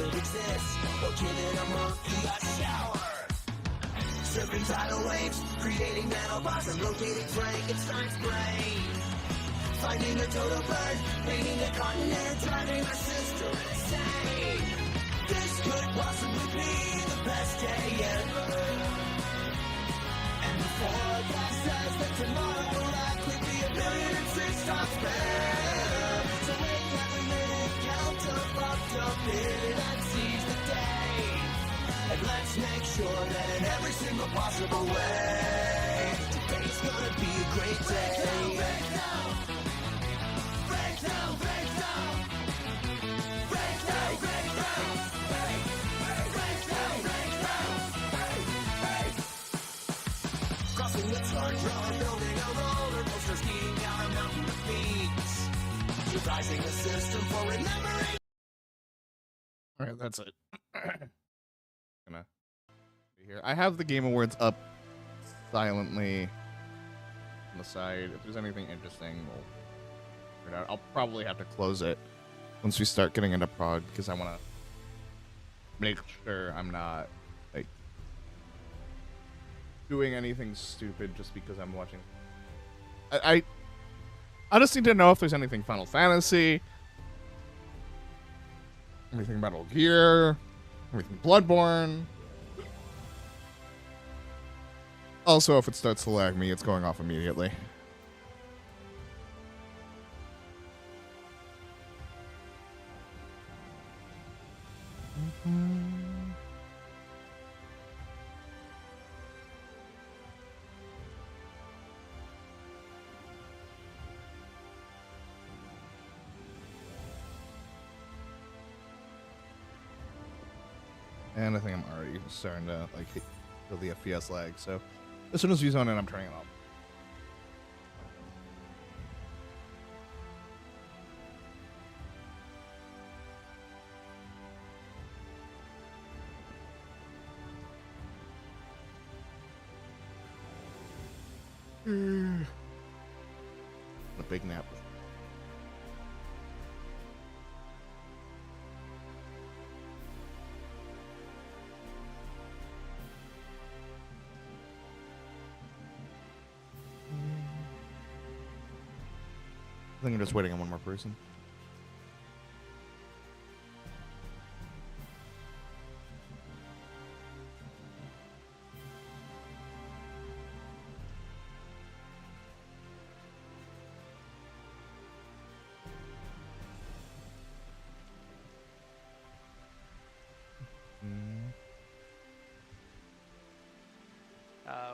that exists, or giving a monkey a shower. Surfing tidal waves, creating nanobots and rotating Frankenstein's brain. Finding a dodo bird, painting a continent, driving our system insane. This could possibly be the best day ever. And the forecast says that tomorrow will likely be 1,000,006 times better. So make every minute count to fucked up minute and seize the day. And let's make sure that in every single possible way, today's gonna be a great day. Break down, break down, break down, break down, break down, break down, break down, break down, break. Crossing the charger, building a roller coaster, skiing down a mountain of peaks, devising a system for remembering. All right, that's it. Gonna be here. I have the Game Awards up silently on the side. If there's anything interesting, we'll figure it out. I'll probably have to close it once we start getting into prog because I want to make sure I'm not like doing anything stupid just because I'm watching. I just need to know if there's anything Final Fantasy, anything Metal Gear, everything Bloodborne. Also, if it starts to lag me, it's going off immediately. And I think I'm already starting to like feel the FPS lag. So as soon as we zone in, I'm turning it off. A big nap. I think I'm just waiting on one more person.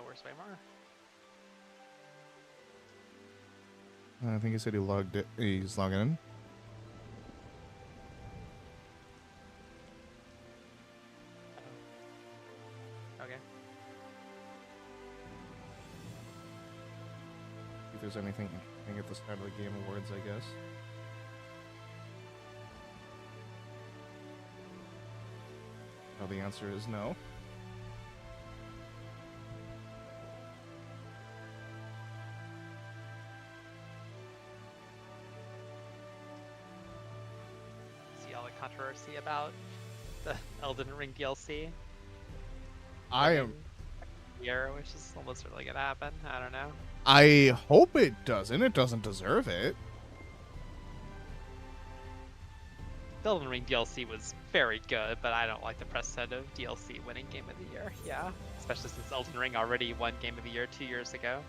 Where's Waymar? I think he said he's logging in. Okay. If there's anything interesting at the start of the Game Awards, I guess. No, the answer is no. Controversy about the Elden Ring DLC. I am Year, which is almost really gonna happen. I don't know. I hope it doesn't. It doesn't deserve it. The Elden Ring DLC was very good, but I don't like the precedent of DLC winning Game of the Year. Yeah, especially since Elden Ring already won Game of the Year 2 years ago.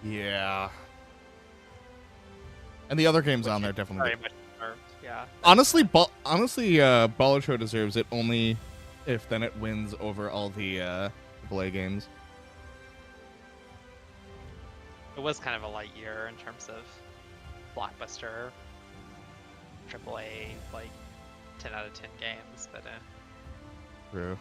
Yeah. And the other games on there definitely. Very much deserved. Yeah. Honestly, Balatro deserves it only if then it wins over all the AAA games. It was kind of a light year in terms of blockbuster, AAA, like 10 out of 10 games, but True.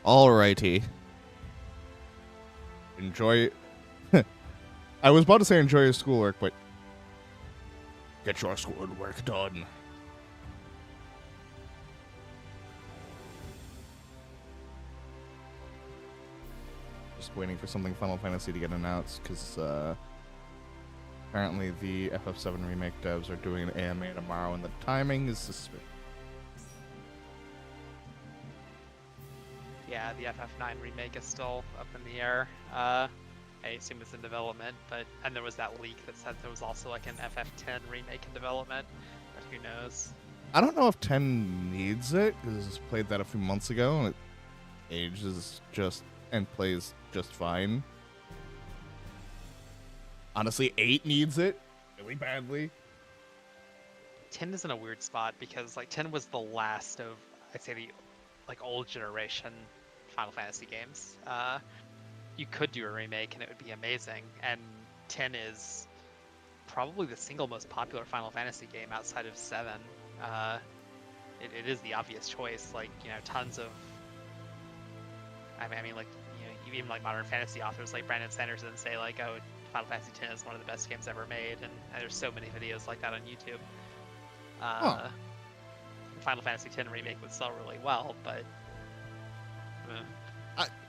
Alrighty. Enjoy. I was about to say enjoy your schoolwork, but get your schoolwork done. Just waiting for something Final Fantasy to get announced, because Apparently, the FF7 remake devs are doing an AMA tomorrow, and the timing is suspicious. Yeah, the FF9 remake is still up in the air. I assume it's in development, and there was that leak that said there was also like an FF10 remake in development, but who knows? I don't know if 10 needs it, because I played that a few months ago, and it ages just and plays just fine. Honestly, 8 needs it really badly. 10 is in a weird spot because like 10 was the last of, I'd say, the like old generation Final Fantasy games. You could do a remake and it would be amazing, and 10 is probably the single most popular Final Fantasy game outside of 7. It is the obvious choice. Like, you know, tons of, I mean, like, you know, even like modern fantasy authors like Brandon Sanderson say like, oh, Final Fantasy X is one of the best games ever made, and there's so many videos like that on YouTube. Final Fantasy X remake would sell really well, but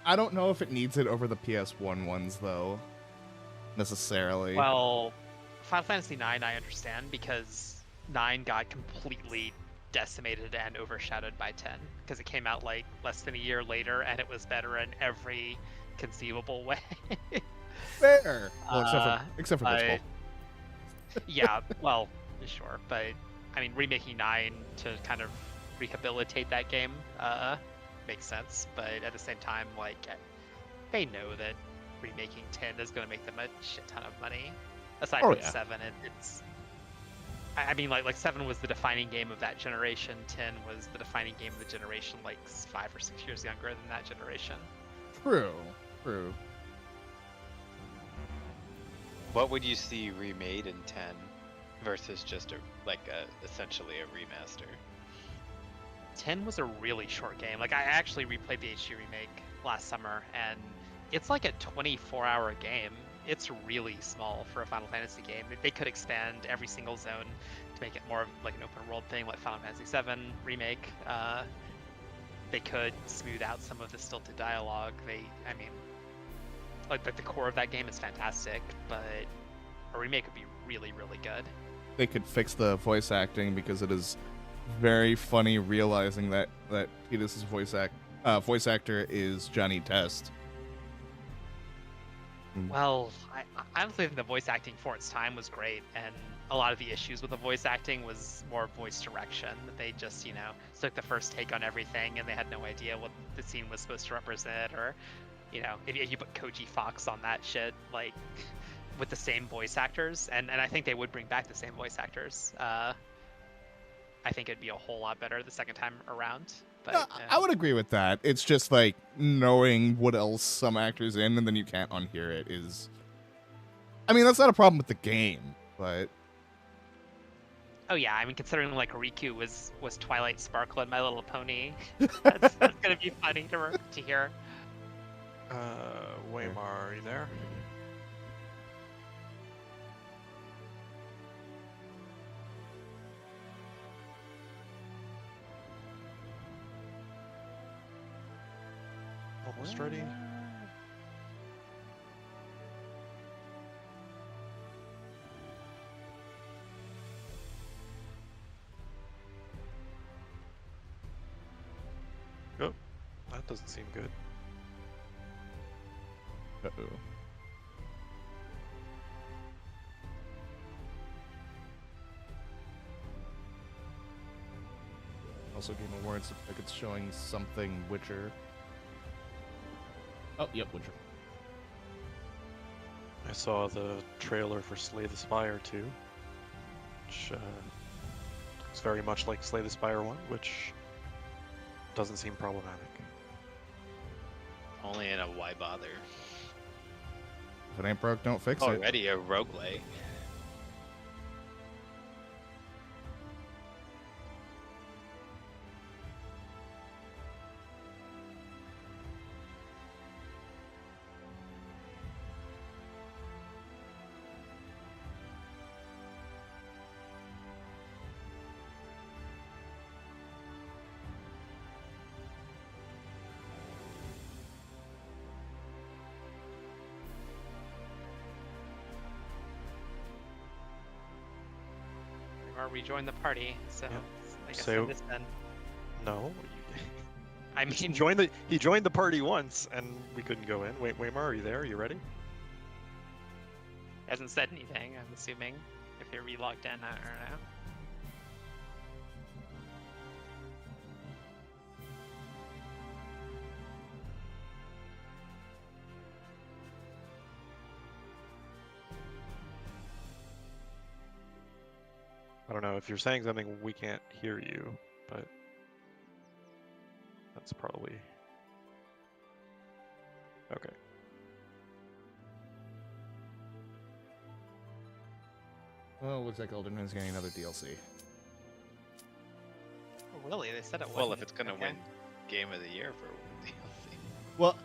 I don't know if it needs it over the PS1 ones, though, necessarily. well, Final Fantasy IX I understand because 9 got completely decimated and overshadowed by 10 because it came out like less than a year later and it was better in every conceivable way. Fair. Well, except for this whole. Yeah, well, sure, but I mean, remaking 9 to kind of rehabilitate that game makes sense, but at the same time, like, they know that remaking 10 is going to make them a shit ton of money. Aside from 7, it's... I mean, like 7 was the defining game of that generation, 10 was the defining game of the generation, like 5 or 6 years younger than that generation. True. What would you see remade in 10 versus just essentially a remaster? 10 was a really short game. Like, I actually replayed the HD remake last summer, and it's like a 24-hour game. It's really small for a Final Fantasy game. They could expand every single zone to make it more of like an open world thing, like Final Fantasy VII remake. They could smooth out some of the stilted dialogue. I mean, like the core of that game is fantastic, but a remake would be really, really good. They could fix the voice acting because it is very funny realizing that Tidus' voice actor is Johnny Test. Well, I honestly think the voice acting for its time was great, and a lot of the issues with the voice acting was more voice direction. They just, you know, took the first take on everything, and they had no idea what the scene was supposed to represent, or, you know, if you put Koji Fox on that shit, like, with the same voice actors, and I think they would bring back the same voice actors. I think it'd be a whole lot better the second time around. But, no, I would agree with that. It's just like knowing what else some actors in and then you can't unhear it is. I mean, that's not a problem with the game, but. Oh yeah, I mean, considering like Riku was Twilight Sparkle and My Little Pony, that's gonna be funny to hear. Waymar, are you there? Almost ready. Oh, that doesn't seem good. Uh-oh. Also, Game Awards looks like it's showing something Witcher. Oh, yep, Witcher. I saw the trailer for Slay the Spire 2, which looks very much like Slay the Spire 1, which doesn't seem problematic. Only in a why bother? If it ain't broke, don't fix it. Already a roguelike. Waymar rejoined the party, so Yeah. I guess So- in this then. No. I He mean, joined the party once, and we couldn't go in. Wait, Waymar, are you there? Are you ready? hasn't said anything. I'm assuming if you're relogged in, I don't know. I don't know. If you're saying something, we can't hear you, but that's probably okay. Well, looks like Elden Ring's getting another DLC. Oh, really? They said it would. Well, if it's gonna win Game of the Year for DLC. Well,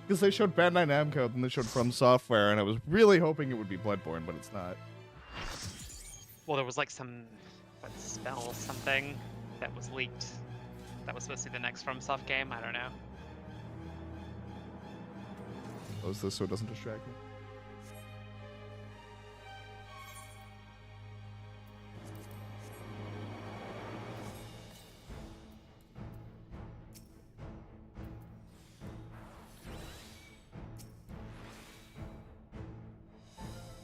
because they showed Bandai Namco, then they showed From Software, and I was really hoping it would be Bloodborne, but it's not. Well, there was like some spell something that was leaked. That was supposed to be the next FromSoft game. I don't know. Close this so it doesn't distract me.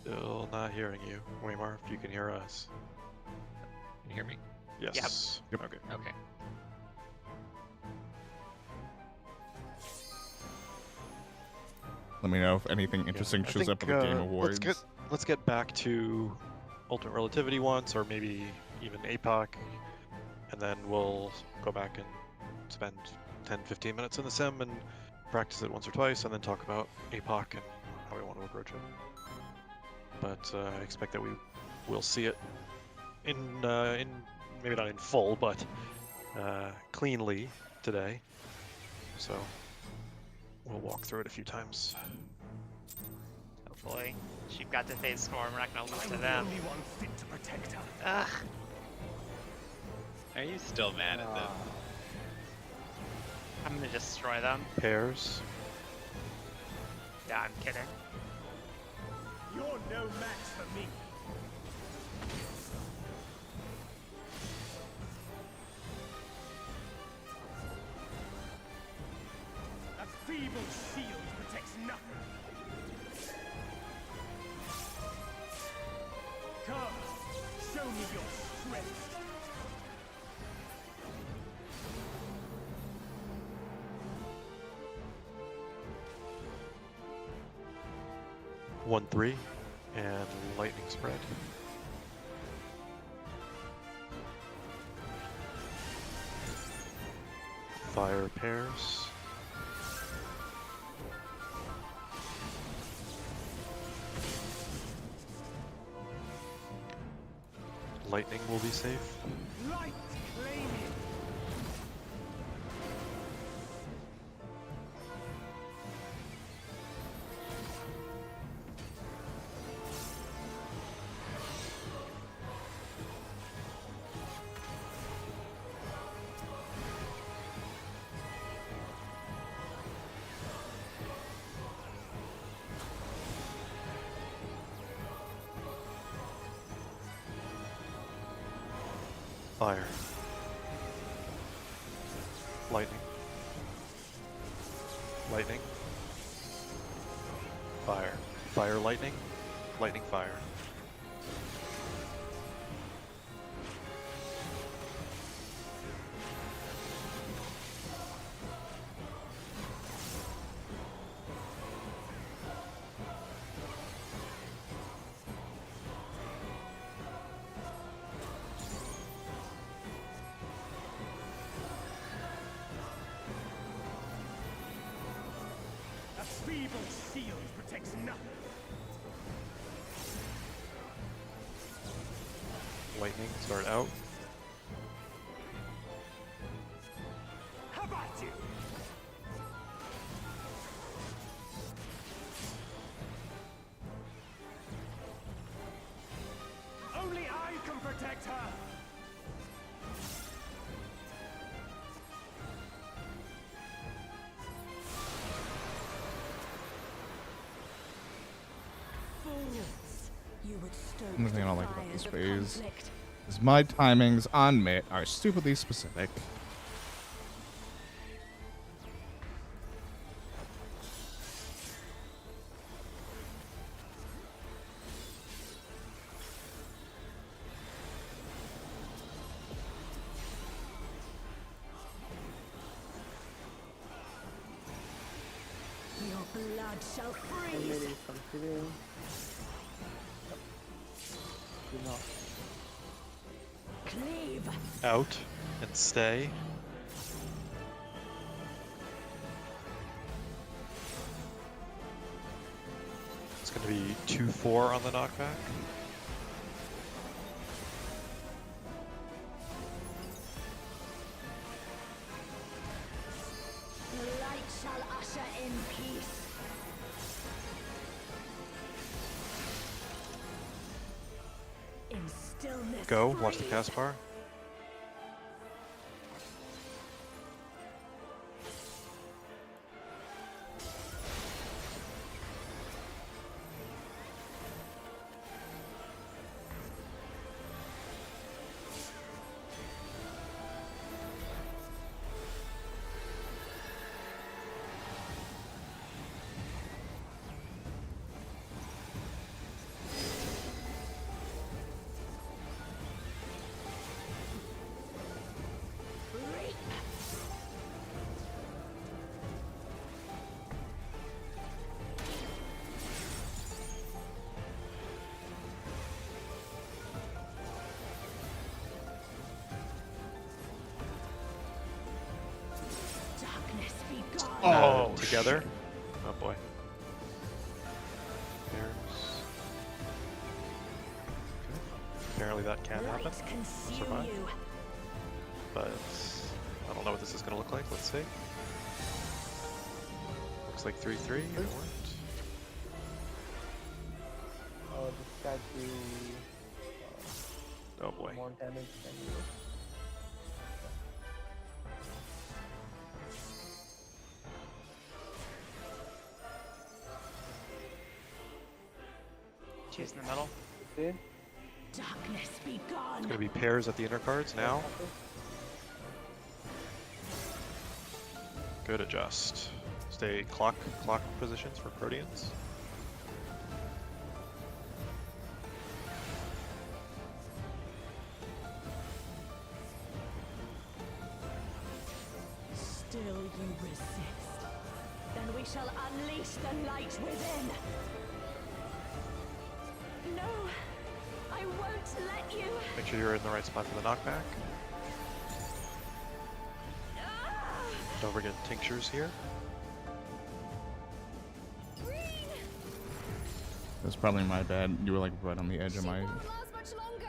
Still not hearing you, Waymar. If you can hear us. Can you hear me? Yes. Yep. Okay. Okay. Let me know if anything interesting I shows up at think, the Game Awards. Let's get back to Ultimate Relativity once, or maybe even APOC, and then we'll go back and spend 10-15 minutes in the sim and practice it once or twice, and then talk about APOC and how we want to approach it. But I expect that we will see it in maybe not in full, but cleanly today. So we'll walk through it a few times. Hopefully, she's got to phase storm. We're not gonna lose to I'm the them. only one fit to protect her. Ugh. Are you still mad at them? I'm gonna destroy them. Pairs. Yeah, I'm kidding. You're no match for me. A feeble shield protects nothing. Come, show me your strength. One 3 and lightning spread. Fire pairs. Lightning will be safe. Light claiming. Fire. Lightning. Lightning. Fire. Fire, lightning. Lightning, fire. A feeble shield protects nothing. Lightning, start out. How about you? Only I can protect her. Fools. You would stoke Only thing I don't the like about fires this of phase conflict. Because my timings on Mitt are stupidly specific. Your blood shall freeze. Maybe considering. Do not. Cleave. Out and stay. It's going to be 2-4 on the knockback. The light shall usher in peace. In stillness. Go, watch the breathe. cast bar. Reap. Darkness be gone. Oh, Together. Oh boy. There's... Apparently that can happen, Light consume Survive. you. but I don't know what this is going to look like. Let's see. Looks like 3-3. It worked. This guy do Oh boy. more damage than you. Cheese in the middle. See? Darkness be gone. It's going to be pairs at the inner cards now. Good adjust. Stay clock positions for Proteans. Still you resist. Then we shall unleash the light within. No, I won't let you. Make sure you're in the right spot for the knockback. Ah! Don't forget tinctures here. That's probably my bad. You were like right on the edge of my. She won't last much longer.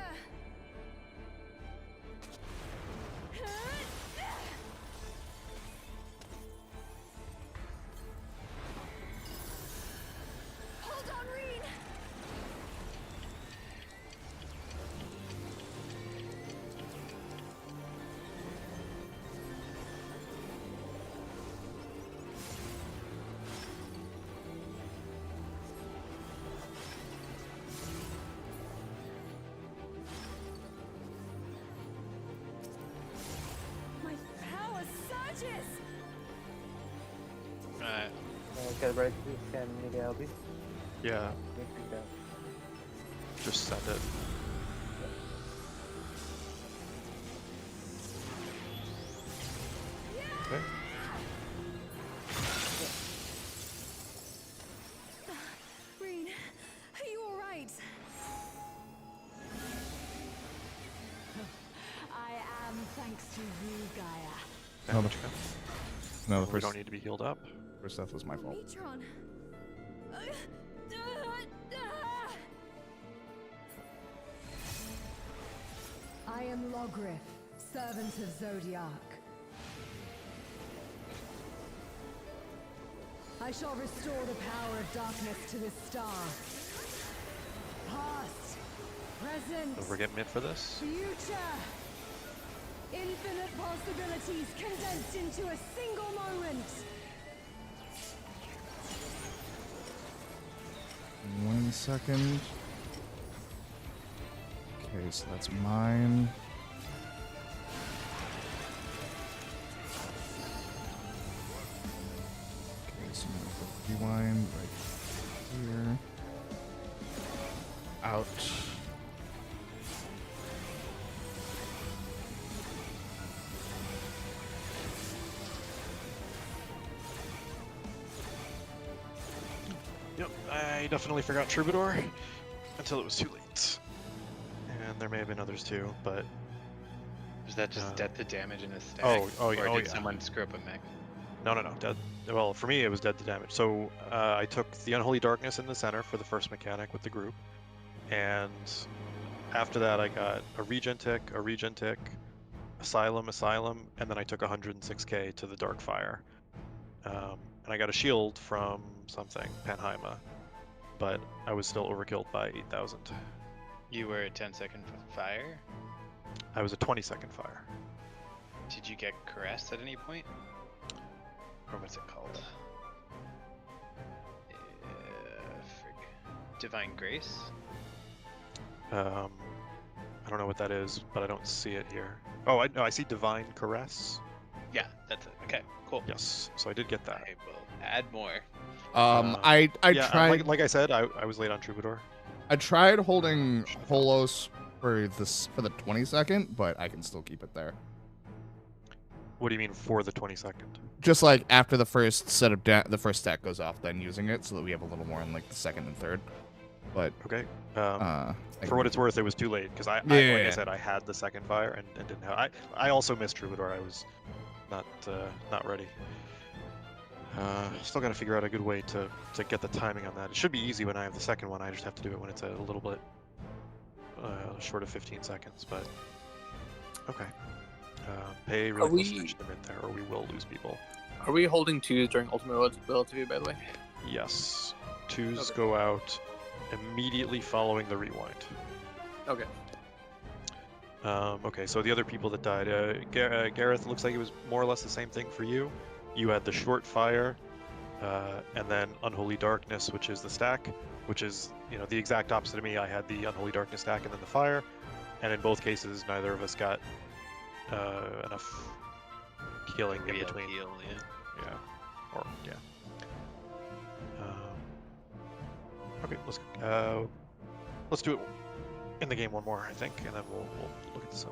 Hold on, Reen. My power surges. Alright. Get ready to send me the LB. Yeah, Make it go. just send it. Okay. Reen, are you all right? I am, thanks to you, Gaia. Damage come. No, the We first don't need to be healed up. death was my fault. Metron. I am Logrif, servant of Zodiac. I shall restore the power of darkness to this star. Past, present, Don't forget mid for this. future. Infinite possibilities condensed into a single moment. 1 second. Okay, so that's mine. Okay, so now the rewind right here. Out. Yep, I definitely forgot Troubadour until it was too late. And there may have been others too, but Was that just dead to damage in a stack? oh, or did yeah. someone screw up a mech? no, dead. Well, for me, it was dead to damage. So I took the Unholy Darkness in the center for the first mechanic with the group, and after that, I got a regen tick, Asylum, and then I took 106k to the Dark Fire. And I got a shield from something, Panheima, but I was still overkilled by 8,000. You were a 10-second fire? I was a 20-second fire. Did you get caressed at any point? Or what's it called? Divine Grace? I don't know what that is, but I don't see it here. Oh, I see Divine Caress. Yeah, that's it. Okay, cool. Yes, so I did get that. I will add more. I Yeah, tried like I said, I was late on Troubadour. I tried holding Holos for the 20-second, but I can still keep it there. What do you mean for the 22nd? Just like after the first set of the first stack goes off, then using it so that we have a little more in like the second and third. But Okay. I For what it's worth, it was too late because like I said, I had the second fire and didn't have. I also missed Troubadour. I was not ready. Still got to figure out a good way to get the timing on that. It should be easy when I have the second one. I just have to do it when it's a little bit short of 15 seconds. But okay. Pay really close attention to mid there, or we will lose people. Are we holding twos during Ultimate Relativity, by the way? Yes. Twos Okay. go out immediately following the rewind. Okay. Okay, so the other people that died, Gareth, looks like it was more or less the same thing for you. You had the short fire, and then Unholy Darkness, which is the stack, which is the exact opposite of me. I had the Unholy Darkness stack and then the fire, and in both cases, neither of us got enough healing in Real between. heal, yeah. Yeah, or yeah. Okay, let's do it in the game one more, I think, and then we'll look at the sum.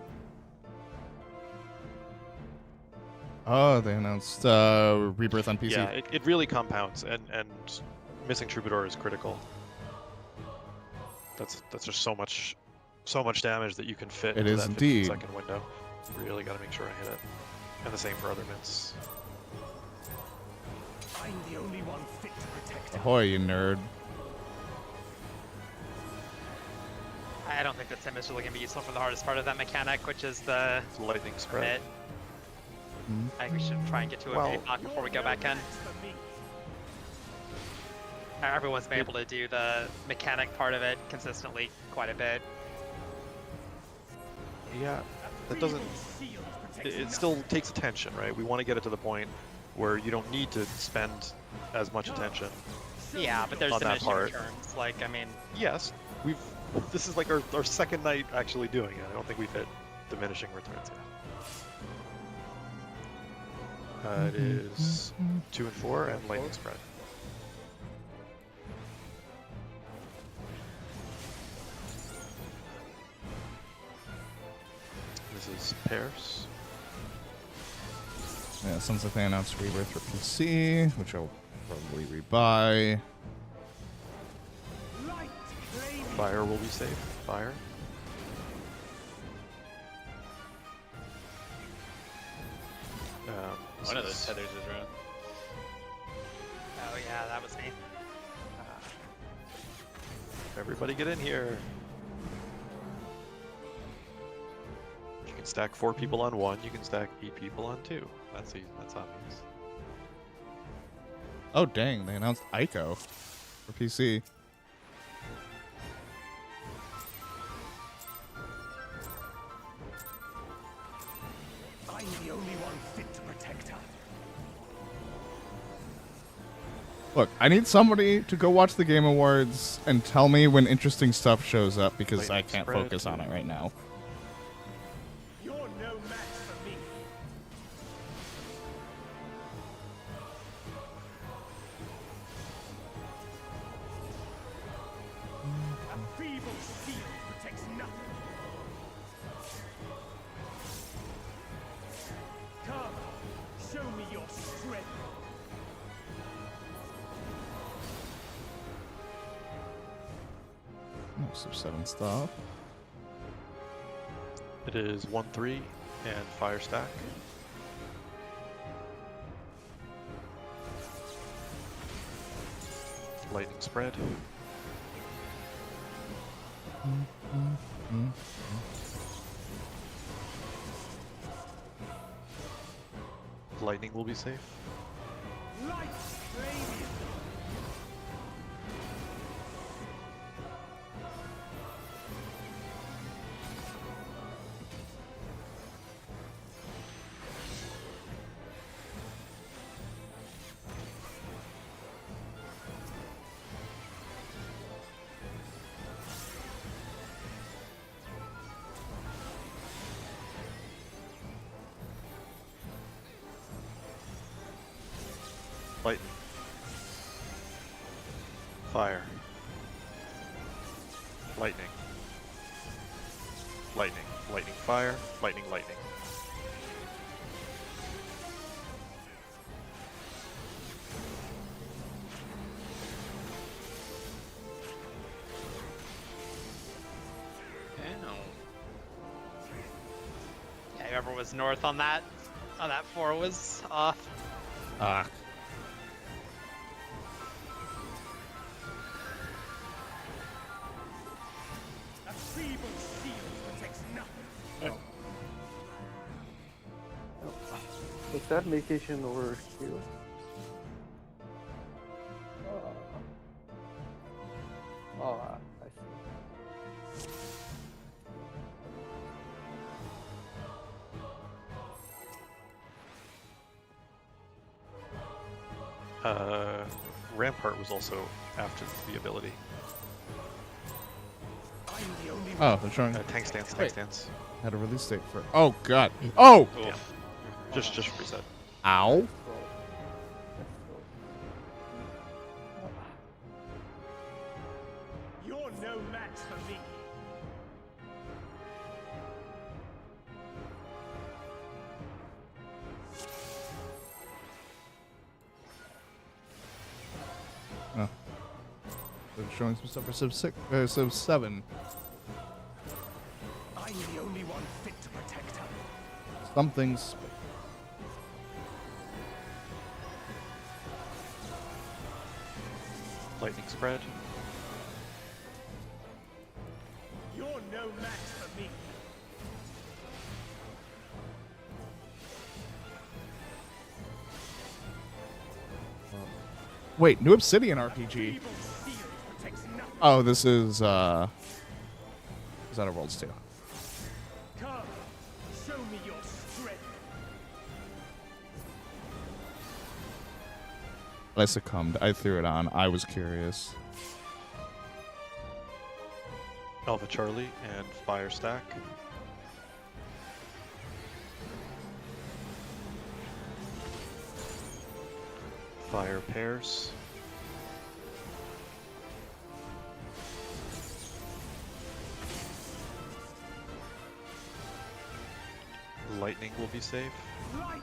Oh, they announced Rebirth on PC. Yeah, it really compounds, and missing Troubadour is critical. That's just so much damage that you can fit It into is that indeed. 15-second window. Really got to make sure I hit it, and the same for other mints. I'm the only one fit to protect her. Ahoy, you nerd. I don't think that Sim is really going to be useful for the hardest part of that mechanic, which is the Lightning spread. mid. I think we should try and get to a Well- mid before we go back in. Everyone's been able to do the mechanic part of it consistently quite a bit. Yeah, that doesn't. It still takes attention, right? We want to get it to the point where you don't need to spend as much attention. Yeah, but there's On that diminishing part. returns. Like, I mean, Yes, this is like our second night actually doing it. I don't think we've hit diminishing returns yet. It is 2 and 4 and lightning spread. This is pairs. Yeah, sounds like they announced Rebirth for PC, which I'll probably rebuy. Fire will be safe. Fire. One of those tethers is around. oh yeah, that was me. Everybody get in here. You can stack 4 people on 1. You can stack 8 people on 2. That's easy. That's obvious. Oh, dang, they announced Ico for PC. I'm the only one fit to protect her. Look, I need somebody to go watch the Game Awards and tell me when interesting stuff shows up because I Lightning can't spread. focus on it right now. You're no match for me. A feeble shield protects nothing. Come, show me your strength. Sub 7 stuff. It is 1-3 and fire stack. Lightning spread. Lightning will be safe. Light radiant. Lightning. Fire. Lightning. Lightning. Lightning fire. Lightning lightning. Yeah, whoever was north on that 4 was off. Ah. A feeble shield protects nothing. Is that vacation over here? Oh, I see. Rampart was also after the ability. I'm the only Oh, they're showing. Tank stance, tank Wait. stance. Had a release date for. Oh god. Oh. Oof. Just reset. Ow. Let's go. You're no match for me. Oh. They're showing some stuff for sub 7. I'm the only one fit to protect her. Something's. Lightning spread. You're no match for me. Wait, New Obsidian RPG. Feeble shield protects nothing. Oh, this is Outer Worlds 2. Come, show me your strength. I succumbed. I threw it on. I was curious. Alpha Charlie and fire stack. Fire pairs. Lightning will be safe. Light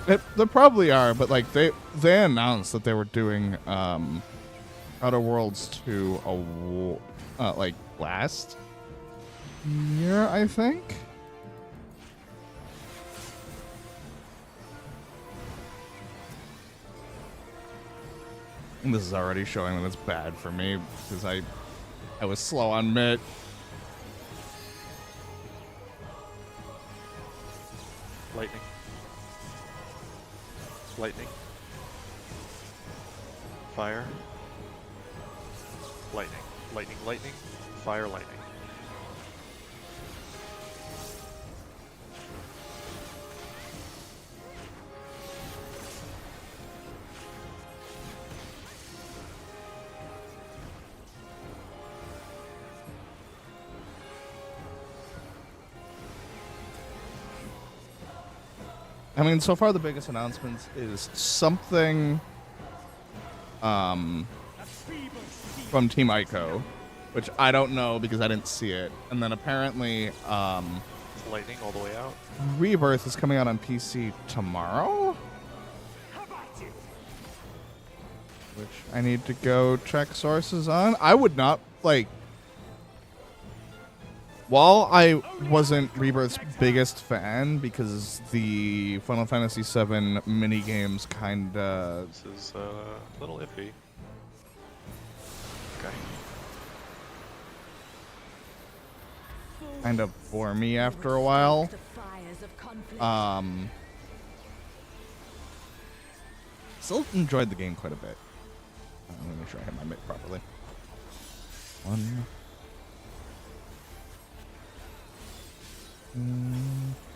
radiant. They probably are, but like they announced that they were doing Outer Worlds 2 like last year, I think. And this is already showing that it's bad for me because I was slow on mid. Lightning. Lightning. Fire. Lightning. Lightning, lightning. Fire, lightning. I mean, so far the biggest announcements is something from Team Ico, which I don't know because I didn't see it. And then apparently It's lightning all the way out. Rebirth is coming out on PC tomorrow, which I need to go check sources on. I would not, like, while I wasn't Rebirth's biggest fan because the Final Fantasy VII mini games kinda This is a little iffy. Okay. kind of bore me after a while. Still enjoyed the game quite a bit. Let me make sure I hit my mic properly.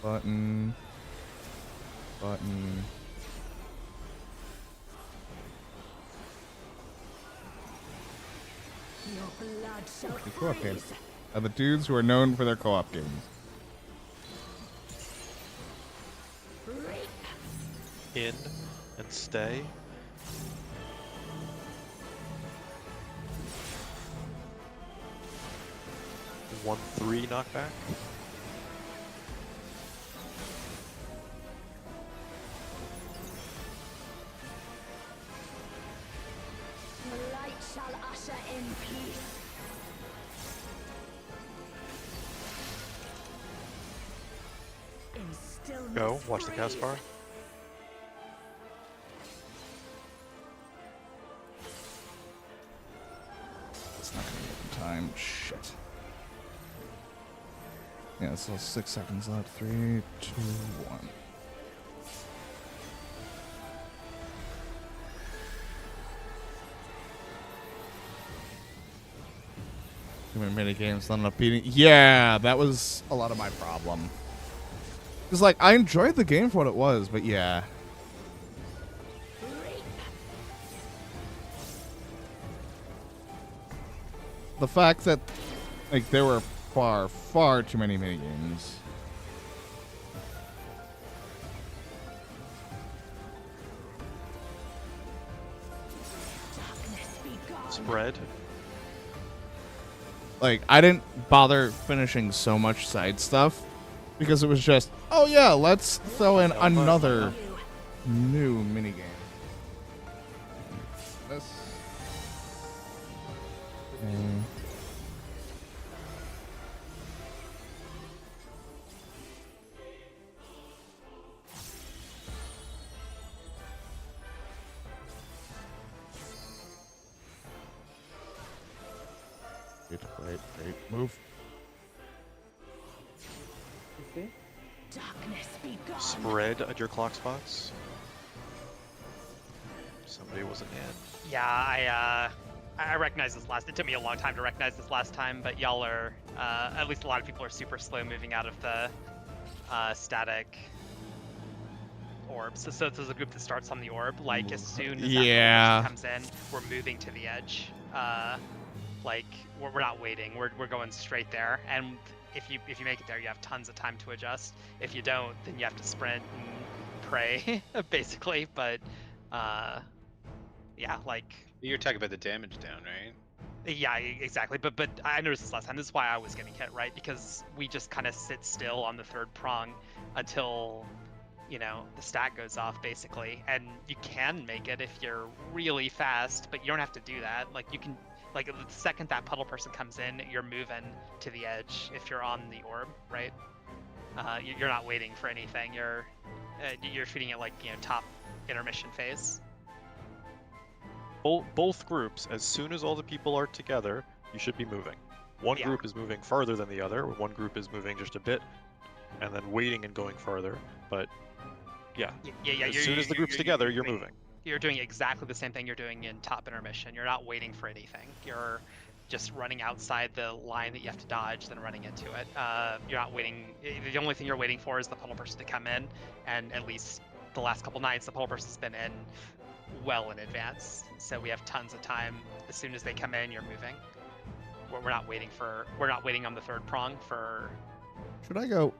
Button. The co-op games are the dudes who are known for their co-op games. In and stay. One 3 knockback. The light shall usher in peace. In stillness Go. Watch the cast bar. It's not gonna get in time. Shit. Yeah, so 6 seconds left. 3, 2, 1. Too many mini games, not enough beating. Yeah, that was a lot of my problem. It's like I enjoyed the game for what it was, but yeah. The fact that like there were far too many mini games. Spread. Like I didn't bother finishing so much side stuff because it was just, oh yeah, let's throw in another new mini game. This. Wait, move. Okay. darkness be gone. Spread at your clock spots. Somebody wasn't in. Yeah, I recognize this last. It took me a long time to recognize this last time, but y'all are at least a lot of people are super slow moving out of the static orbs. So there's a group that starts on the orb. Like as soon as that person comes in, we're moving to the edge. Like we're not waiting. We're going straight there. And if you make it there, you have tons of time to adjust. If you don't, then you have to sprint and pray, basically. But yeah, like. You're talking about the damage down, right? Yeah, exactly. But I noticed this last time. This is why I was getting hit, right? Because we just kind of sit still on the third prong until, you know, the stat goes off, basically. And you can make it if you're really fast, but you don't have to do that. Like, you can, like, the second that puddle person comes in, you're moving to the edge if you're on the orb, right? You're not waiting for anything. You're treating it like, you know, top intermission phase. Both groups, as soon as all the people are together, you should be moving. One group is moving farther than the other, one group is moving just a bit, and then waiting and going farther. But yeah, as soon as the group's together, you're moving. You're doing exactly the same thing you're doing in top intermission. You're not waiting for anything. You're just running outside the line that you have to dodge, then running into it. You're not waiting. The only thing you're waiting for is the puddle person to come in, and at least the last couple nights, the puddle person's been in well in advance, so we have tons of time. As soon as they come in, you're moving. We're not waiting on the third prong for. Should I go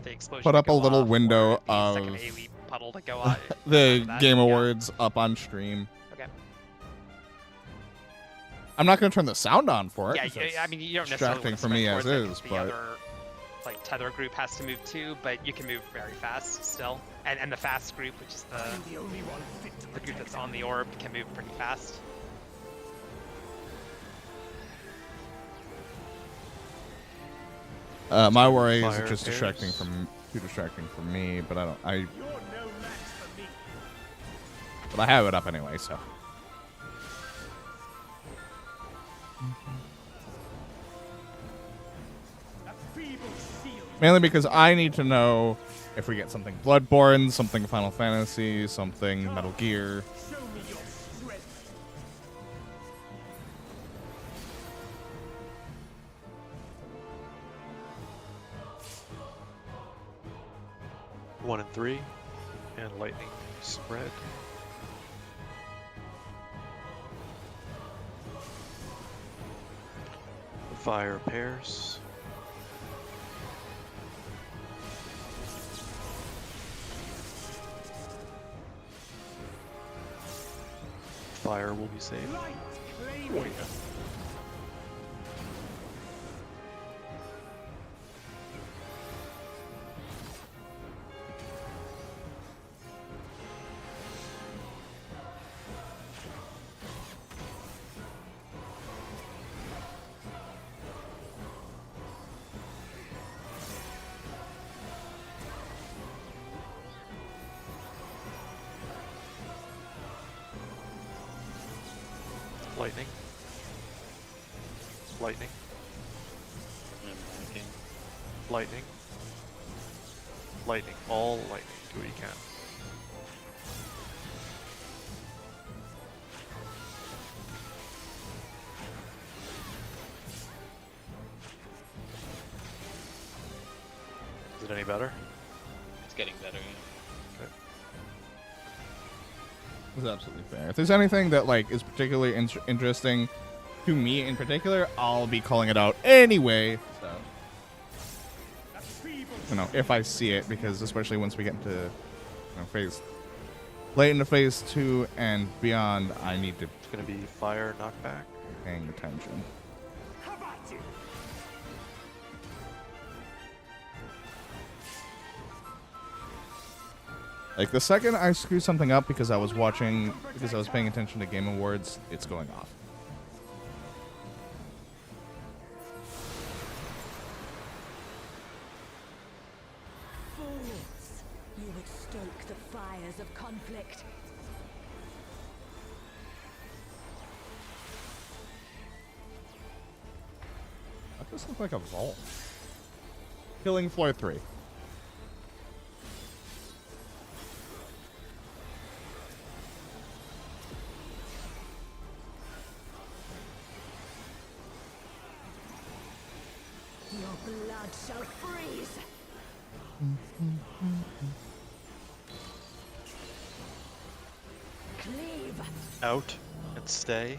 the explosion put to up a go little off, or window the of second AoE puddle to go out. the that. Game Yeah. Awards up on stream. Okay. I'm not gonna turn the sound on for it. Yeah, 'cause that's I mean, you don't necessarily distracting want to for me sprint as towards it, is, 'cause the but other like tether group has to move too, but you can move very fast still. And the fast group, which is the group that's on the orb, can move pretty fast. my worry is Fire it's just distracting pairs. too distracting for me. But but I have it up anyway, so. Mainly because I need to know if we get something Bloodborne, something Final Fantasy, something Metal Gear. One and three, and lightning spread. Fire pairs. Fire will be saved. Oh, yeah. Lightning. Lightning. Lightning. Lightning. All lightning. Do what you can. Is it any better? It's getting better. Yeah. Okay. It's absolutely fair. If there's anything that like is particularly interesting to me in particular, I'll be calling it out anyway. So, if I see it, because especially once we get into late into phase 2 and beyond, I need to It's gonna be fire knockback. paying attention. Like the second I screw something up because I was paying attention to Game Awards, it's going off. Fools, you would stoke the fires of conflict. That does look like a vault. Killing floor 3. Your blood shall freeze. Cleave. Out and stay.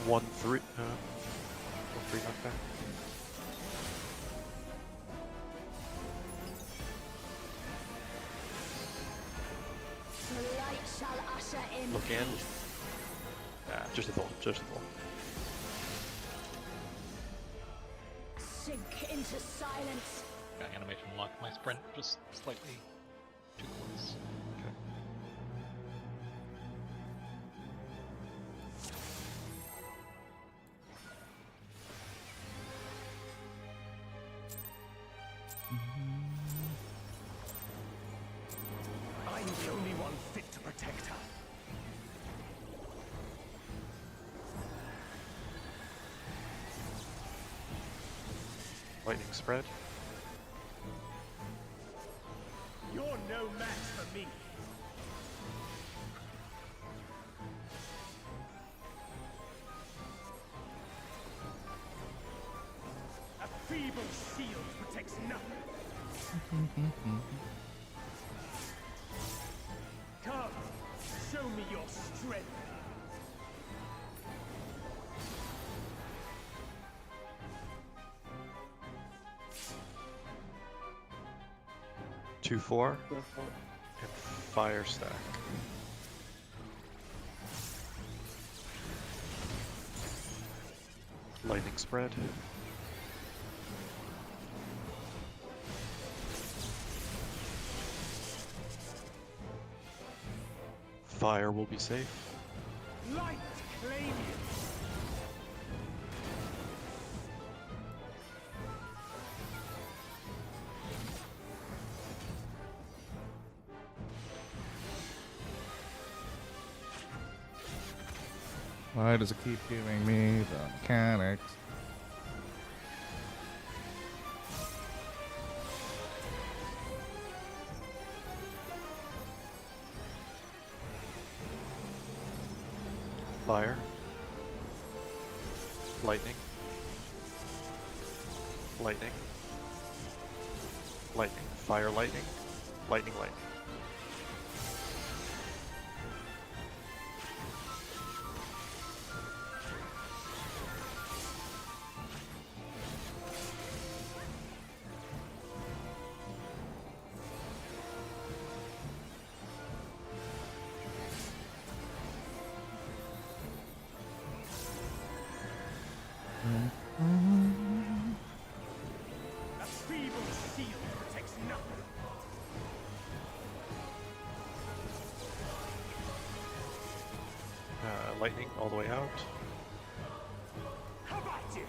One three knockback. The light shall usher in. Look in. Ah, just a full. Just a full. Sink into silence. Got animation lock my sprint just slightly too close. Okay. I'm the only one fit to protect her. Lightning spread. You're no match for me. A feeble shield protects nothing. Come, show me your strength. 2/4 and fire stack. Lightning spread. Fire will be safe. Light claim you. Why does it keep giving me the mechanics? Fire. Lightning. Lightning. Lightning. Fire lightning. Lightning lightning. A feeble shield protects nothing. Lightning all the way out. How about you?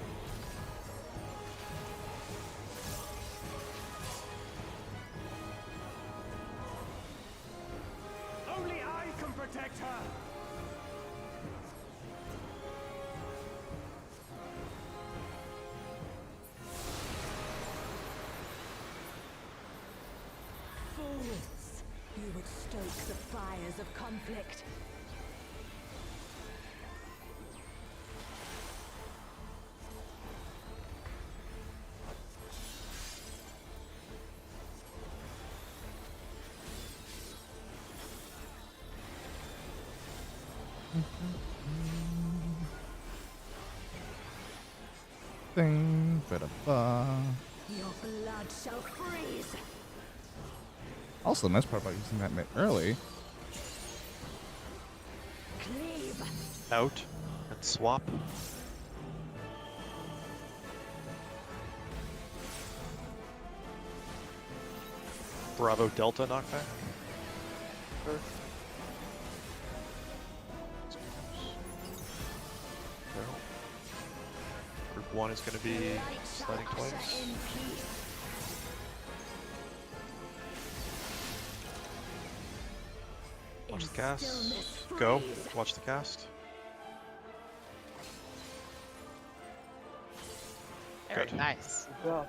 Only I can protect her. Fools! You would stoke the fires of conflict. Thing, ba-da-ba. Your blood shall freeze. Also, the nice part about using that mitt early. Cleave. Out and swap. Bravo Delta knockback. Sure. Well, group 1 is going to be Light shall sliding usher twice. in peace. Watch the In cast. stillness Go. freeze. Watch the cast. Very Good. nice. Good job.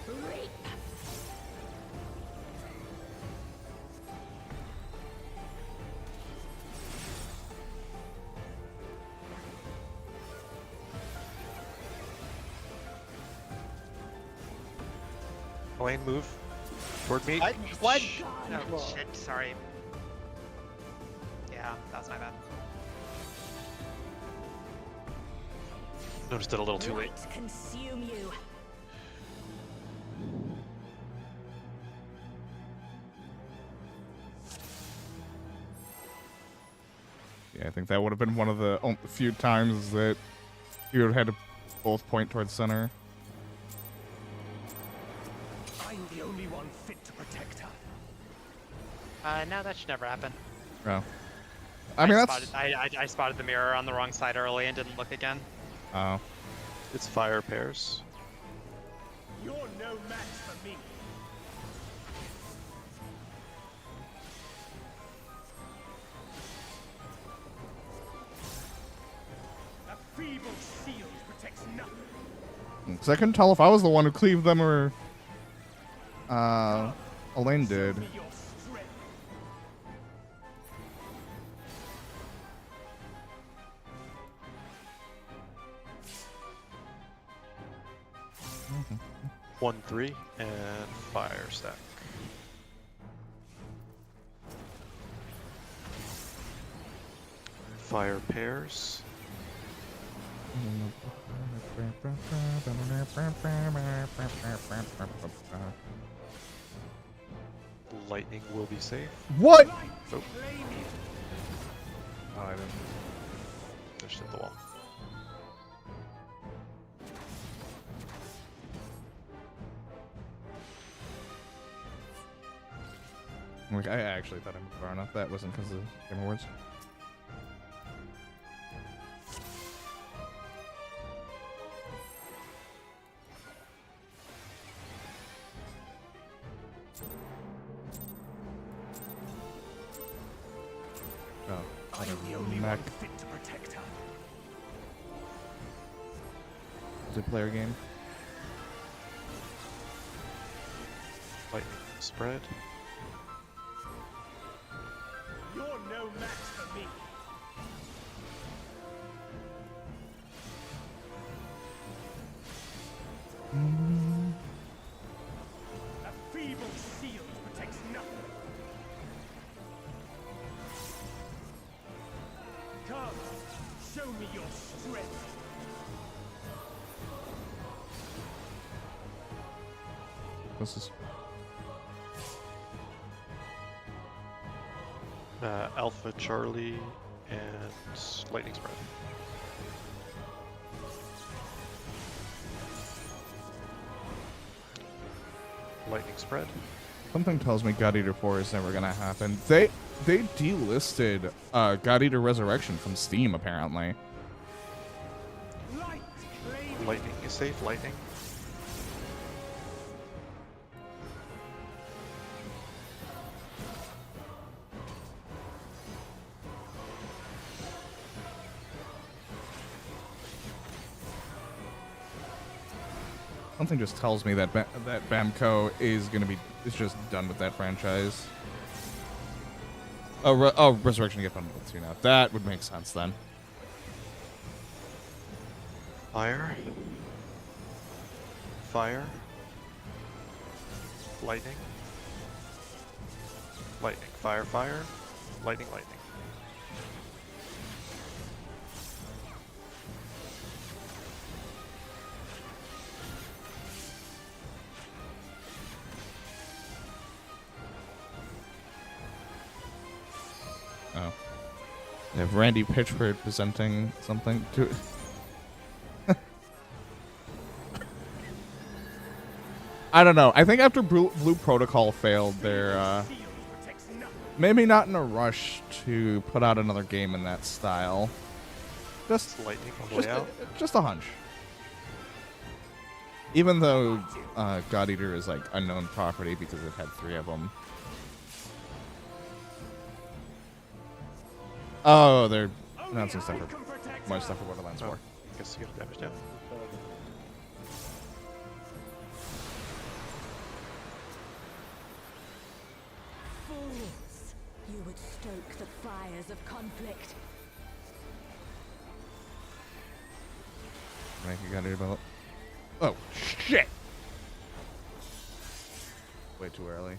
Reap. Elaine, move toward me. What? What? God. Oh shit, sorry. Yeah, that was my bad. Noticed it a little too late. Light consume you. Yeah, I think that would have been one of the few times that you would have had to both point towards center. I'm the only one fit to protect her. No, that should never happen. Oh. I mean, that's... spotted, I spotted the mirror on the wrong side early and didn't look again. Oh. It's fire pairs. You're no match for me. A feeble shield protects nothing. Because I couldn't tell if I was the one who cleaved them or... Elaine did. Show me your strength. 1-3 and fire stack. Fire pairs. Lightning will be safe. What? Oh, Oh, I didn't. just hit the wall. Like, I actually thought I moved far enough. That wasn't because of Game Awards. Oh, I don't Mac. fit to protect her. Is it a player game? Lightning spread. You're no match for me. A feeble shield protects nothing. Come, show me your strength. This is Alpha Charlie and lightning spread. Lightning spread. something tells me God Eater 4 is never gonna happen. They delisted God Eater Resurrection from Steam apparently. Light, claim Lightning is safe. Lightning. Something just tells me that that Bamco is just done with that franchise. Oh, Resurrection get bundled too now. That would make sense then. Fire. Fire. Lightning. Lightning. Fire. Fire. Lightning. Lightning. Oh. They have Randy Pitchford presenting something to. I don't know. I think after Blue Protocol failed, they're shield protects nothing. maybe not in a rush to put out another game in that style. Just Lightning on the way out. just a hunch. Even though God Eater is like unknown property because they've had 3 of them. Oh, they're announcing stuff for more stuff for Borderlands 4. Guess you get damage down. Fools! You would stoke the fires of conflict. Make you got it about. Oh shit! Way too early.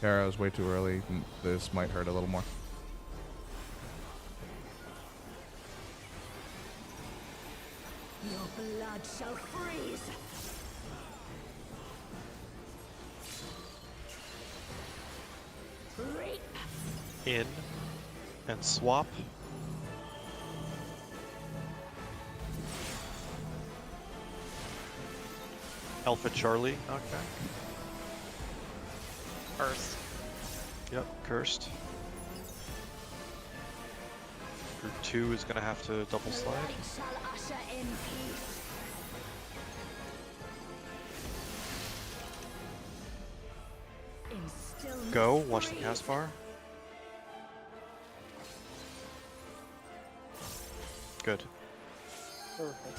Tara was way too early. This might hurt a little more. Your blood shall freeze. Reap. In and swap. Alpha Charlie knockback. First. Yep, cursed. Group 2 is gonna have to double slide. Light shall usher in peace. In stillness Go, watch the breathe. cast bar. Good. Perfect.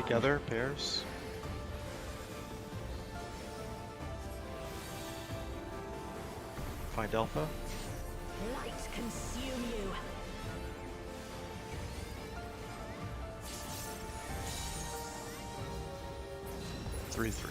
together, pairs. Find alpha. Light consume you. Three, three.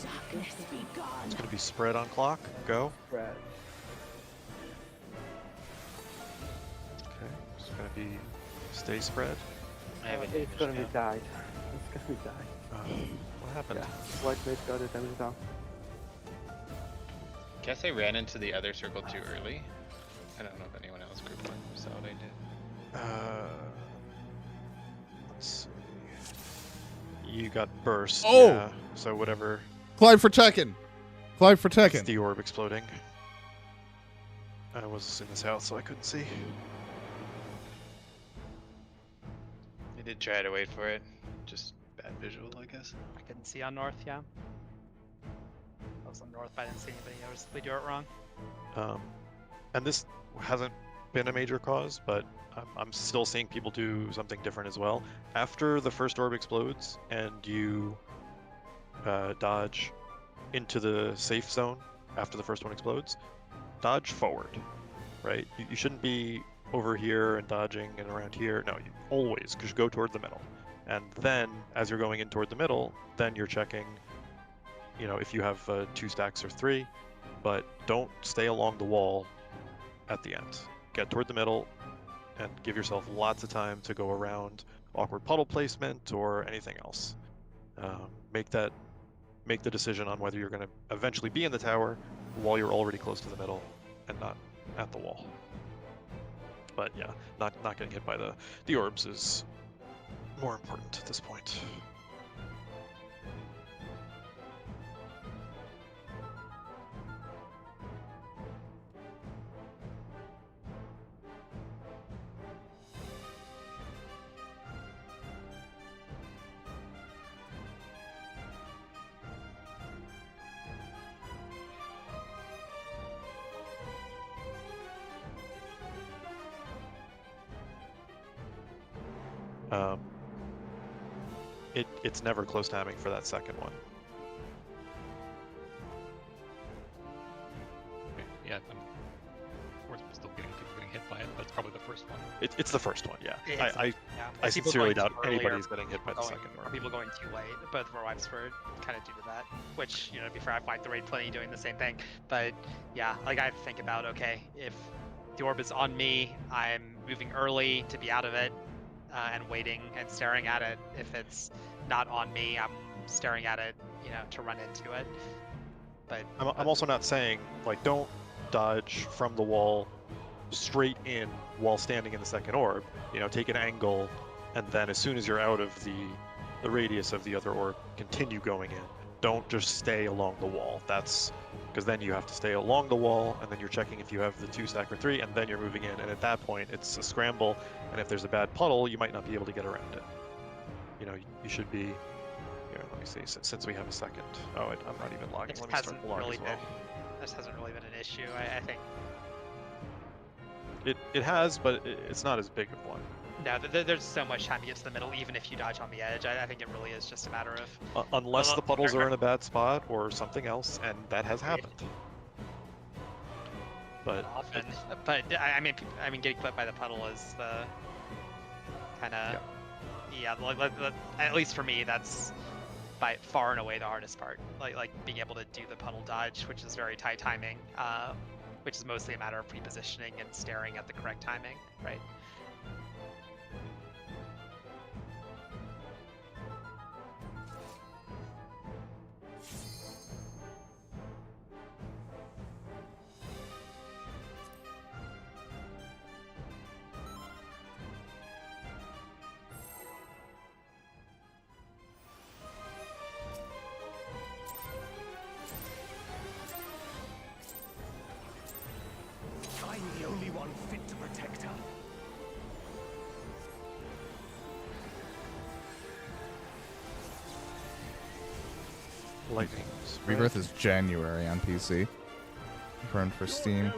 Darkness be gone. It's gonna be spread on clock. Go. Brad. Okay. It's gonna be stay spread. I have an It's image gonna be now. died. It's gonna be died. What happened? Yeah. White mage got it damage down. Guess I ran into the other circle too early. I don't know if anyone else group one saw what I did. Let's see. You got burst. Oh! Yeah. So whatever. Clyde for Tekken. Clyde for It's Tekken. the orb exploding. I was in this house, so I couldn't see. I did try to wait for it. Just bad visual, I guess. I couldn't see on north, yeah. I was on north, but I didn't see anybody noticeably do it wrong. And this hasn't been a major cause, but I'm still seeing people do something different as well. After the first orb explodes and you dodge into the safe zone after the first one explodes, dodge forward, right? You shouldn't be over here and dodging and around here. No, you always just go toward the middle. And then, as you're going in toward the middle, then you're checking, you know, if you have 2 stacks or 3, but don't stay along the wall at the end. Get toward the middle and give yourself lots of time to go around awkward puddle placement or anything else. Make the decision on whether you're going to eventually be in the tower while you're already close to the middle and not at the wall. But yeah, not getting hit by the orbs is more important at this point. It's never close timing for that second one. Okay, yeah, we're still getting people getting hit by it, but it's probably the first one. It's the first one, yeah. It's- I Yeah. sincerely People going doubt too early anybody's or getting hit by the going- second or orb. people going too late. Both of our wives were kind of due to that, which, you know, to be fair, I fight the raid plenty doing the same thing. But yeah, like I have to think about, okay, if the orb is on me, I'm moving early to be out of it and waiting and staring at it. If it's not on me, I'm staring at it, you know, to run into it. But I'm also not saying, like, don't dodge from the wall straight in while standing in the second orb. You know, take an angle, and then as soon as you're out of the radius of the other orb, continue going in. Don't just stay along the wall. That's because then you have to stay along the wall, and then you're checking if you have the 2 stack or 3, and then you're moving in. And at that point, it's a scramble, and if there's a bad puddle, you might not be able to get around it. You know, you should be. Here, let me see. Since we have a second. Oh, I'm not even logging. it Let me start hasn't the log really as well. been. This hasn't really been an issue. I think. It has, but it's not as big of one. No, there's so much time to get to the middle, even if you dodge on the edge. I think it really is just a matter of. Unless Well, the puddles are right. in a bad spot or something else, and that has happened. But Often, but I mean, getting clipped by the puddle is the kind of at least for me, that's by far and away the hardest part. Like being able to do the puddle dodge, which is very tight timing, which is mostly a matter of pre-positioning and staring at the correct timing, right? I'm the only one fit to protect her. lightning spread. Rebirth is January on PC. Confirmed for Steam.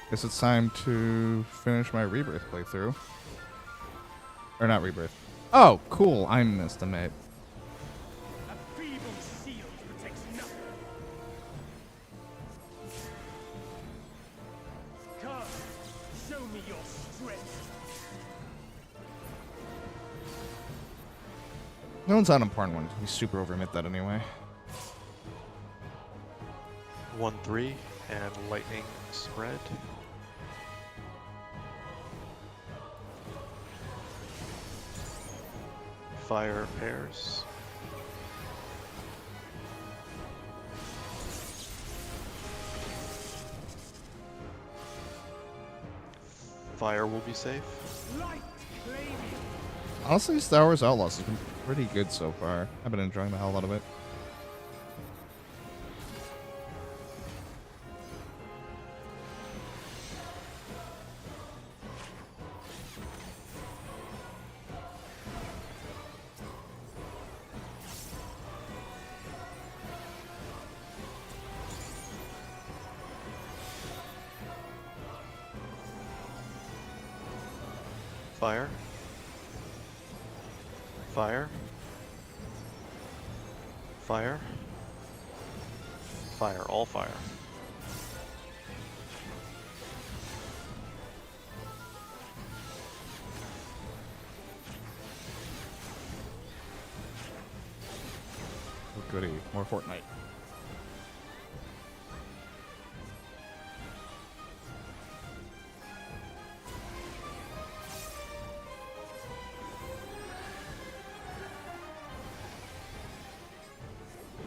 Guess it's time to finish my Rebirth playthrough. Or not Rebirth. Oh, cool. I missed a mate. A feeble shield protects nothing. Come, show me your strength. No one's on important one. We super overmit that anyway. 1-3 and lightning spread. Fire pairs. Fire will be safe. Light flaming. Honestly, Star Wars Outlaws has been pretty good so far. I've been enjoying the hell out of it. Fire. Fire. Fire. Fire. All fire. Oh, goody. More Fortnite.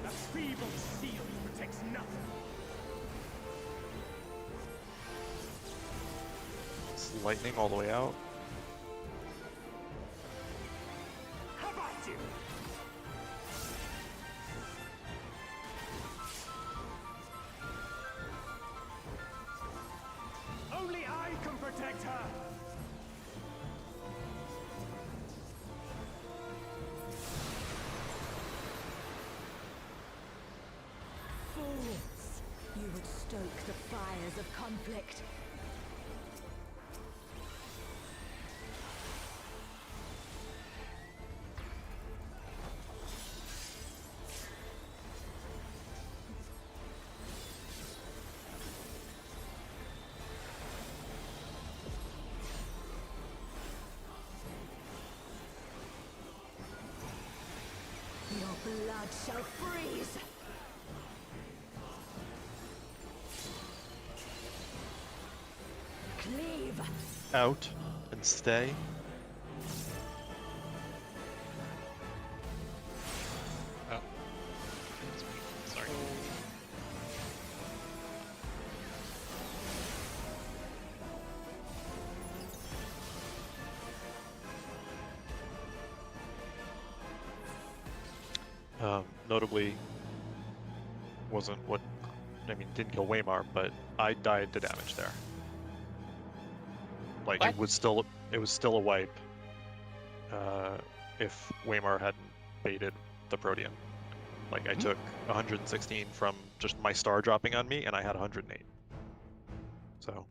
A feeble shield protects nothing. It's lightning all the way out. How about you? Only I can protect her. Fools! You would stoke the fires of conflict. Your blood shall freeze! Cleave! Out and stay. Oh. Sorry. Notably, wasn't what I mean. Didn't kill Waymar, but I died to damage there. Like What? it was still a wipe. If Waymar hadn't baited the Protean, like I took 116 from just my star dropping on me, and I had 108. So,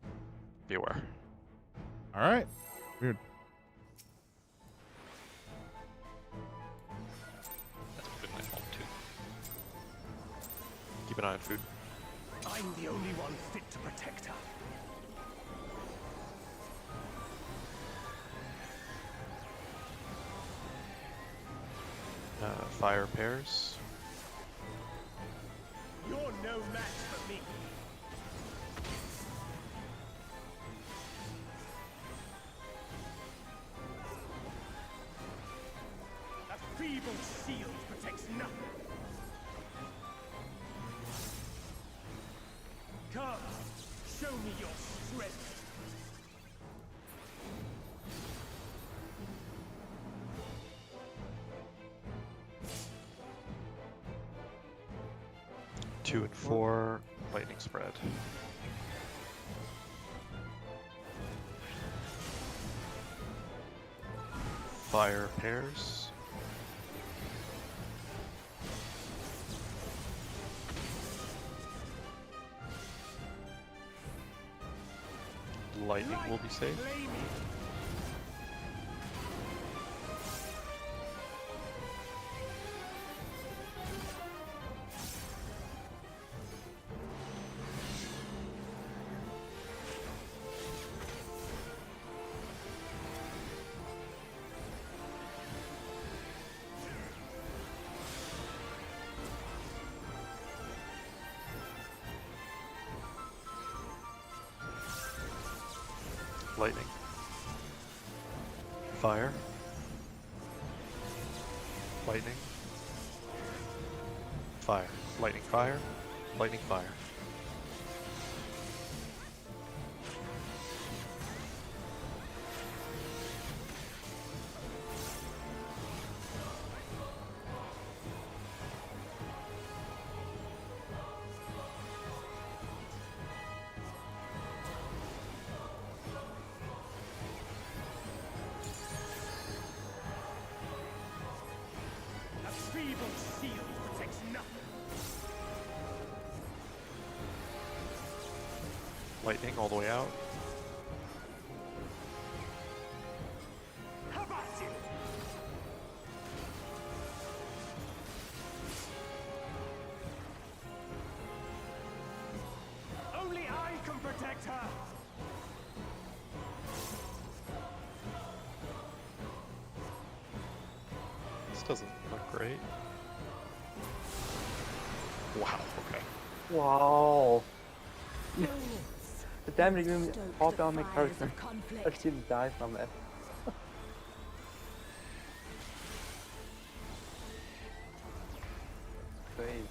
be aware. Alright. Weird. That's probably my fault too. Keep an eye on food. I'm the only one fit to protect her. Fire pairs. You're no match for me. A feeble shield protects nothing. Come, show me your strength. Two and 4, lightning spread. Fire pairs. lightning will be safe. Lightning. Fire. Lightning. Fire. Lightning, fire. Lightning, fire. Lightning all the way out. Only I can protect her. This doesn't look great. Wow, okay. Wow. Fools, The damage even stoke pop the on my fires character. of conflict. I didn't die from it. Crazy.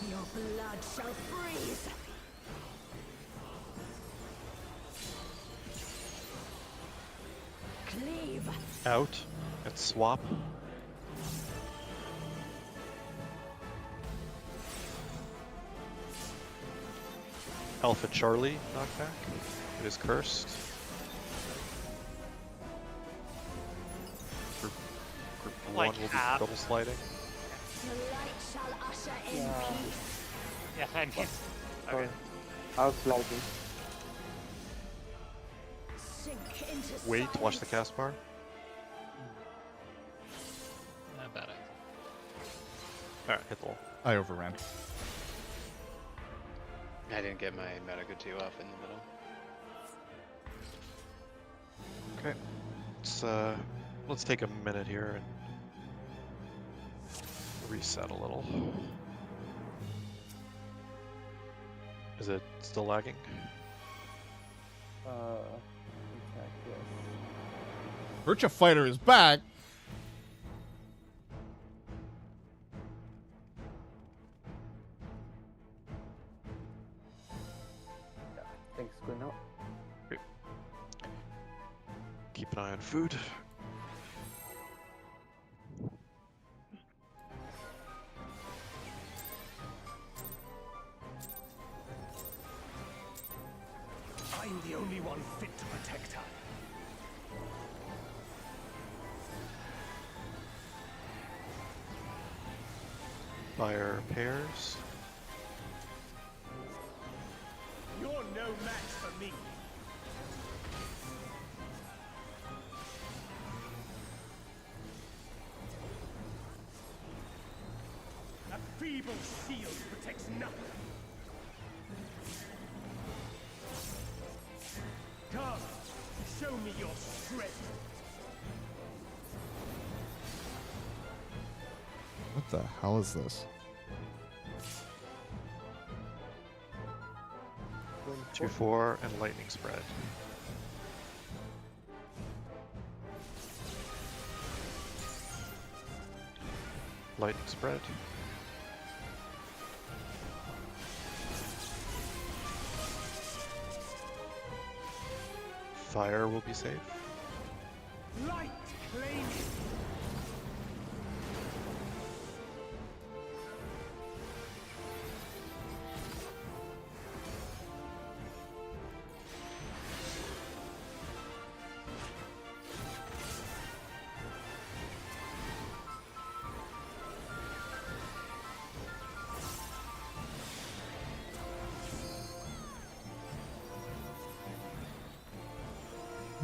Your blood shall freeze. Cleave. Out. And swap. Alpha Charlie knockback. It is cursed. Group Like 1 will be half. double sliding. The light shall usher in Yeah. peace. Yeah, I mean, Sorry. okay. I was sliding. Sink into Wait, watch the silence. cast bar. Not bad idea. Alright, hit the wall. I overran. I didn't get my Medica 2 off in the middle. Okay. Let's take a minute here and reset a little. Is it still lagging? In fact, yes. Virtua Fighter is back. Yeah, things going up. Keep an eye on food. I'm the only one fit to protect her. Fire pairs. You're no match for me. A feeble shield protects nothing. Come, show me your strength. What the hell is this? Going 2-4 and lightning spread. Lightning spread. Fire will be safe. Light claim it.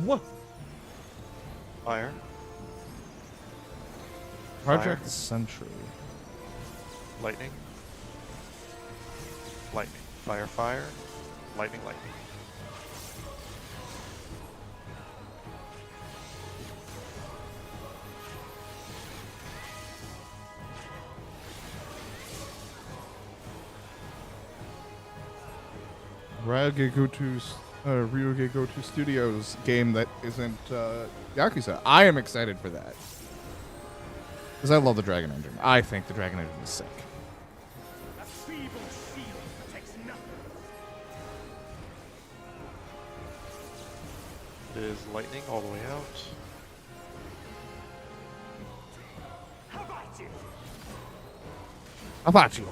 What? Fire. Project Fire. Century. Lightning. Lightning. Fire, fire. Lightning, lightning. Ryuge Goto Studios game that isn't Yakuza. I am excited for that. Because I love the Dragon Engine. I think the Dragon Engine is sick. A feeble shield protects nothing. It is lightning all the way out. How about you? How about you?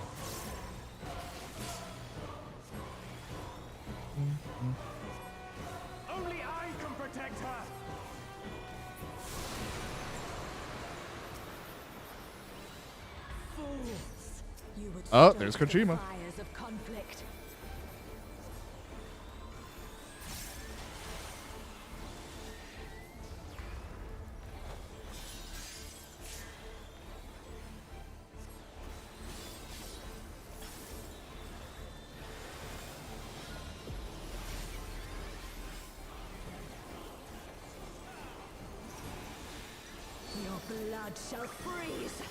Only I can protect her. Fools. You would Oh, stoke there's the Kojima. fires of conflict. Your blood shall freeze.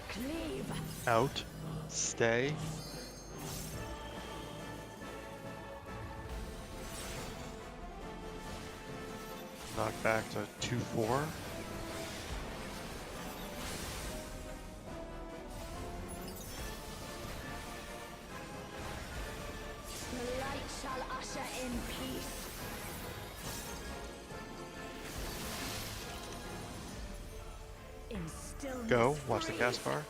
Cleave. Out. Stay. Knock back to 2-4. The light shall usher in peace. In stillness Go. Watch the freeze. cast bar.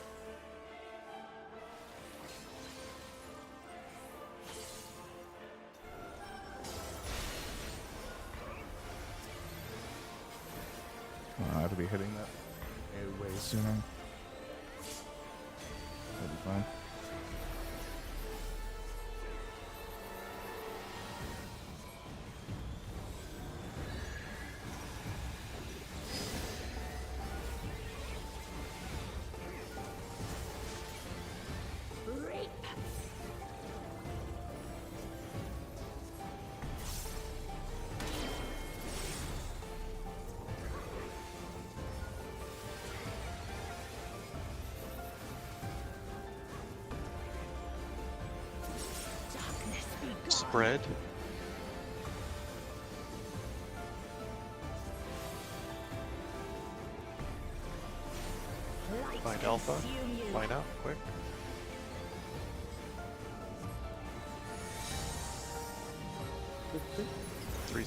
I have to be hitting that way sooner. That'll be fine. Reap. Darkness be gone. Spread. Light Find alpha. consume you. Find out quick. Fifty. 3-3.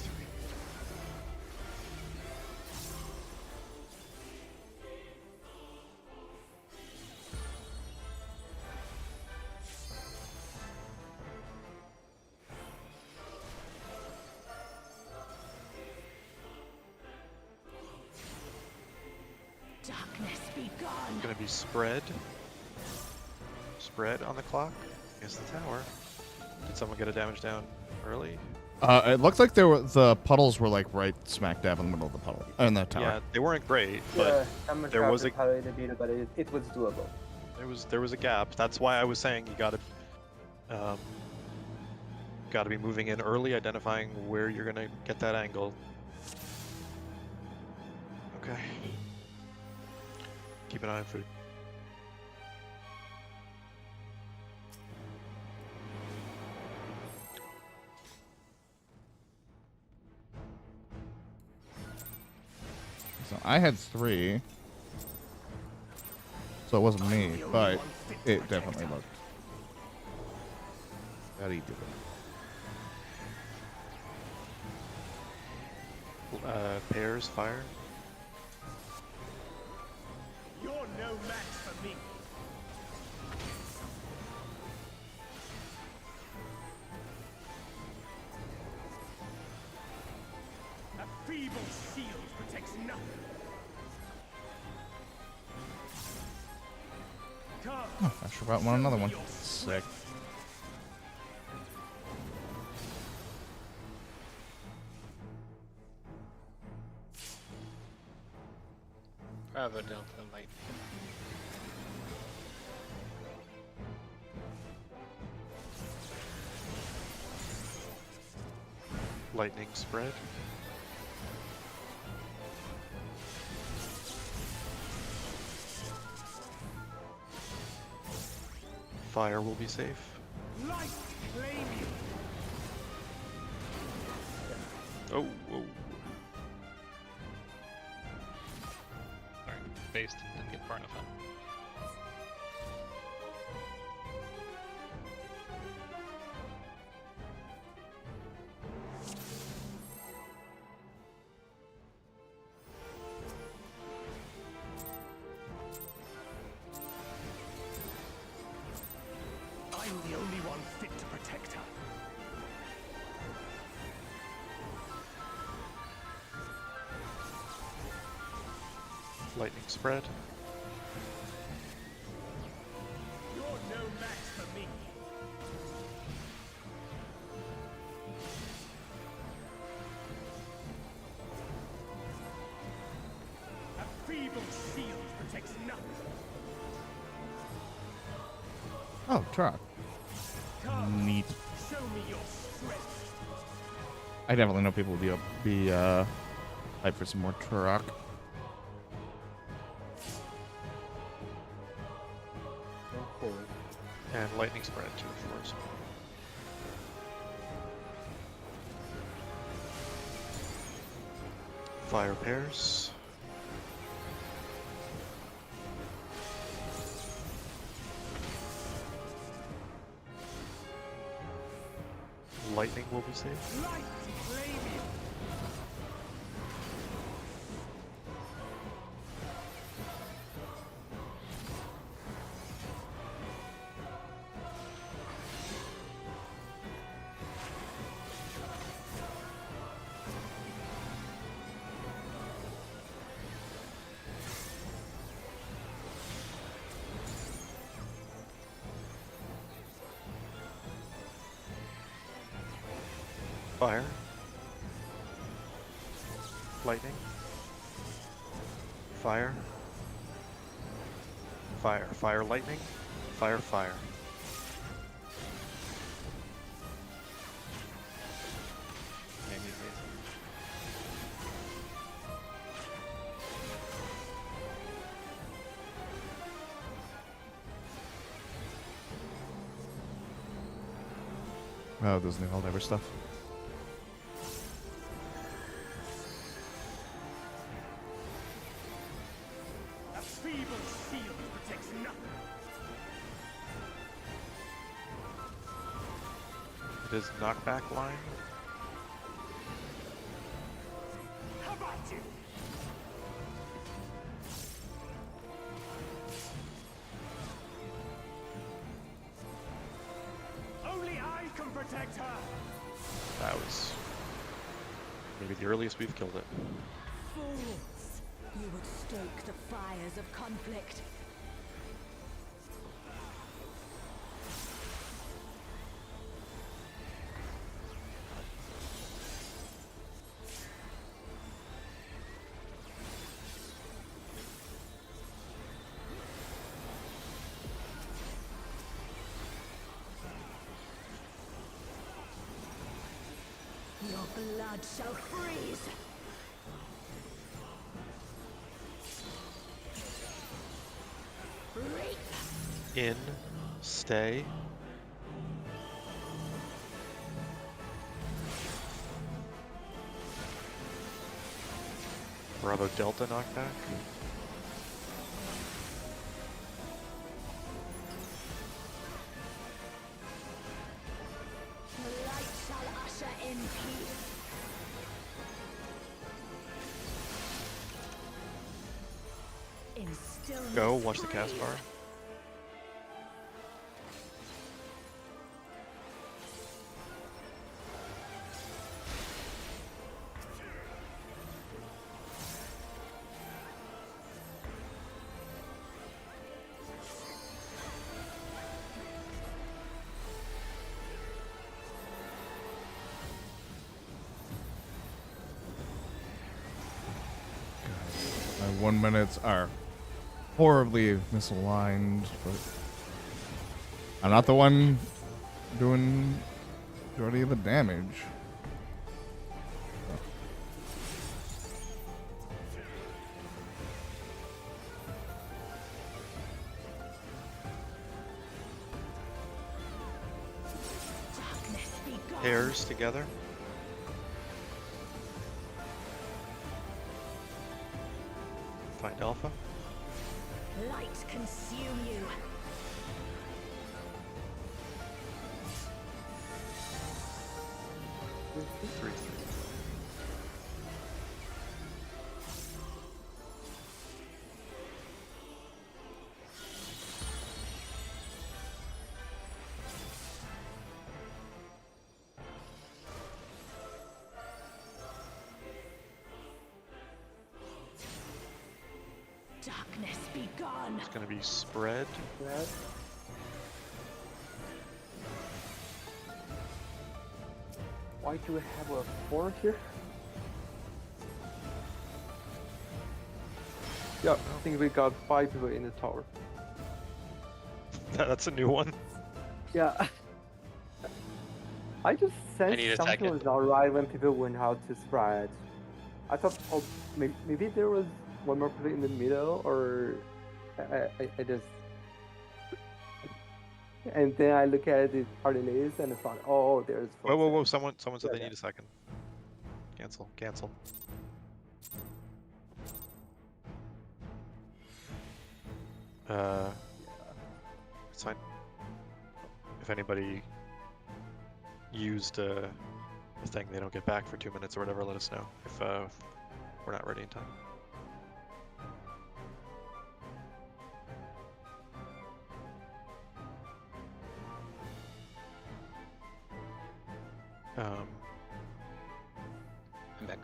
Darkness be gone. Gonna be spread. Spread on the clock against the tower. Did someone get a damage down early? It looked like the puddles were like right smack dab in the middle of the puddle in the tower. Yeah, they weren't great, but Yeah, I'm there was a- a bit, but it was doable. there was a gap. That's why I was saying you gotta be moving in early, identifying where you're gonna get that angle. Okay. Keep an eye for. So I had 3. So it wasn't me, but it definitely looked. Very good. Pairs, fire. You're no match for me. A feeble shield protects nothing. Come. Oh, I forgot another one. Sick. Bravo, Delta, Lightning. Lightning spread. Fire will be safe. Light claim you. Oh, whoa. Sorry, based and didn't get far enough up. I'm the only one fit to protect her. Lightning spread. You're no match for me. A feeble shield protects nothing. Oh, Turok. Come, Neat. show me your strength. I definitely know people will be hyped for some more Turok. Of course. And lightning spread to the floors. Fire pairs. Lightning will be safe. Light claim you. Fire. Lightning. Fire. Fire. Fire, lightning. Fire, fire. Maybe amazing. Oh, those new Helldiver stuff. A feeble shield protects nothing. It is knockback line. How about you? Only I can protect her. That was maybe the earliest we've killed it. Fools! You would stoke the fires of conflict. Your blood shall freeze! Reap! In. Stay. Bravo Delta knockback. The light shall usher in peace. In stillness Go, watch the cast breathe. bar. My 1 minutes are horribly misaligned, but I'm not the one doing majority of the damage. Darkness be gone. Pairs together. Find alpha. Light consume you. Three. Darkness be gone. It's gonna be spread. That. Why do we have a 4 here? Yeah, I think we got 5 people in the tower. That's a new one. Yeah. I just need sensed a something second. was not right when people went out to spread. I thought, oh, maybe there was one more person in the middle, or I just. And then I look at the party list and I thought, oh, there's. Whoa, whoa, whoa! Someone said Yeah, they yeah. need a second. Cancel, cancel. It's fine. If anybody used a thing they don't get back for 2 minutes or whatever, let us know if we're not ready in time. I'm back.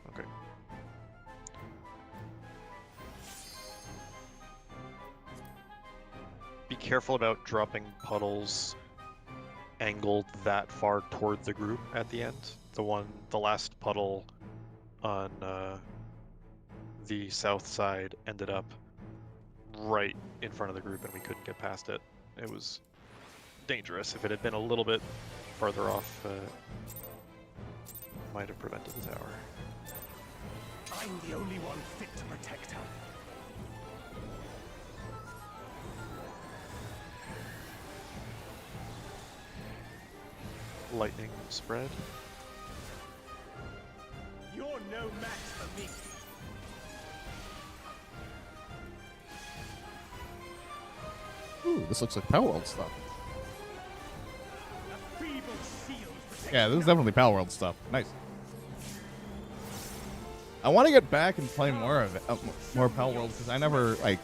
Okay. Be careful about dropping puddles angled that far toward the group at the end. The last puddle on the south side ended up right in front of the group and we couldn't get past it. It was dangerous. If it had been a little bit farther off, might have prevented the tower. I'm the only one fit to protect her. Lightning spread. You're no match for me. Ooh, this looks like Power World stuff. A feeble shield protects Yeah, this is definitely Power World stuff. Nice. I want to get back and play more of it, more Power World, because I never like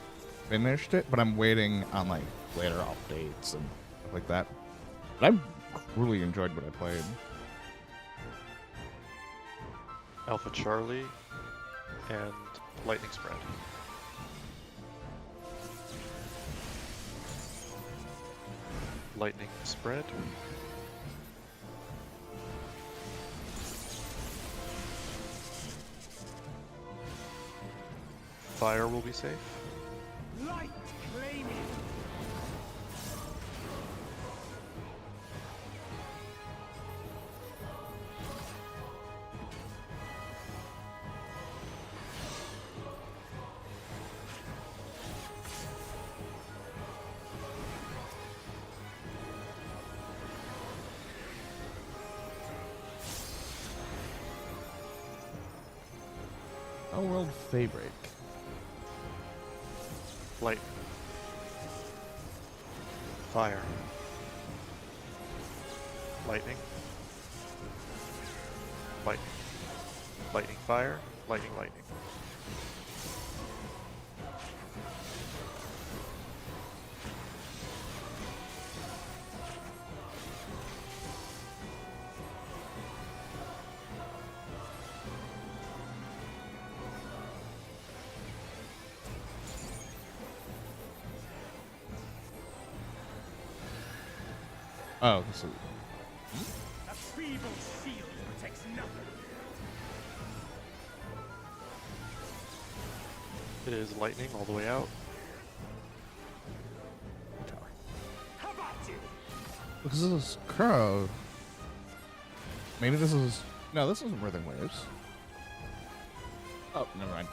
finished it, but I'm waiting on like later updates and stuff like that. But I really enjoyed what I played. Alpha Charlie and lightning spread. Lightning spread. Fire will be safe. light claiming. Power World Daybreak. Light. Fire. Lightning. Lightning. Lightning fire. Lightning lightning. Oh, this is A feeble shield protects nothing. It is lightning all the way out. This is Crow. Maybe this is... No, this isn't Writhing Waves. Oh, never mind.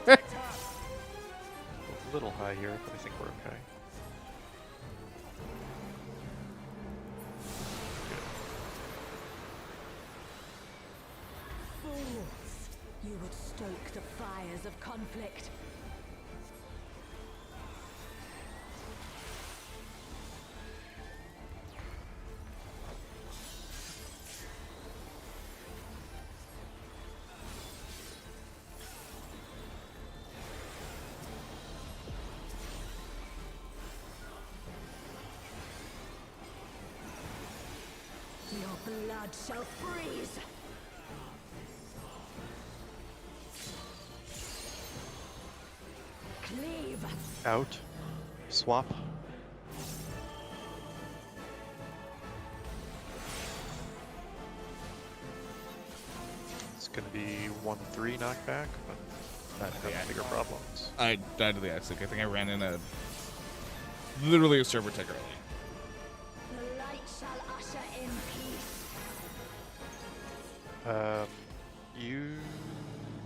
A little high here, but I think we're okay. Fools! You would stoke the fires of conflict. Your blood shall freeze! Cleave! Out. Swap. It's gonna be 1-3 knockback, but that has bigger problems. I died to the Exec. I think I ran in a... Literally a server tick early. The light shall usher in peace. You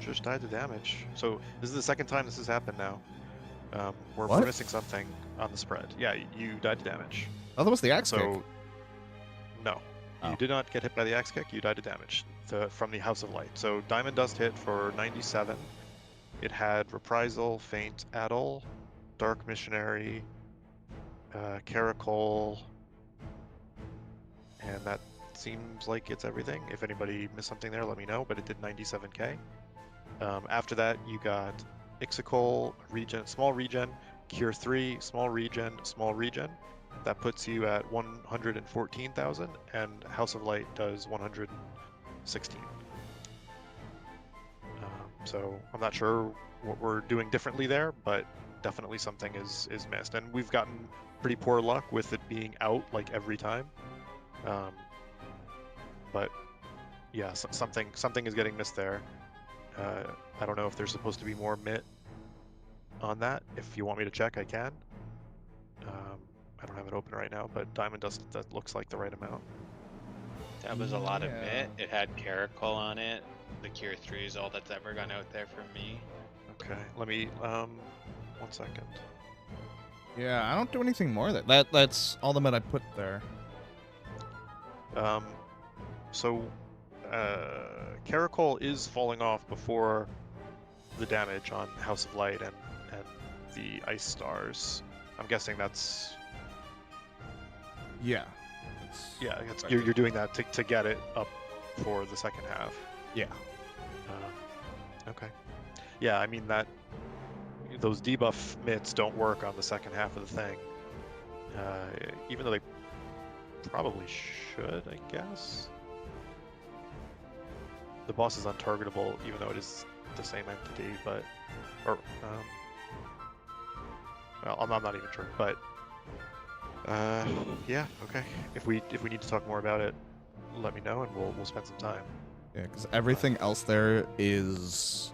just died to damage. So this is the second time this has happened now. We're What? missing something on the spread. Yeah, you died to damage. Oh, that was the Axe So, kick. no. Oh. You did not get hit by the axe kick, you died to damage from the House of Light. So Diamond Dust hit for 97. It had Reprisal, Feint, Addle, Dark Missionary, Caracol, and that seems like it's everything. If anybody missed something there, let me know, but it did 97k. After that, you got Ixicol, regen, small regen, Cure 3, small regen, small regen. That puts you at 114,000, and House of Light does 116. So I'm not sure what we're doing differently there, but definitely something is missed. And we've gotten pretty poor luck with it being out like every time. But yeah, something is getting missed there. I don't know if there's supposed to be more MIT on that. If you want me to check, I can. I don't have it open right now, but Diamond Dust, that looks like the right amount. That was a lot of Yeah. MIT. It had Caracol on it. The Cure 3 is all that's ever gone out there for me. Okay, let me, 1 second. Yeah, I don't do anything more. That's all the med I put there. So, Caracol is falling off before the damage on House of Light and the Ice Stars. I'm guessing that's... Yeah. Yeah, you're doing that to get it up for the second half. Yeah. Okay. Yeah, I mean those debuff mitts don't work on the second half of the thing. Even though they probably should, I guess. The boss is untargetable, even though it is the same entity, but well, I'm not even sure, but yeah, okay. If we need to talk more about it, let me know, and we'll spend some time. Yeah, because everything else there is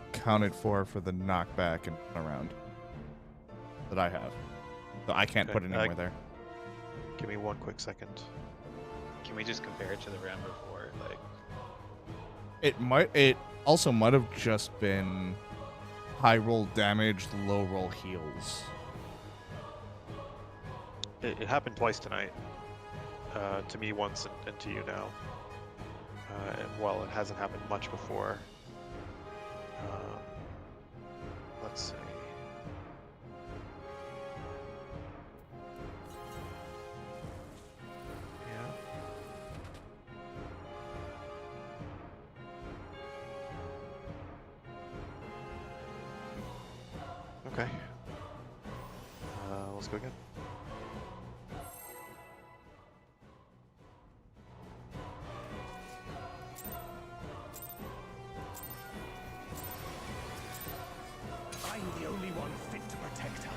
accounted for the knockback and around that I have. So I can't Okay, put any more there. Give me 1 quick second. Can we just compare it to the round before? Like, It also might have just been high roll damage, low roll heals. It happened twice tonight. To me once and to you now. And while it hasn't happened much before. Let's see. Yeah. Okay. Let's go again. I'm the only one fit to protect her.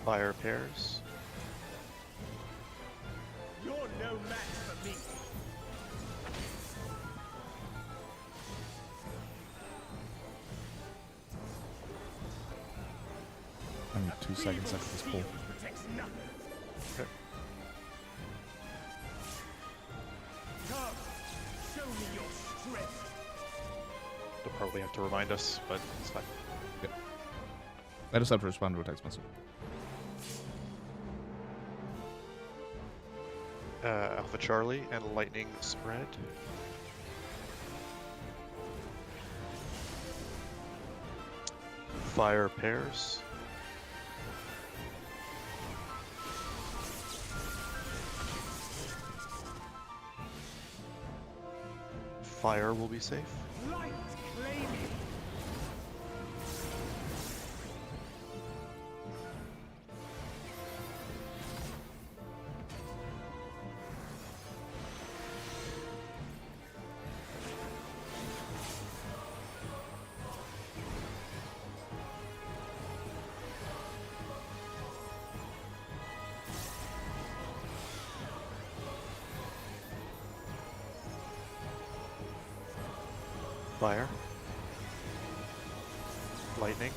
Fire pairs. You're no I need 2 seconds after this pull. Okay. They'll probably have to remind us, but it's fine. Yep. I just have to respond to a text message. Alpha Charlie and Lightning Spread. Fire Pairs. Fire will be safe. Fire. Lightning.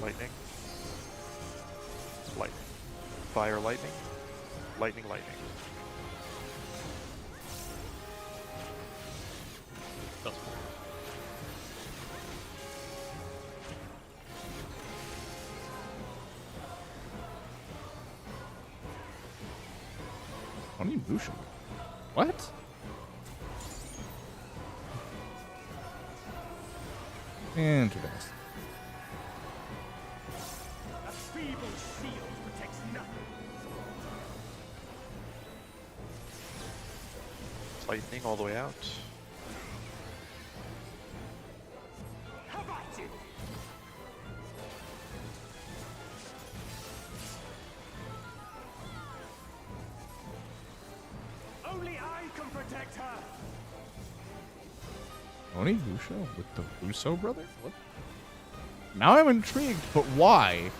Lightning. Lightning. Fire, lightning. Lightning, lightning. That's cool. Onimusha. What? Interesting. Lightning all the way out. Only I can protect her. Onimusha with the Russo brother? What? Now I'm intrigued, but why?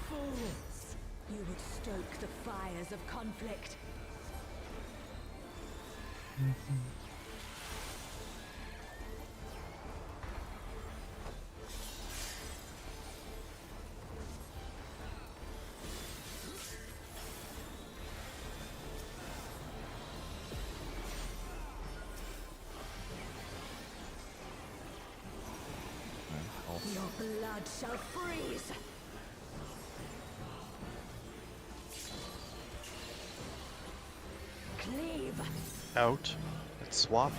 Fools! You would stoke the fires of conflict. Your blood shall freeze. Cleave. Out. Let's swap.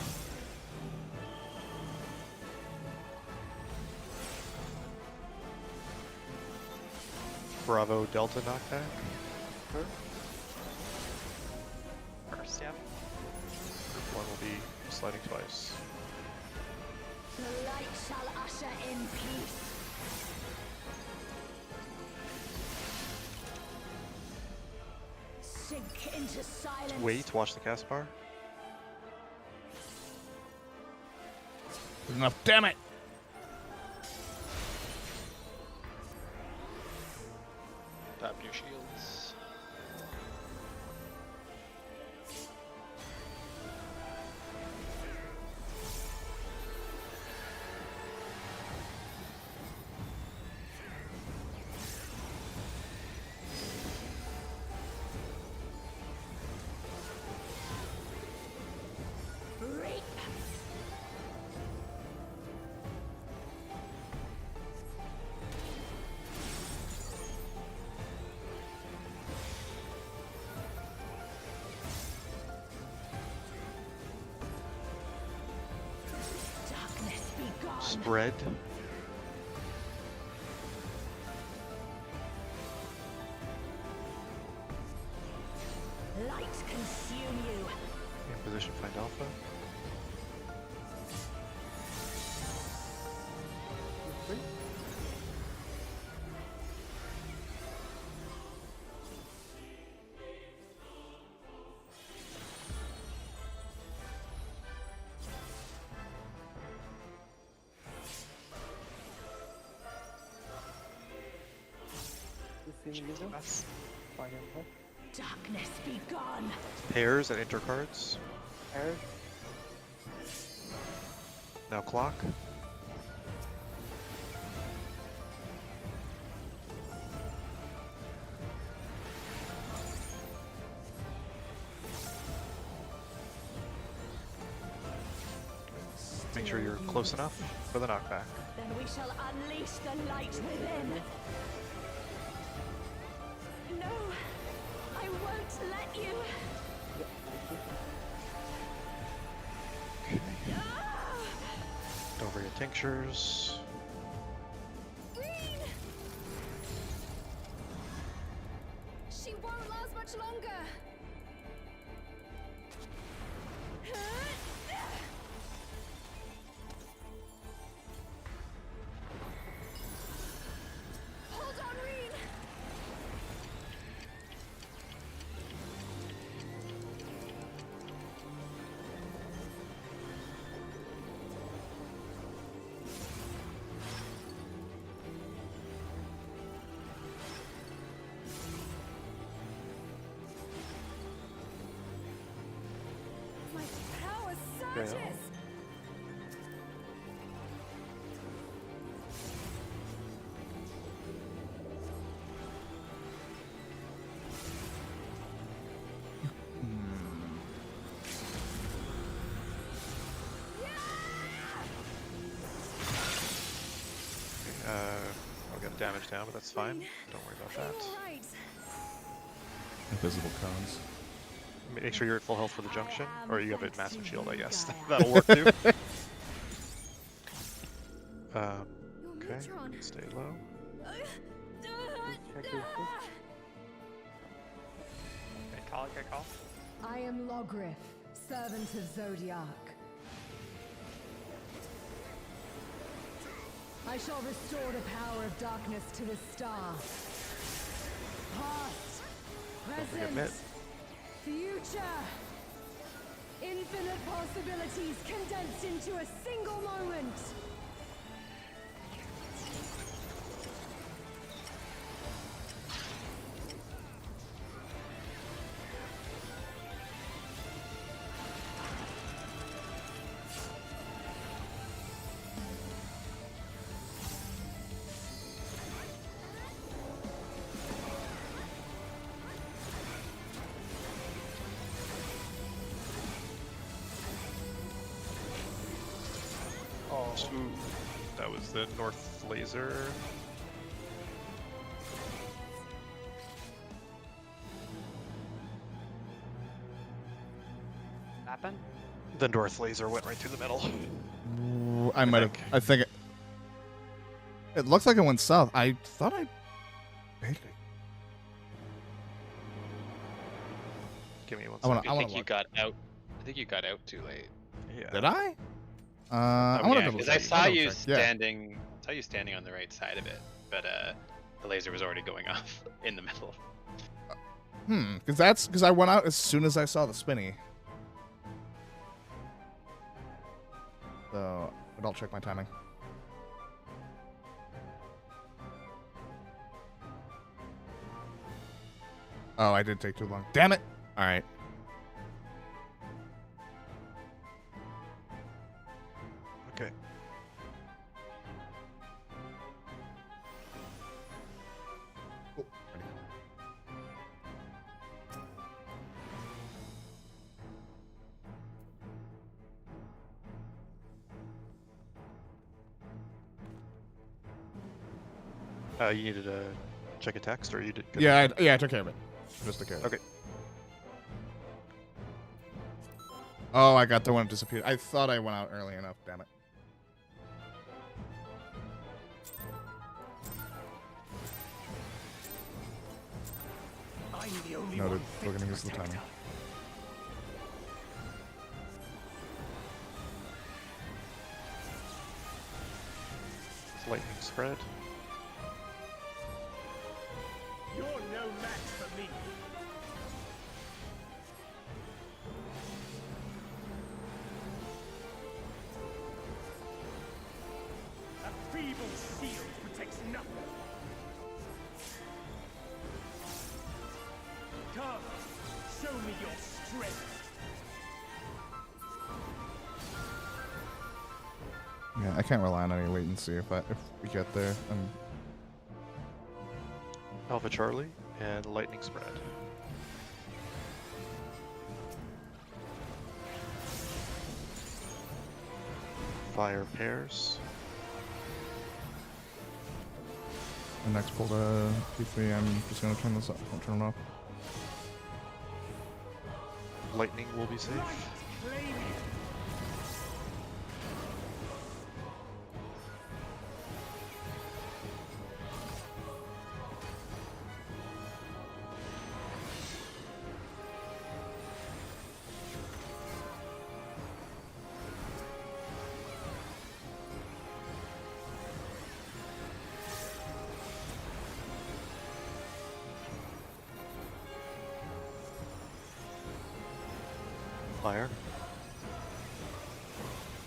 Bravo Delta knockback. First, yeah. Group 1 will be sliding twice. The light shall usher in peace. Sink into silence. Wait, watch the cast bar. Good enough, damn it! Tap your shields. Reap. Darkness be gone. Spread. Light consume you. In position, find Alpha. The same user? Us. Fine, okay. Darkness be gone. Pairs and intercards. Pairs. Now clock. Make sure you're close enough for the knockback. Then we shall unleash the light within. No, I won't let you. Ah! Don't forget tinctures. Green! She won't last much longer. Hold on, Reed. My power surges. I'll get damage down, but that's fine. Don't worry about that. All right. Invisible cones. Make sure you're at full health for the junction, I am or you have a thanks massive to shield, I you, guess. Gaia. That'll work too. Your Okay, neutron. stay low. Check this. Good call, good call. I am Logrif, servant of Zodiac. I shall restore the power of darkness to the star. Past, forget present, mid. future. Infinite possibilities condensed into a single moment. Ooh, that was the north laser. Happen? The north laser went right through the middle. Ooh, I might have. I think it looks like it went south. I thought I baked it. Give me one I wanna- second. I wanna think you look. got out. I think you got out too late. Yeah. Did I? I want to Yeah, double because check. I saw I'll you double check. Yeah. standing. Saw you standing on the right side of it, but the laser was already going off in the middle. Because I went out as soon as I saw the spinny. So, but I'll check my timing. Oh, I did take too long. Damn it! All right. Okay. Cool. Ready. You needed to check a text, or you did? Yeah, I took care of it. Just took care of it. Okay. Oh, I got the one that disappeared. I thought I went out early enough. Damn it. I'm the only Noted. one We're fit gonna to use the protect timing. her. Lightning spread. You're no match for me. A feeble shield protects nothing. your strength. Yeah, I can't rely on any latency if we get there. Alpha Charlie and lightning spread. Fire pairs. The next pull to P3, I'm just gonna turn this up. I'll turn it off. Lightning will be safe. Fire.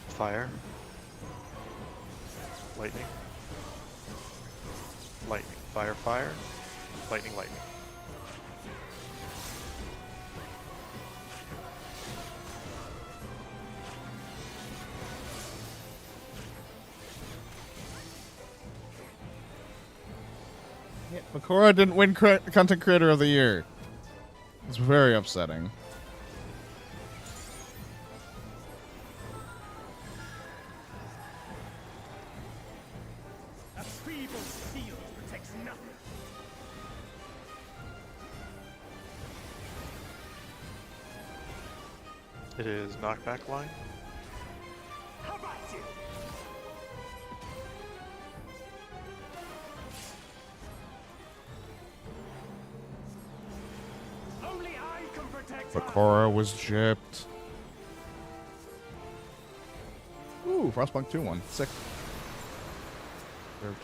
Fire. Lightning. Lightning. Fire, fire. Lightning, lightning. Makora didn't win Content Creator of the Year. It's very upsetting. A feeble shield protects nothing. It is knockback line. How about you? Only I can protect her. Makora was gypped. Ooh, Frostpunk 2-1. Sick. Served.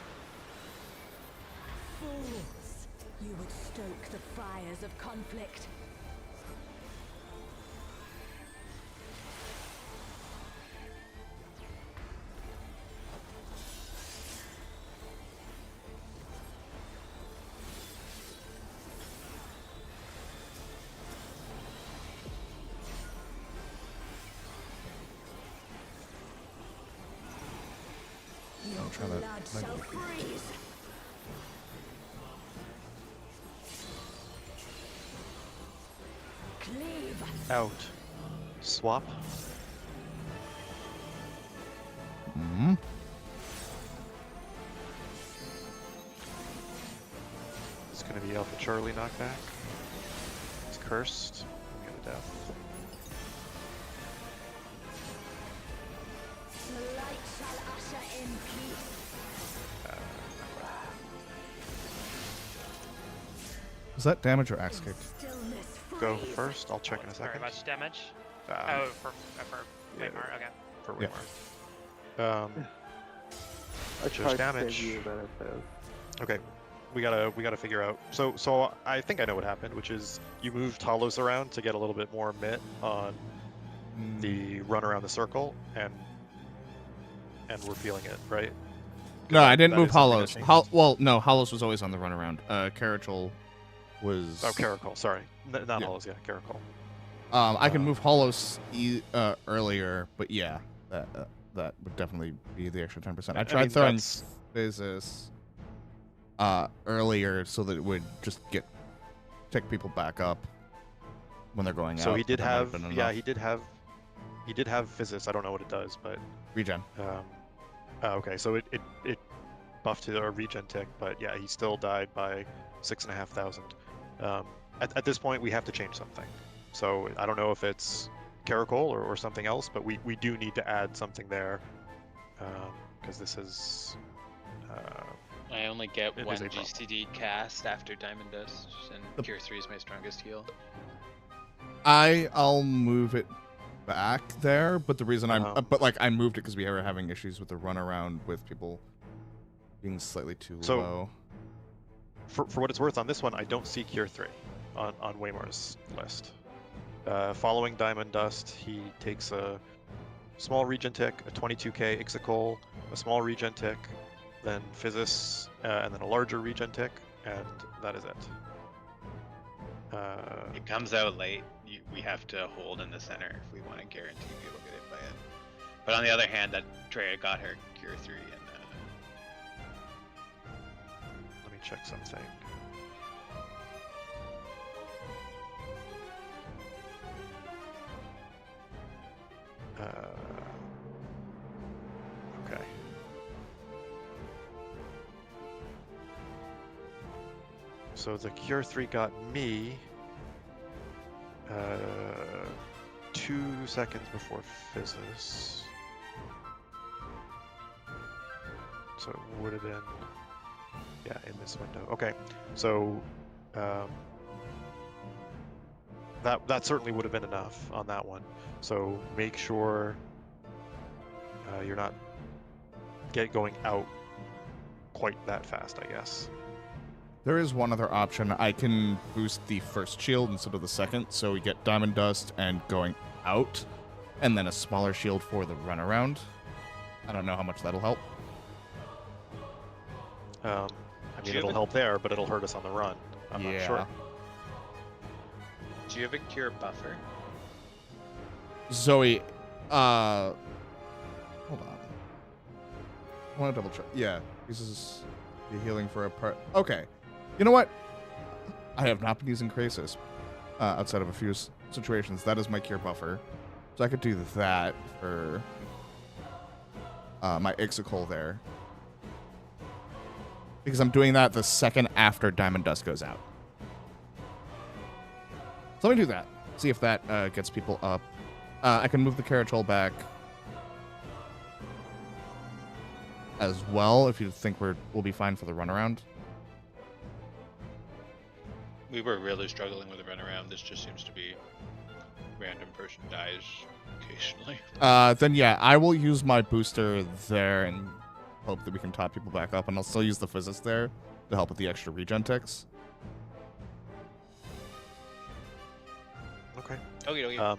Fools, you would stoke the fires of conflict. Your try that. blood shall freeze. Cleave. Out. Swap. Mm-hmm. It's going to be Alpha Charlie knockback. It's cursed. We get a death. The light shall usher in peace. Was that damage or axe kick? Stillness Go freeze. first. I'll check in a Very second. much damage. Um, Oh, for yeah. Waymar, okay. For Yeah. Waymar. I Just tried to damage. save you, but I failed. Okay, we gotta figure out. So I think I know what happened, which is you moved Talos around to get a little bit more mitt on the run around the circle, and we're feeling it, right? No, I didn't that move is something that Hollows. changed. Well, no, Hollows was always on the runaround. Carachel was. Oh, Caracol, sorry, not Yeah. Hollows, yeah, Caracol. I can move Hollows earlier, but yeah, that would definitely be the extra 10%. I tried mean, throwing that's- Physis earlier so that it would just tick people back up when they're going out. So he did but that might have, been yeah, enough. he did have Physis. I don't know what it does, but Regen. okay, so it buffed to a regen tick, but yeah, he still died by 6,500. At this point, we have to change something. So I don't know if it's Caracol or something else, but we do need to add something there, because this is. I only get It one is a problem. GCD cast after Diamond Dust, and Cure 3 is my strongest heal. I'll move it back there, but the reason Uh-huh. I moved it because we were having issues with the runaround with people being slightly too So- low. For what it's worth, on this one, I don't see Cure 3 on Waymar's list. Following Diamond Dust, he takes a small regen tick, a 22k Ixicol, a small regen tick, then Physis, and then a larger regen tick, and that is it. It comes out late. we have to hold in the center if we want to guarantee people get hit by it. But on the other hand, that Drea got her Cure 3 and Let me check something. Okay. So the Cure 3 got me 2 seconds before Physis. So it would have been, yeah, in this window. Okay, so that certainly would have been enough on that one. So make sure you're not going out quite that fast, I guess. There is one other option. I can boost the first shield instead of the second, so we get Diamond Dust and going out, and then a smaller shield for the runaround. I don't know how much that'll help. I mean, it'll help there, but it'll hurt us on the run. I'm not sure. do you have a Cure buffer? Zoe, hold on. I want to double check. Yeah, this is the healing for a part. Okay. You know what? I have not been using Krasis outside of a few situations. That is my Cure buffer. So I could do that for my Ixocle there. Because I'm doing that the second after Diamond Dust goes out. So let me do that. See if that gets people up. I can move the Carriage Hole back as well if you think we'll be fine for the runaround. We were really struggling with the runaround. This just seems to be random person dies occasionally. Then yeah, I will use my booster there and hope that we can top people back up, and I'll still use the Physis there to help with the extra regen ticks. Okay. Okay.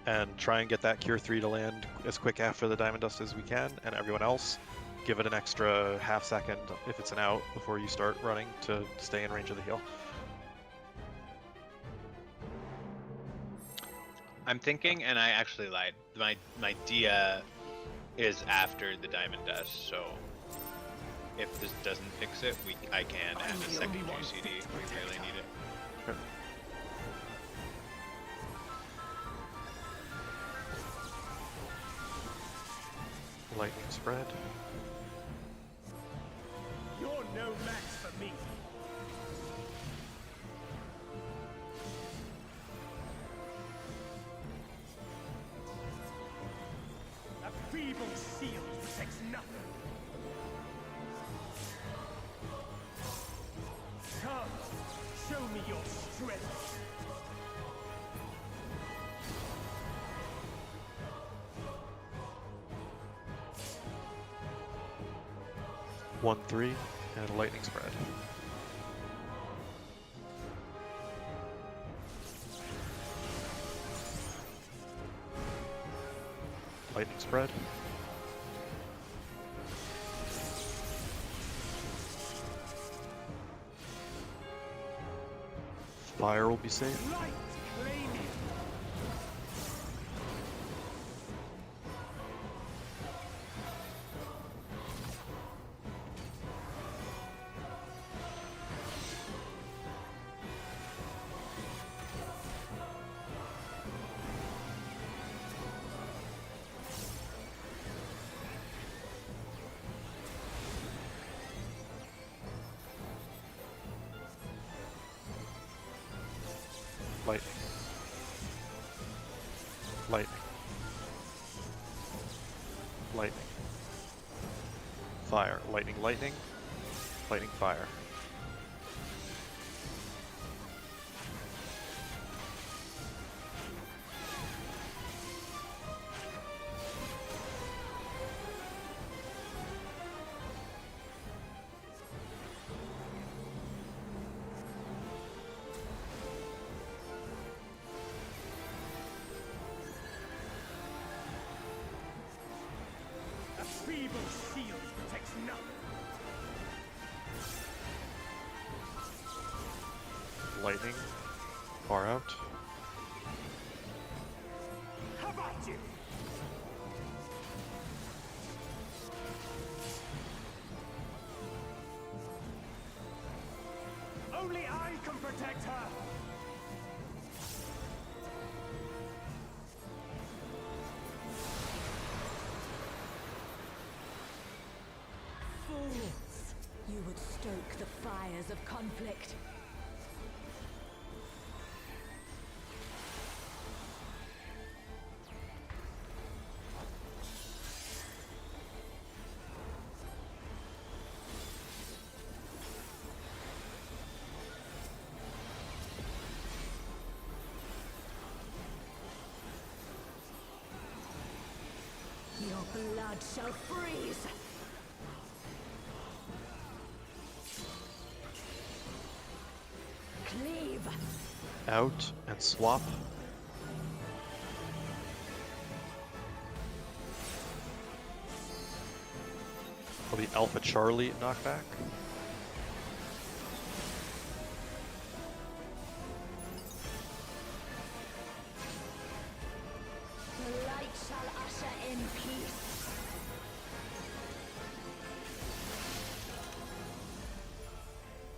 And try and get that Cure 3 to land as quick after the Diamond Dust as we can, and everyone else, give it an extra half second if it's an out before you start running to stay in range of the heal. I'm thinking, and I actually lied. My Dia is after the Diamond Dust, so if this doesn't fix it, I can add a second GCD if we really need it. Okay. Lightning spread. You're no match for me. A feeble shield protects nothing. Come, show me your strength. 1-3 and a lightning spread. Lightning spread. Fire will be safe. Light claim you. Lightning. Lightning. Lightning. Fire. Lightning, lightning. Lightning, fire. A feeble shield protects nothing. Lightning. Far out. protect her. Fools! You would stoke the fires of conflict. Your blood shall freeze! Cleave! Out and swap. For the Alpha Charlie knockback. The light shall usher in peace.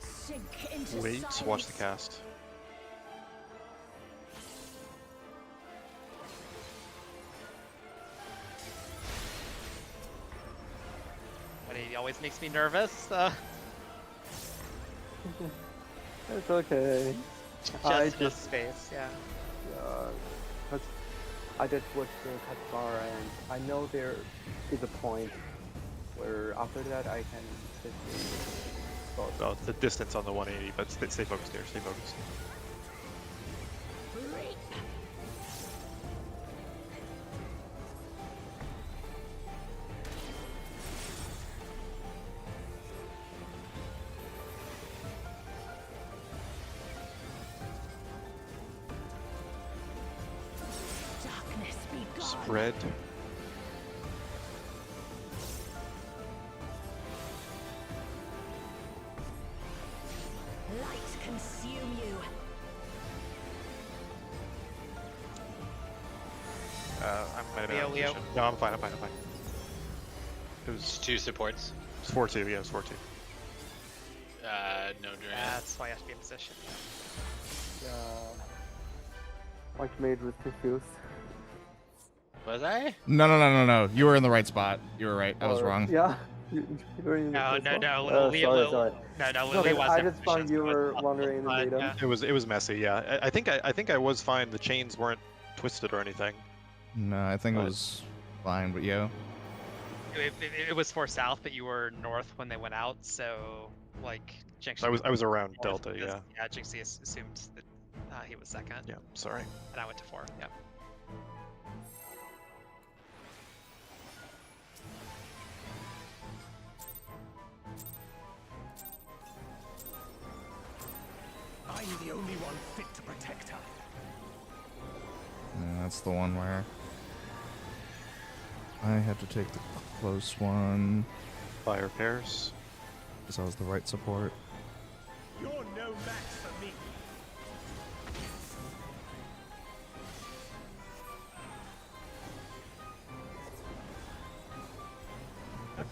Sink into Wait, silence. watch the cast. But he always makes me nervous. It's okay. I Just enough space, yeah. Because I just watched the Katsubara and I know there is a point where after that I can just go. Oh, it's the distance on the 180, but stay focused here, stay focused. Reap! Darkness be gone. Spread. Light consume you. I might have been out of Leo. position. No, I'm fine. It was It's 2 supports. 4-2, yeah, it was 4-2. No drain. That's why I have to be in position. Like made was confused. Was I? No. You were in the right spot. You were right. I was Or- wrong. Yeah. You were in the No, first no, one? no. Oh, Leo, sorry. No, No, Leo 'cause wasn't I in just found position, you so it were was wandering in the fine, middle. yeah. It was messy, yeah. I think I was fine. The chains weren't twisted or anything. No, I think it But- was fine, but yo. It was 4 south, but you were north when they went out, so like Jinx. I was around north Delta, because- yeah. Yeah, Jinxie assumed that he was second. Yeah, sorry. And I went to 4. Yeah. I'm the only one fit to protect her. Yeah, that's the one where I had to take the close one Fire pairs. because I was the right support. You're no match for me.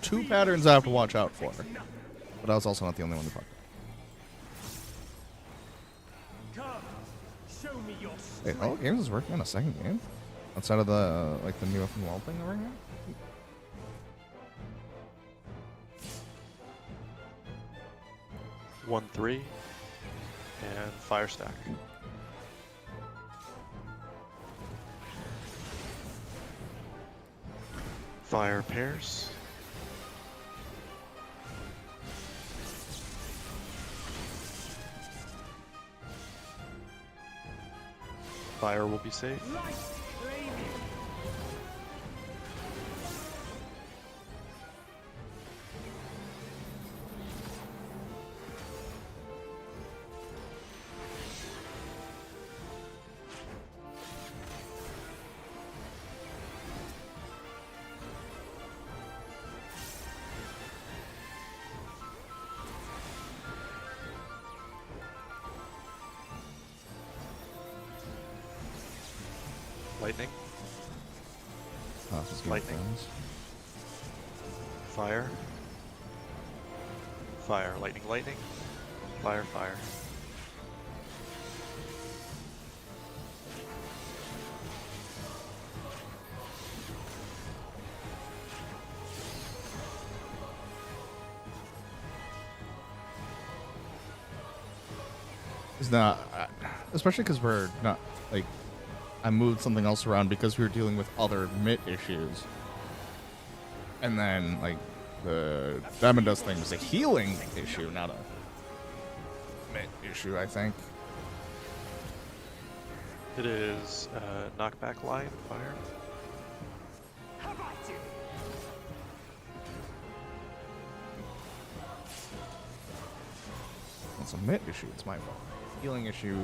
Two patterns I have to watch out for, but I was also not the only one to talk Come, show me your about. Wait, all games is working on a second game outside of the the new open world thing over here. 1-3 and fire stack. Fire pairs. Fire will be safe. light flaming. Lightning. Oh, this is Game of Lightning. Thrones. Fire. Fire. Lightning. Lightning. Fire. Fire. It's not, especially because we're not, like, I moved something else around because we were dealing with other MIT issues. And then, like, the Diamond Dust thing was a healing issue, not a MIT issue, I think. It is knockback line fire. It's a MIT issue, it's my fault. Healing issue,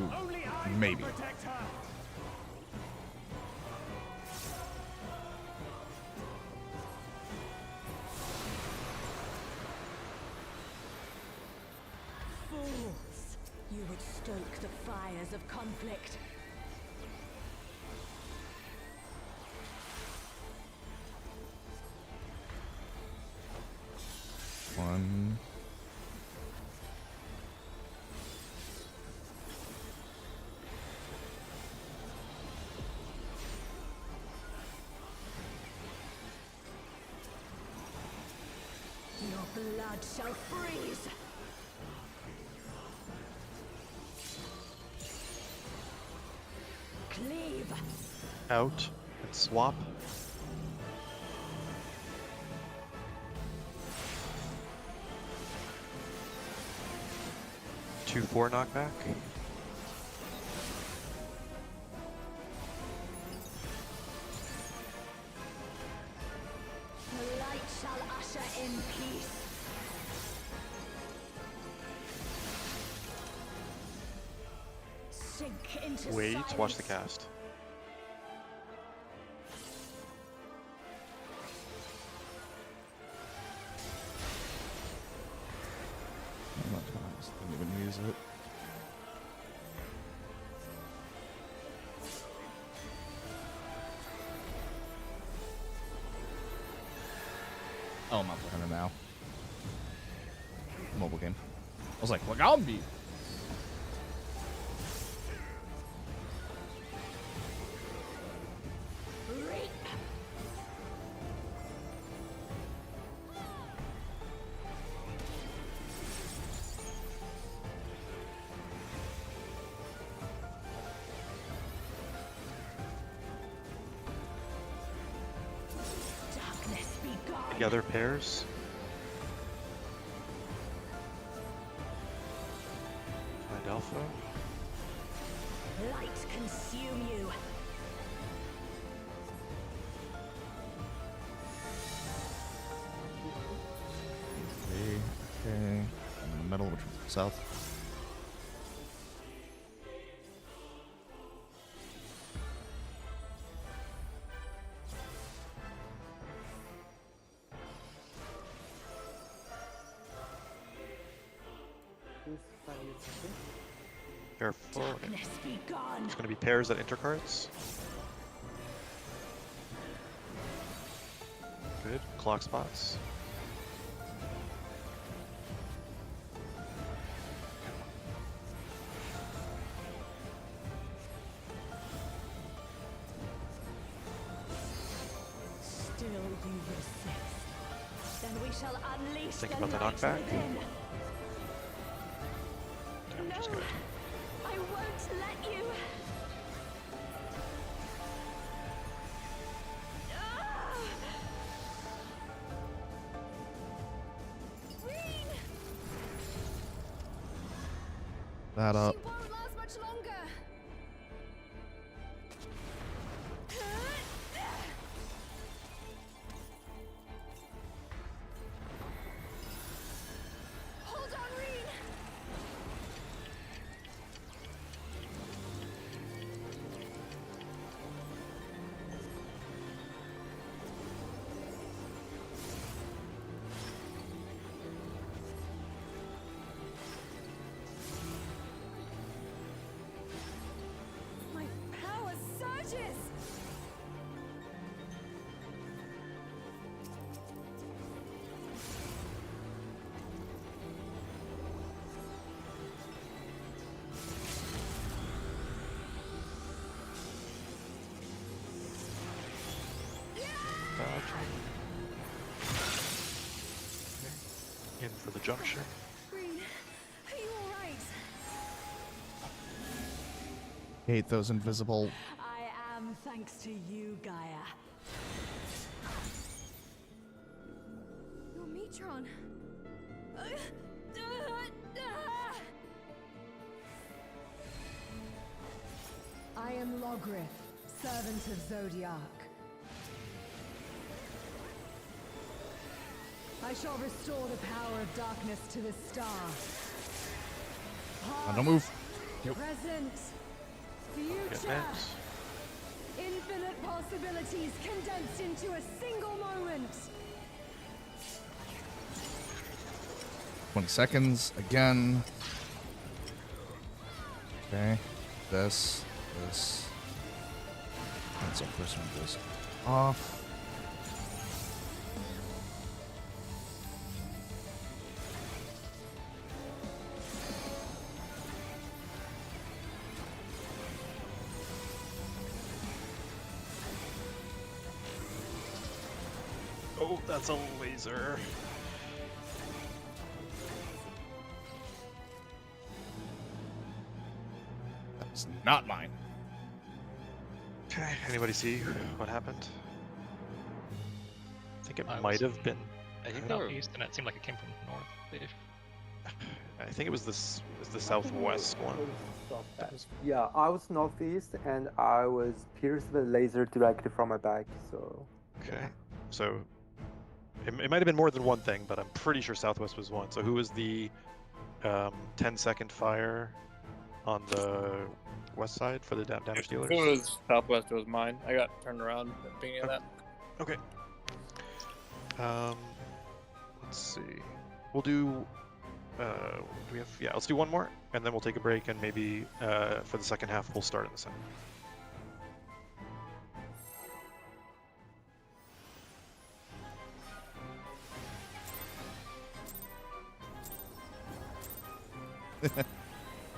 maybe. Fools! You would stoke the fires of conflict. One. Your blood shall freeze! Cleave! Out and swap. Two 4 knockback. The light shall usher in peace. Sink into Wait, watch the silence. cast. I'm not gonna just didn't even use it. Oh, I'm not playing it now. Mobile game. I was like, Lagambi! Reap! Darkness be gone! Together pairs. Find alpha. Light consume you! Okay. In the middle, which is south. Who's fighting it second? Careful. Darkness be gone! It's going to be pairs that enter cards. Good. Clock spots. Still you resist. Then we shall unleash Think the about the light knockback. within. Damage is No, good. I won't let you. Ah! Reen! That up. She won't last much longer. Hold on, Reen. My power surges. Dodge. In for the junction. Reen, are you all right? Hate those invisible. I am thanks to you, Gaia. Your Metron. I am Logrith, servant of Zodiac. I shall restore the power of darkness to the star. Don't move. Present, future, infinite possibilities condensed into a single moment. 20 seconds again. Okay. This. And so first one goes off. Oh, that's a laser. That's not mine. Okay, anybody see what happened? I think it I might was- have been. I think they were- east, and it seemed like it came from north. If I think it was this. Was the southwest one? Yeah, I was northeast and I was pierced with a laser directly from my back, so. Okay, so it might have been more than one thing, but I'm pretty sure southwest was one. So who was the 10-second fire on the west side for the damage If dealers? it was southwest, it was mine. I got turned around at the beginning of that. Okay. Let's see. We'll do. Do we have? Yeah, let's do one more, and then we'll take a break, and maybe for the second half we'll start in the center.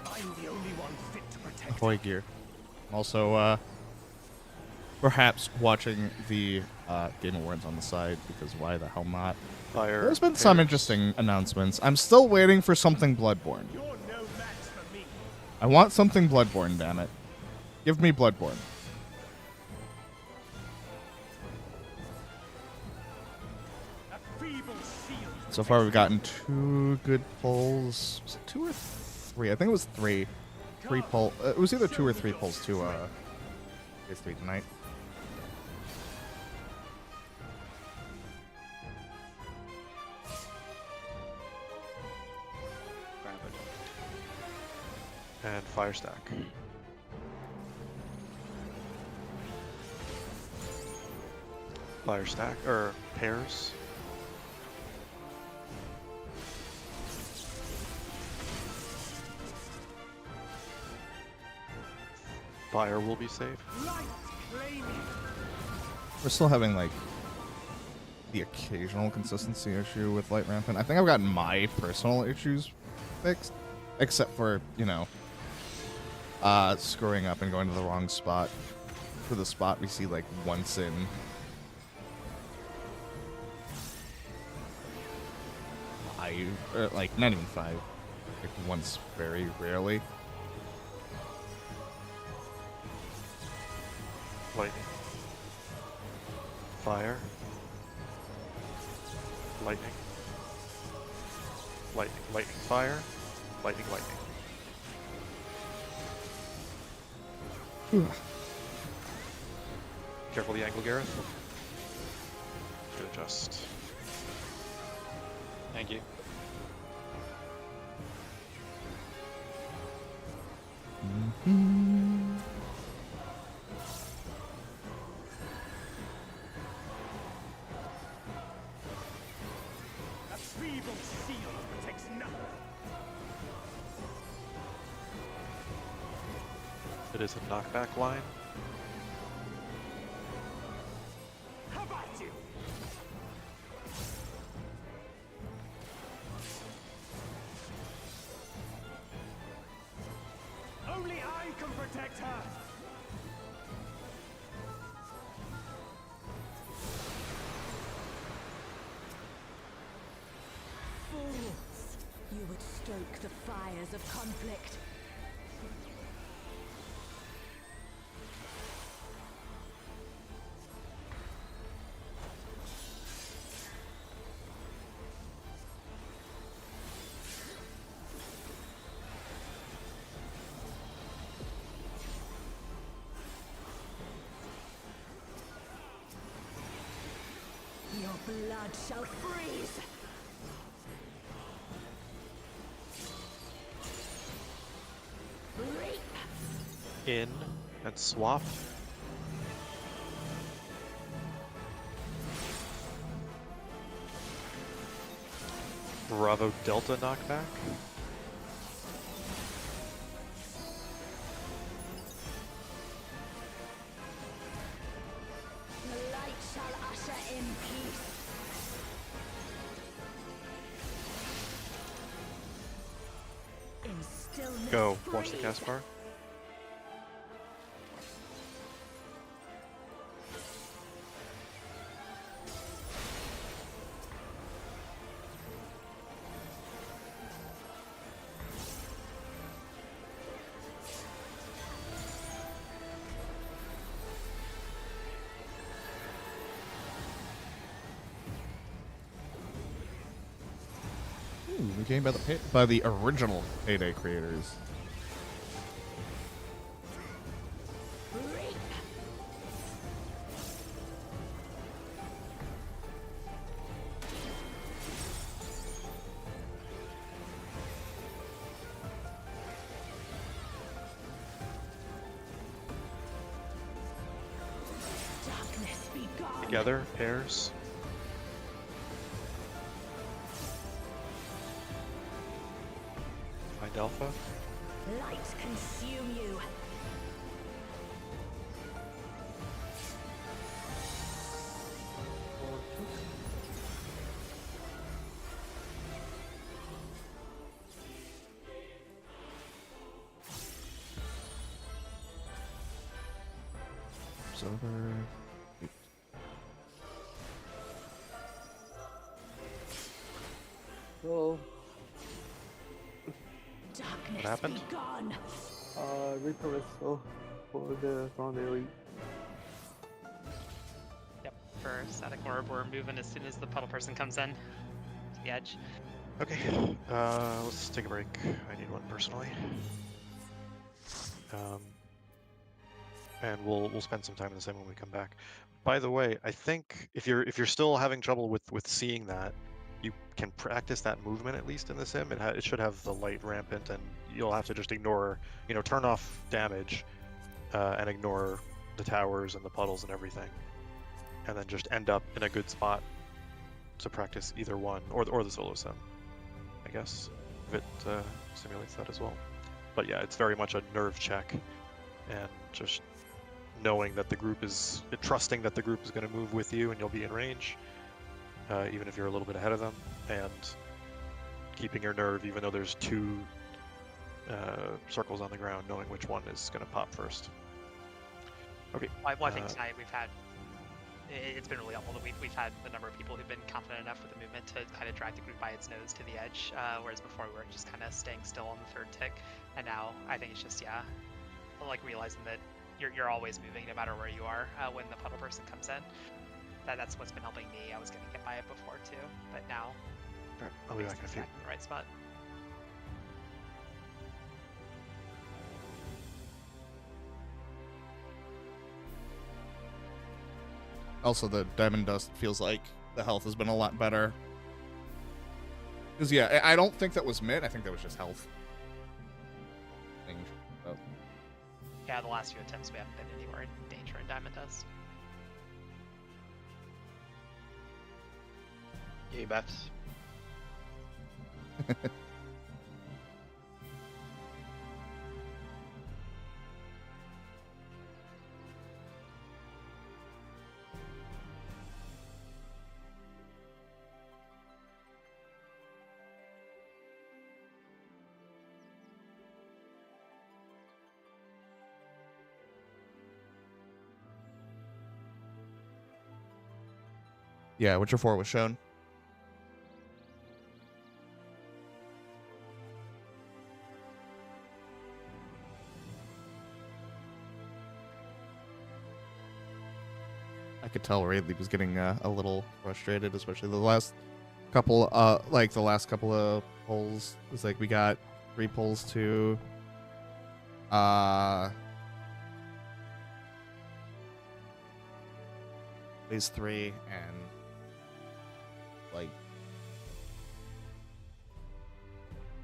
I'm the only one fit to protect. Ahoy gear. Also, perhaps watching the Game Awards on the side, because why the hell not? Fire. There's been some pairs. interesting announcements. I'm still waiting for something Bloodborne. You're no match for me. I want something Bloodborne, damn it. Give me Bloodborne. A feeble shield. So far, we've gotten 2 good pulls. Was it 2 or 3? I think it was 3. 3 pull. It was either 2 or 3 pulls to phase 3 tonight. Grab it. And fire stack. Fire stack or pairs. Fire will be safe. Light claiming. We're still having, like, the occasional consistency issue with Light Rampant. I think I've gotten my personal issues fixed, except for, you know, screwing up and going to the wrong spot. For the spot we see, like, once in 5, or, like, not even 5. Like, once very rarely. Lightning. Fire. Lightning. Lightning. Lightning. Fire. Lightning. Lightning. Careful the angle, Gareth. Good adjust. Thank you. A feeble shield protects nothing. It is a knockback line. How about you? Only I can protect her. Fools! You would stoke the fires of conflict. blood shall freeze. Reap. In and swap. Bravo Delta knockback. The light shall usher in peace. In stillness Go. Watch the breathe. cast bar. Ooh, the game by the original Payday creators. Reap. Darkness be gone. Together, pairs. Find alpha. Light consume you. It's over. So, Darkness happened? be gone. Reaper Whistle for the front area. Yep. For static orb, we're moving as soon as the puddle person comes in to the edge. Okay, let's take a break. I need one personally. And we'll spend some time in the sim when we come back. By the way, I think if you're still having trouble with seeing that, you can practice that movement at least in the sim. It should have the light rampant, and you'll have to just ignore, turn off damage, and ignore the towers and the puddles and everything, and then just end up in a good spot to practice either one or the solo sim, I guess, if it simulates that as well. But yeah, it's very much a nerve check, and just knowing that the group is, trusting that the group is going to move with you and you'll be in range, even if you're a little bit ahead of them, and keeping your nerve even though there's two circles on the ground, knowing which one is going to pop first. Okay. Well, I think tonight we've had, it's been really helpful that we've had a number of people who've been confident enough with the movement to kind of drag the group by its nose to the edge, whereas before we were just kind of staying still on the third tick, and now I think it's just, yeah, like realizing that you're always moving no matter where you are when the puddle person comes in. That's what's been helping me. I was getting hit by it before too, but now Alright, I'll be back in a few. in the right spot. Also, the Diamond Dust feels like the health has been a lot better. Because, yeah, I don't think that was mid. I think that was just health. Yeah, the last few attempts we haven't been anywhere in danger in Diamond Dust. Yay, buffs. Yeah, Witcher 4 was shown. I could tell Radley was getting a little frustrated, especially the last couple, of polls. It's like we got 3 polls to phase 3, and like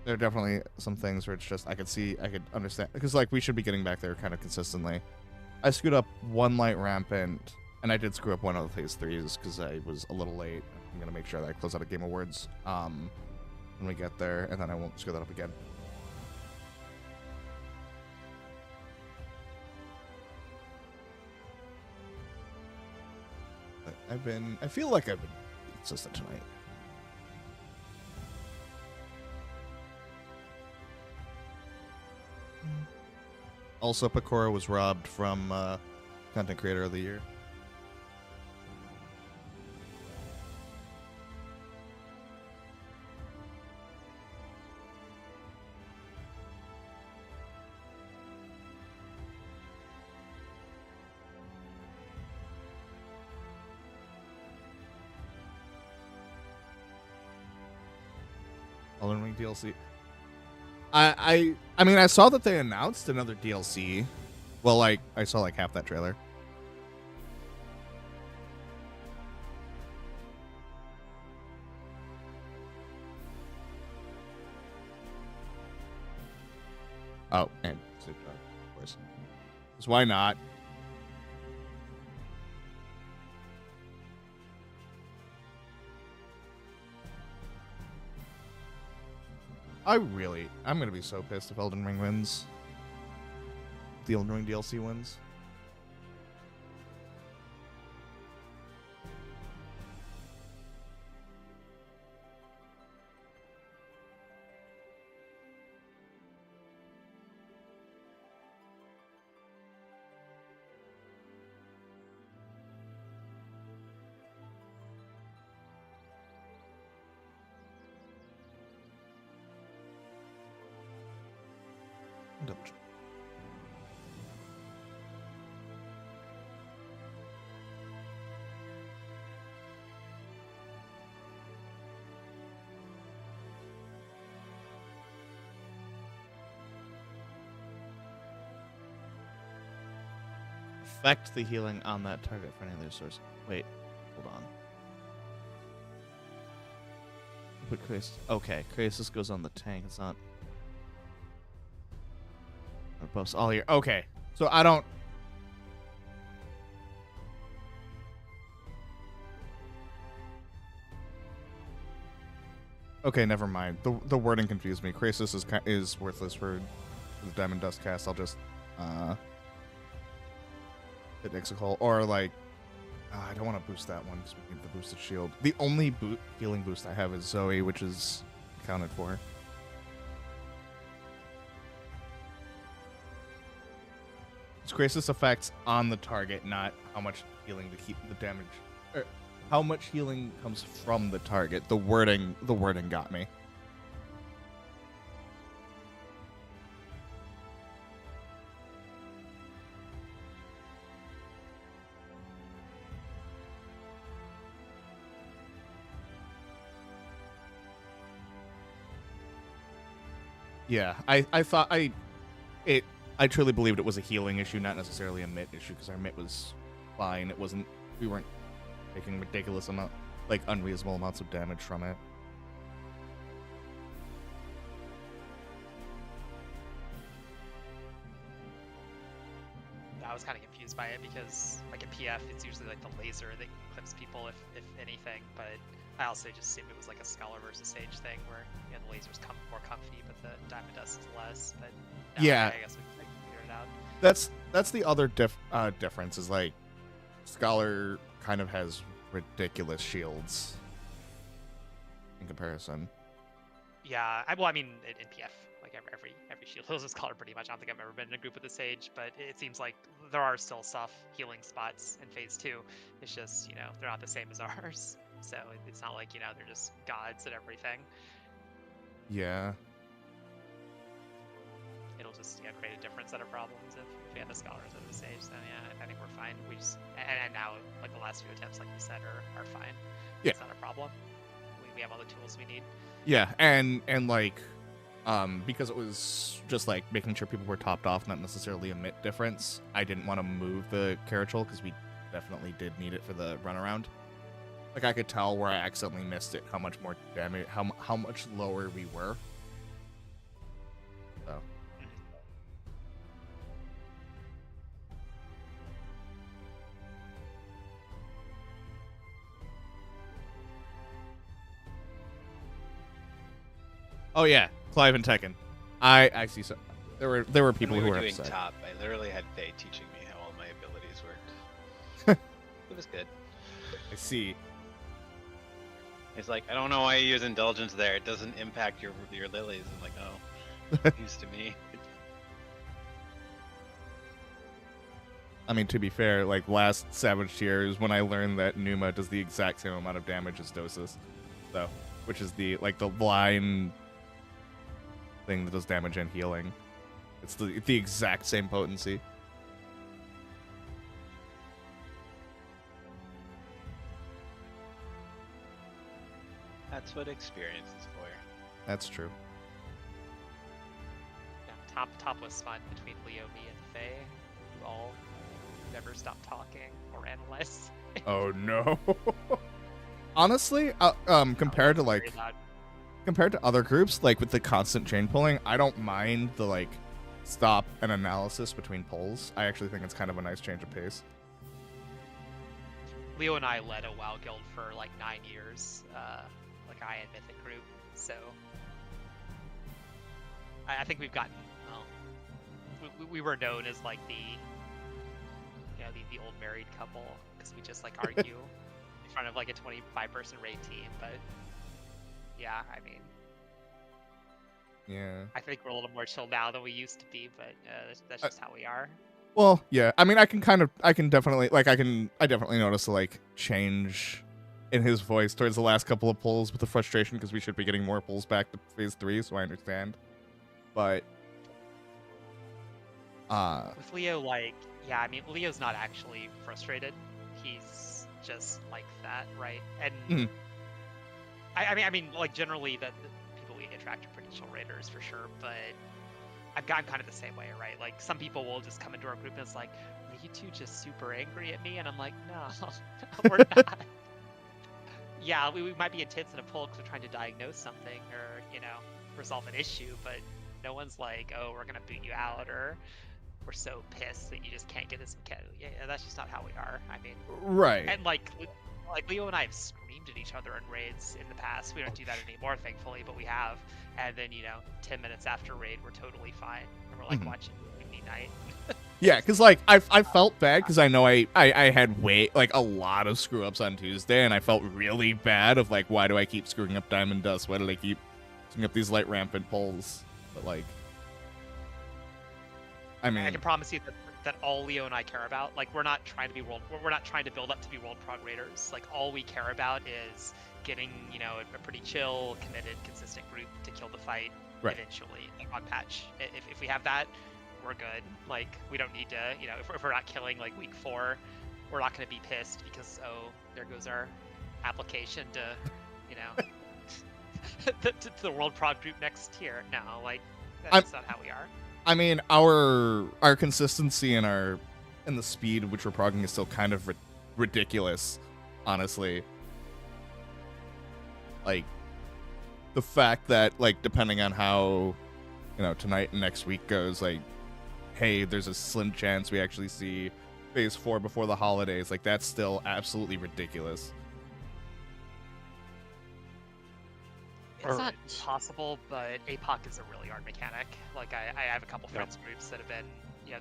there are definitely some things where it's just I could understand because like we should be getting back there kind of consistently. I screwed up one light rampant, and I did screw up one of the phase 3s because I was a little late. I'm gonna make sure that I close out a Game Awards when we get there, and then I won't screw that up again. But I feel like I've been consistent tonight. Also, Pecora was robbed from Content Creator of the Year. Elden Ring DLC. I mean, I saw that they announced another DLC. Well, like, I saw like half that trailer. Oh, and Snoop Dogg, of course. 'Cause why not? I'm gonna be so pissed if Elden Ring wins. The Elden Ring DLC wins. Double check. Affect the healing on that target for any other source. Wait, hold on. Put Krasis. Okay, Krasis goes on the tank. It's not. Buffs all here. Okay, so I don't. Okay, never mind. The wording confused me. Krasis is worthless for the Diamond Dust cast. I'll just hit Ixachol or like I don't want to boost that one because we need the boosted shield. The only healing boost I have is Zoe, which is accounted for. It's Krasis effects on the target, not how much healing to keep the damage. Or how much healing comes from the target. The wording got me. Yeah, I truly believed it was a healing issue, not necessarily a mitt issue, because our mitt was fine. We weren't taking ridiculous unreasonable amounts of damage from it. I was kind of confused by it because, like, in PF, it's usually like the laser that clips people, if anything. But I also just assumed it was like a Scholar versus Sage thing, where the lasers come more comfy, but the Diamond Dust is less. But no, yeah, I guess we can figure it out. That's the other difference is like Scholar kind of has ridiculous shields in comparison. Yeah, I mean, in PF, like every shield is a Scholar pretty much. I don't think I've ever been in a group with a Sage, but it seems like there are still soft healing spots in Phase 2. It's just, they're not the same as ours. So it's not like, they're just gods at everything. Yeah. It'll just create a different set of problems if we have the Scholars over the Sage. So yeah, I think we're fine. We just and now like the last few attempts, like you said, are fine. Yeah. It's not a problem. We have all the tools we need. Yeah, and like because it was just like making sure people were topped off, not necessarily a mitt difference. I didn't want to move the Carachol because we definitely did need it for the runaround. Like I could tell where I accidentally missed it, how much more damage, how much lower we were. So. Oh yeah, Clive and Tekken. I see. So there were people when we who were were doing upset. top, I literally had Faye teaching me how all my abilities worked. It was good. I see. It's like, I don't know why you use indulgence there. It doesn't impact your lilies. I'm like, oh, used to me. I mean, to be fair, like last Savage tier is when I learned that Numa does the exact same amount of damage as Dosis, so which is the blind thing that does damage and healing. It's the exact same potency. That's what experience is for. That's true. Yeah, top was fun between Leo, me, and Faye, who all never stopped talking or analyze. Oh no. Honestly, compared to like compared to other groups, like with the constant chain pulling, I don't mind the like stop and analysis between pulls. I actually think it's kind of a nice change of pace. Leo and I led a WoW guild for like 9 years, like I and Mythic group. So I think we've gotten well. We were known as like the the old married couple because we just like argue in front of like a 25-person raid team. But yeah, I mean, Yeah. I think we're a little more chill now than we used to be. But that's just how we are. Well, yeah. I mean, I can definitely I definitely notice a like change in his voice towards the last couple of pulls with the frustration because we should be getting more pulls back to phase 3, so I understand. But with Leo, like, yeah, I mean, Leo's not actually frustrated. He's just like that, right? And I mean, like generally the people we attract are pretty chill raiders for sure, but I'm kind of the same way, right? Like some people will just come into our group and it's like, are you two just super angry at me? And I'm like, no, we're not. Yeah, we might be intense in a pull because we're trying to diagnose something or, resolve an issue, but no one's like, oh, we're going to boot you out or we're so pissed that you just can't get this mechanic. Yeah, that's just not how we are. I mean, right. And like Leo and I have screamed at each other in raids in the past. We don't do that anymore, thankfully, but we have. And then 10 minutes after raid, we're totally fine, and we're like watching movie night. Yeah, because like I felt bad because I know I had a lot of screw ups on Tuesday, and I felt really bad of like, why do I keep screwing up Diamond Dust? Why did I keep screwing up these light rampant pulls? But like, I mean, I can promise you that all Leo and I care about, like, we're not trying to build up to be world prog raiders. Like, all we care about is getting, a pretty chill, committed, consistent group to kill the fight eventually, like, on patch. If we have that, we're good. Like, we don't need to, if we're not killing, like, week 4, we're not going to be pissed because, oh, there goes our application to, to the world prog group next year. No, like, that's not how we are. I mean, our consistency and the speed at which we're progging is still kind of ridiculous, honestly. Like, the fact that, like, depending on how, tonight and next week goes, like, hey, there's a slim chance we actually see phase 4 before the holidays, like, that's still absolutely ridiculous. It's not possible, but APOC is a really hard mechanic. Like, I have a couple friends groups that have been,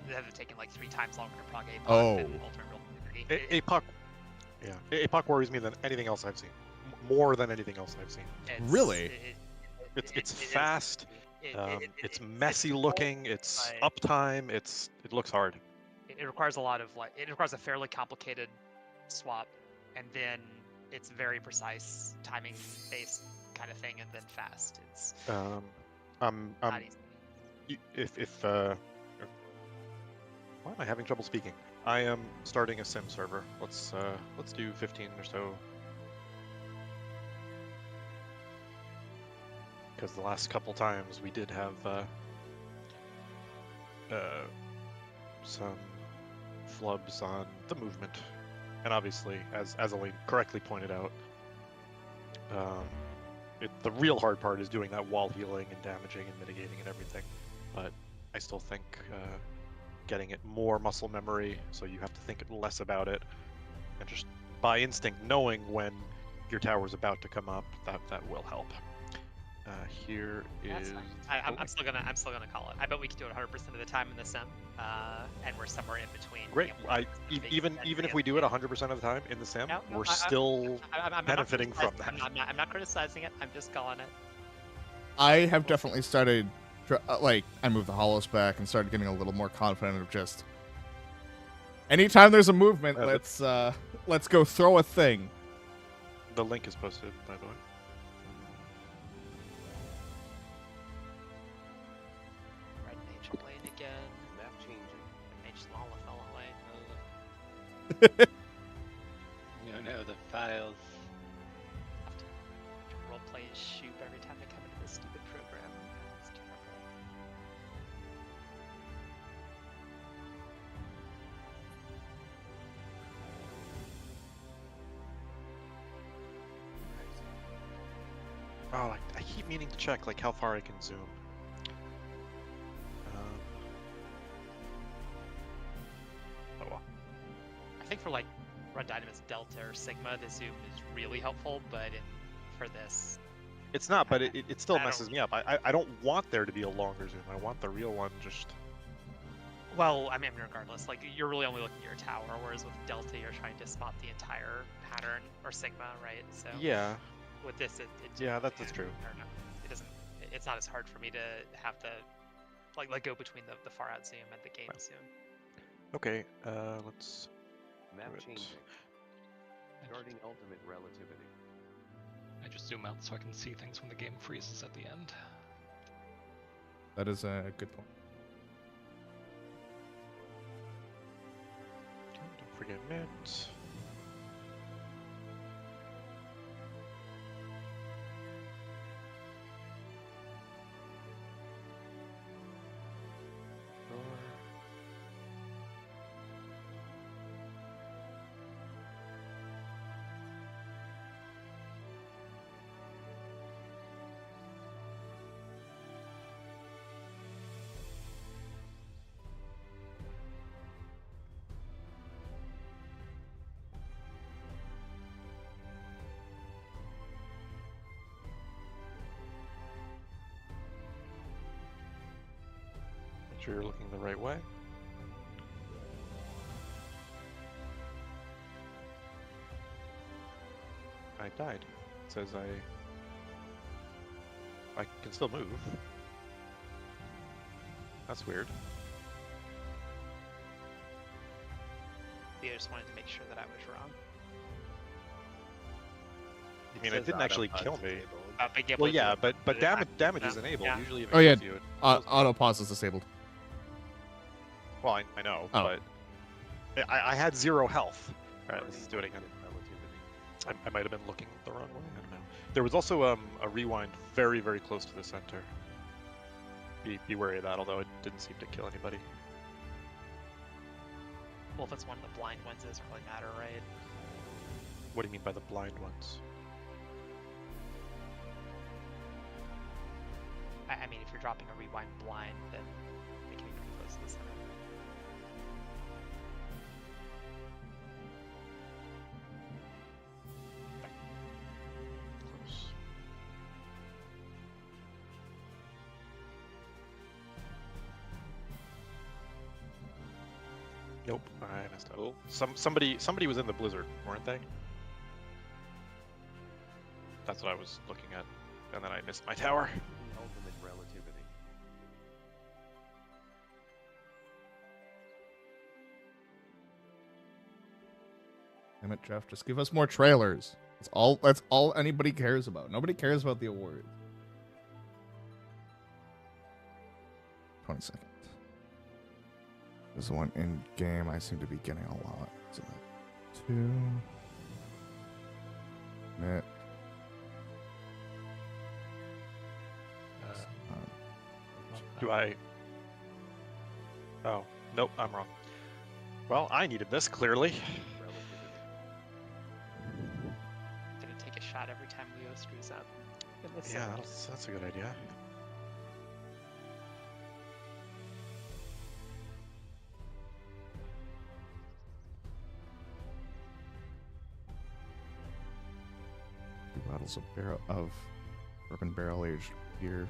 that have taken like 3 times longer to prog APOC than Ultimate Reality. APOC, yeah, APOC worries me than anything else I've seen. More than anything else I've seen. Really? It's fast. It's messy looking. It's uptime. It looks hard. It requires a lot of it requires a fairly complicated swap, and then it's very precise timing based kind of thing, and then fast. It's not easy. Why am I having trouble speaking? I am starting a sim server. Let's do 15 or so. Because the last couple times we did have some flubs on the movement. And obviously, as Elaine correctly pointed out, the real hard part is doing that while healing and damaging and mitigating and everything. But I still think getting it more muscle memory, so you have to think less about it, and just by instinct knowing when your tower's about to come up, that will help. Here That's is. fine. I'm still gonna call it. I bet we can do it 100% of the time in the sim, and we're somewhere in between. Great. Even if we do it 100% of the time in the sim, we're still benefiting from that. I'm not criticizing it. I'm just calling it. I have definitely started, like, I moved the hollows back and started getting a little more confident of just, anytime there's a movement, let's go throw a thing. The link is posted, by the way. Red mage lane again. Map changing. Red mage Lala fell lane. No, the files. Have to roleplay as Shoop every time I come into this stupid program. It's terrible. Oh, I keep meaning to check like how far I can zoom. Oh well. I think for like Run Dynamis Delta or Sigma, the zoom is really helpful, but for this, It's not, but it still I don't- messes me up. I don't want there to be a longer zoom. I want the real one just. well, I mean, regardless, like you're really only looking at your tower, whereas with Delta, you're trying to spot the entire pattern, or Sigma, right? So Yeah. with this, Yeah, that's true. I don't know. It doesn't. It's not as hard for me to have to like go between the far out zoom and the game zoom. Okay. Let's. Map do it. changing. Starting ultimate relativity. I just zoom out so I can see things when the game freezes at the end. That is a good point. Don't forget mint. Make sure you're looking the right way. I died. It says I can still move. That's weird. Yeah, I just wanted to make sure that I was wrong. I mean, it didn't actually kill me. Well, yeah, but damage is enabled. Yeah. Usually, if it Oh, yeah. kills you, it Auto pause is disabled. well, I know, Oh. but I had 0 health. All right, let's Starting do it again. ultimate relativity. I might have been looking the wrong way. I don't know. There was also a rewind very, very close to the center. Be wary of that, although it didn't seem to kill anybody. Well, if it's one of the blind ones, it doesn't really matter, right? What do you mean by the blind ones? I mean, if you're dropping a rewind blind, then they can be pretty close to the center. Close. Nope, I messed up. Oh. Somebody was in the blizzard, weren't they? That's what I was looking at, and then I missed my tower. Ultimate relativity. Damn it, Jeff. Just give us more trailers. That's all anybody cares about. Nobody cares about the awards. 20 seconds. There's one in game I seem to be getting a lot. So that 2. Net. Do I? Oh, nope, I'm wrong. Well, I needed this, clearly. Relativity. shot every time Leo screws up. In this Yeah, sim. that's a good idea. Two bottles of bourbon barrel aged beer.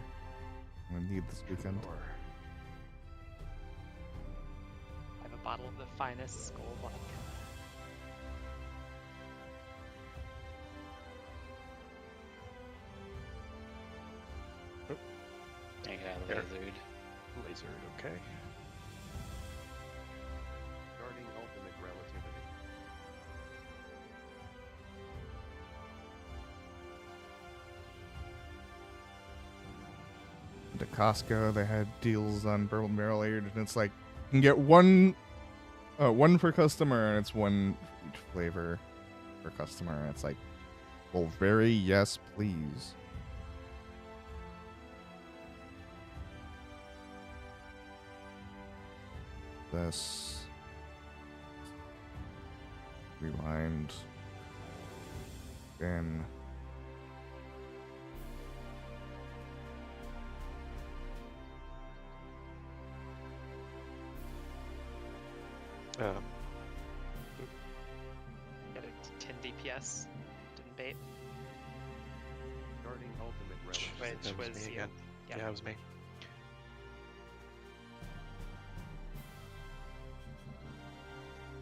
I'm gonna need this weekend. I have a bottle of the finest Skull vodka. I got There. lasered. Laser, okay. Starting ultimate relativity. To Costco, they had deals on bourbon barrel aged, and it's like you can get one per customer, and it's one for each flavor per customer. And it's like, well, very yes, please. This rewind. Then Got a 10 DPS. Didn't bait. Starting ultimate relativity. Which That was me you. again. Yep. Yeah, it was me.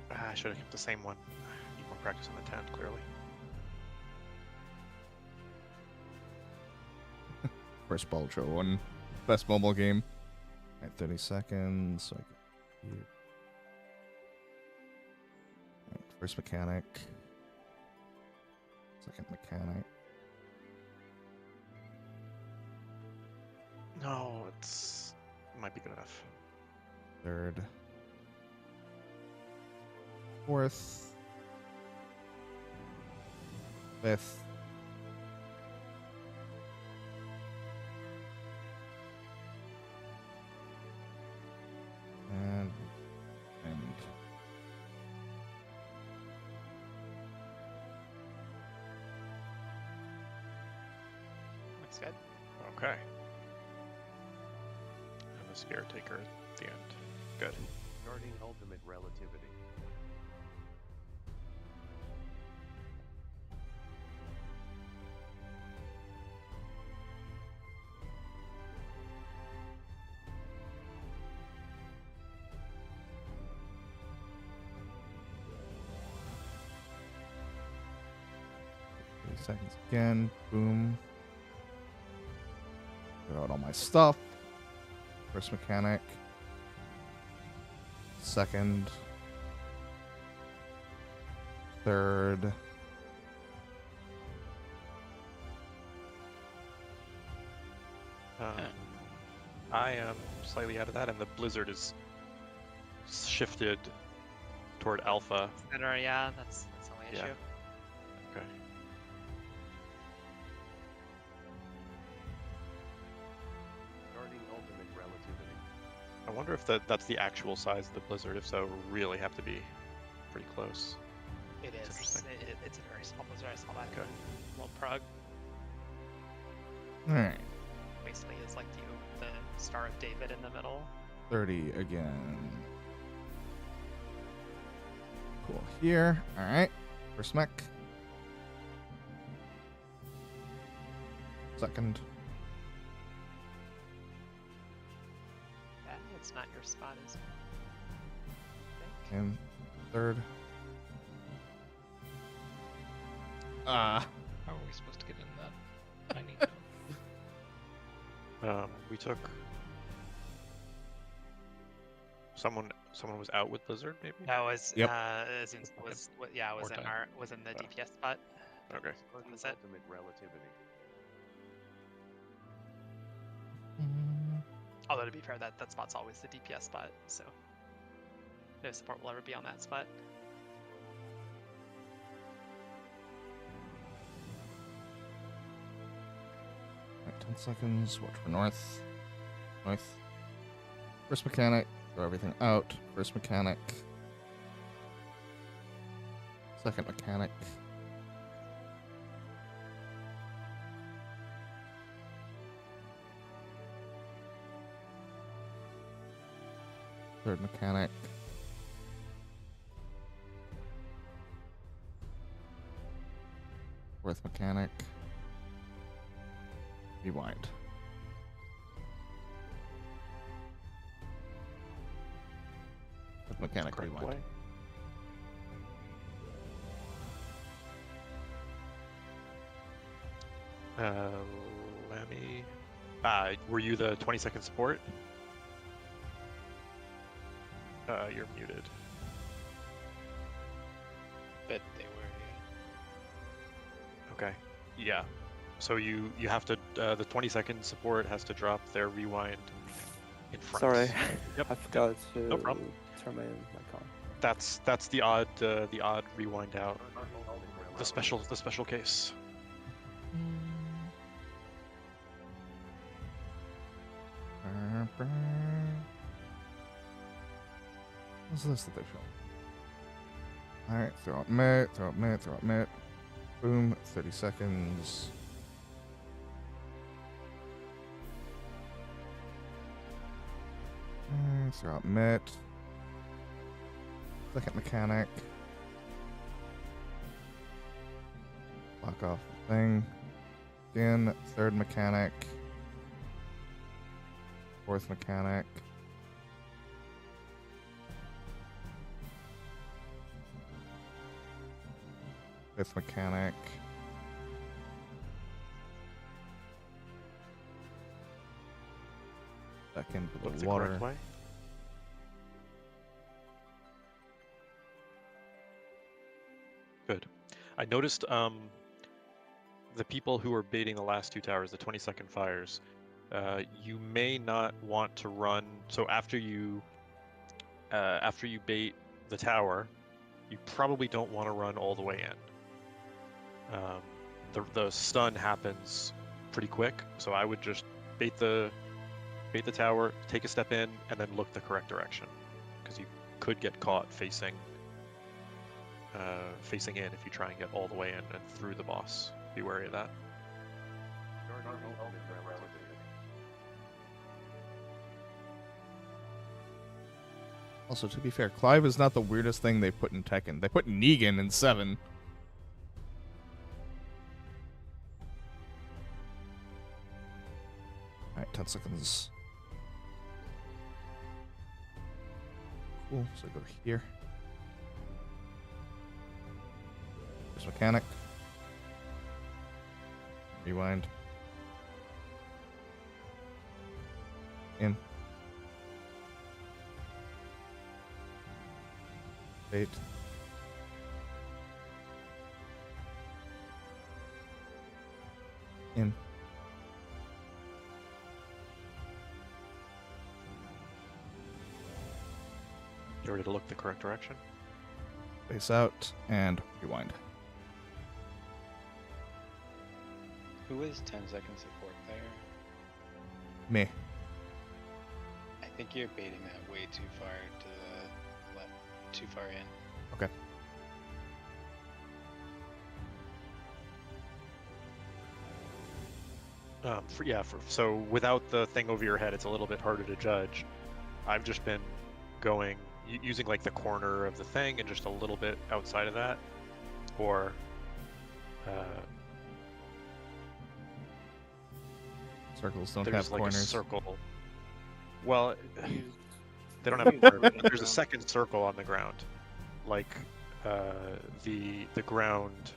I should have kept the same one. Need more practice on the 10, clearly. first Ultra one, best mobile game. At 30 seconds, so I can. Right, first mechanic. Second mechanic. No, it might be good enough. Third. Fourth. Fifth. And Looks good. Okay. And the Spirit Taker at the end. Good. Starting ultimate relativity. seconds again. Boom. Put out all my stuff. First mechanic. Second. Third. I am slightly out of that, and the blizzard is shifted toward alpha. Center, yeah, that's the only Yeah. issue. Okay. Starting ultimate relativity. I wonder if that's the actual size of the blizzard. If so, we'll really have to be pretty close. It That's is. interesting. It's a very small blizzard. I saw that. Okay. World Prog Alright. basically is like the Star of David in the middle. 30 again. Cool. Here. Alright. First mech. Second. Yeah, it's not your spot, is it? I think. And third. How are we supposed to get in that tiny zone? We took someone was out with blizzard, maybe. That was Yep. as in, was yeah, was More in time. our was in the DPS spot. Okay. Starting Was it? ultimate relativity. Although to be fair, that spot's always the DPS spot, so no support will ever be on that spot. Alright, 10 seconds. Watch for north. North. First mechanic. Throw everything out. First mechanic. Second mechanic. Third mechanic. Fourth mechanic. Rewind. Fifth mechanic, Correct rewind. way. Let me. Were you the 20-second support? You're muted. Bet they were, yeah. Okay. Yeah. So you have to the 20-second support has to drop their rewind in front. Sorry, Yep. I forgot to No problem. turn my con. That's the odd rewind out. The special case. What's this that they show? Alright, throw up mid, throw up mid, throw up mid. Boom, 30 seconds. Throw up mid. Second mechanic. Lock off the thing. Again, third mechanic. Fourth mechanic. Fifth mechanic. Back into Look the the water. correct way. Good. I noticed the people who were baiting the last two towers, the 20-second fires, you may not want to run. So after you bait the tower, you probably don't want to run all the way in. The stun happens pretty quick, so I would just bait the tower, take a step in, and then look the correct direction, because you could get caught facing in if you try and get all the way in and through the boss. Be wary of that. Also, to be fair, Clive is not the weirdest thing they put in Tekken. They put Negan in 7. Alright, 10 seconds. Cool, so go here. There's mechanic. Rewind. In. Bait. In. You ready to look the correct direction? Face out and rewind. Who is 10-second support there? Me. I think you're baiting that way too far to the left, too far in. Okay. So without the thing over your head, it's a little bit harder to judge. I've just been going using like the corner of the thing and just a little bit outside of that, or Circles don't there's have like corners. a circle. Well, they don't have a corner, but there's a second circle on the ground, like the ground,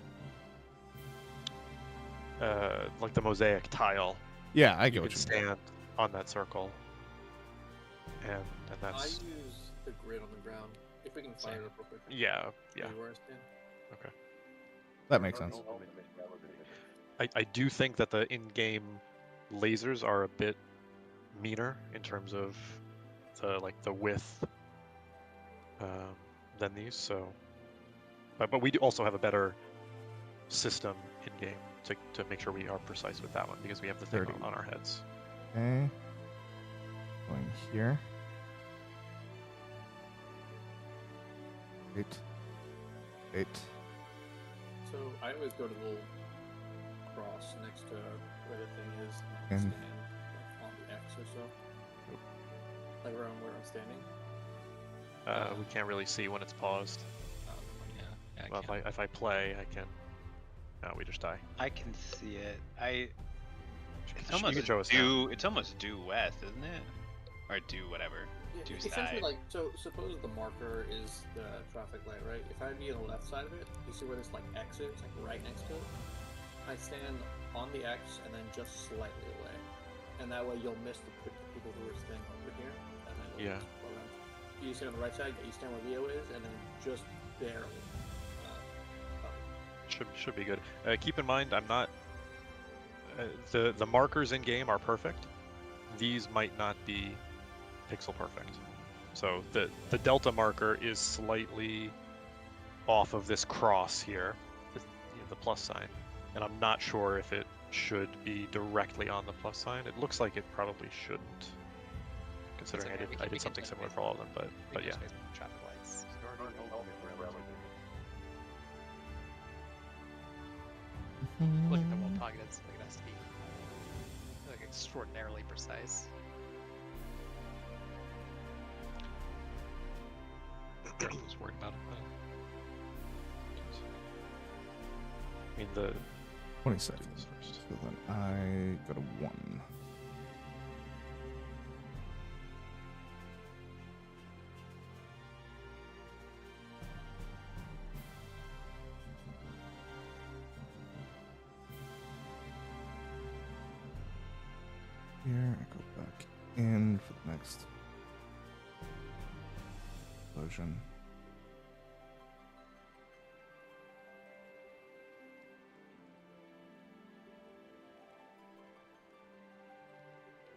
like the mosaic tile. Yeah, I get You what can you mean. stand on that circle, and I that's use the grid on the ground. If we can fire it up real quick. yeah. Where I stand. Okay. That makes sense. I do think that the in-game lasers are a bit meaner in terms of the width than these. So, but we do also have a better system in game to make sure we are precise with that one, because we have the thing 30. on our heads. Okay. Going here. 8. 8. So I always go to the little cross next to where the thing is And- stand like, on the X or so. Like around where I'm standing. We can't really see when it's paused. Yeah, Well, if I play, I can. No, we just die. I can see it. It's You almost can show us now. due. It's almost due west, isn't it? Or due whatever. Yeah, Due essentially, side. like, so suppose the marker is the traffic light, right? If I'd be on the left side of it, you see where this like X is, like right next to it. I stand on the X and then just slightly away, and that way you'll miss the people who are staying over here, and then Yeah. just go around. You stand on the right side, you stand where Leo is, and then just barely. Should be good. Keep in mind, I'm not. The markers in game are perfect. These might not be pixel perfect. So the delta marker is slightly off of this cross here, the plus sign, and I'm not sure if it should be directly on the plus sign. It looks like it probably shouldn't, considering okay, I did something similar for all of them. But yeah. Traffic lights. Starting ultimate relativity. Look at the one pocket. It's like it has to be like extraordinarily precise. Gareth was worried about it. I mean the 20 seconds first. So then I go to 1. Here, I go back in for the next explosion.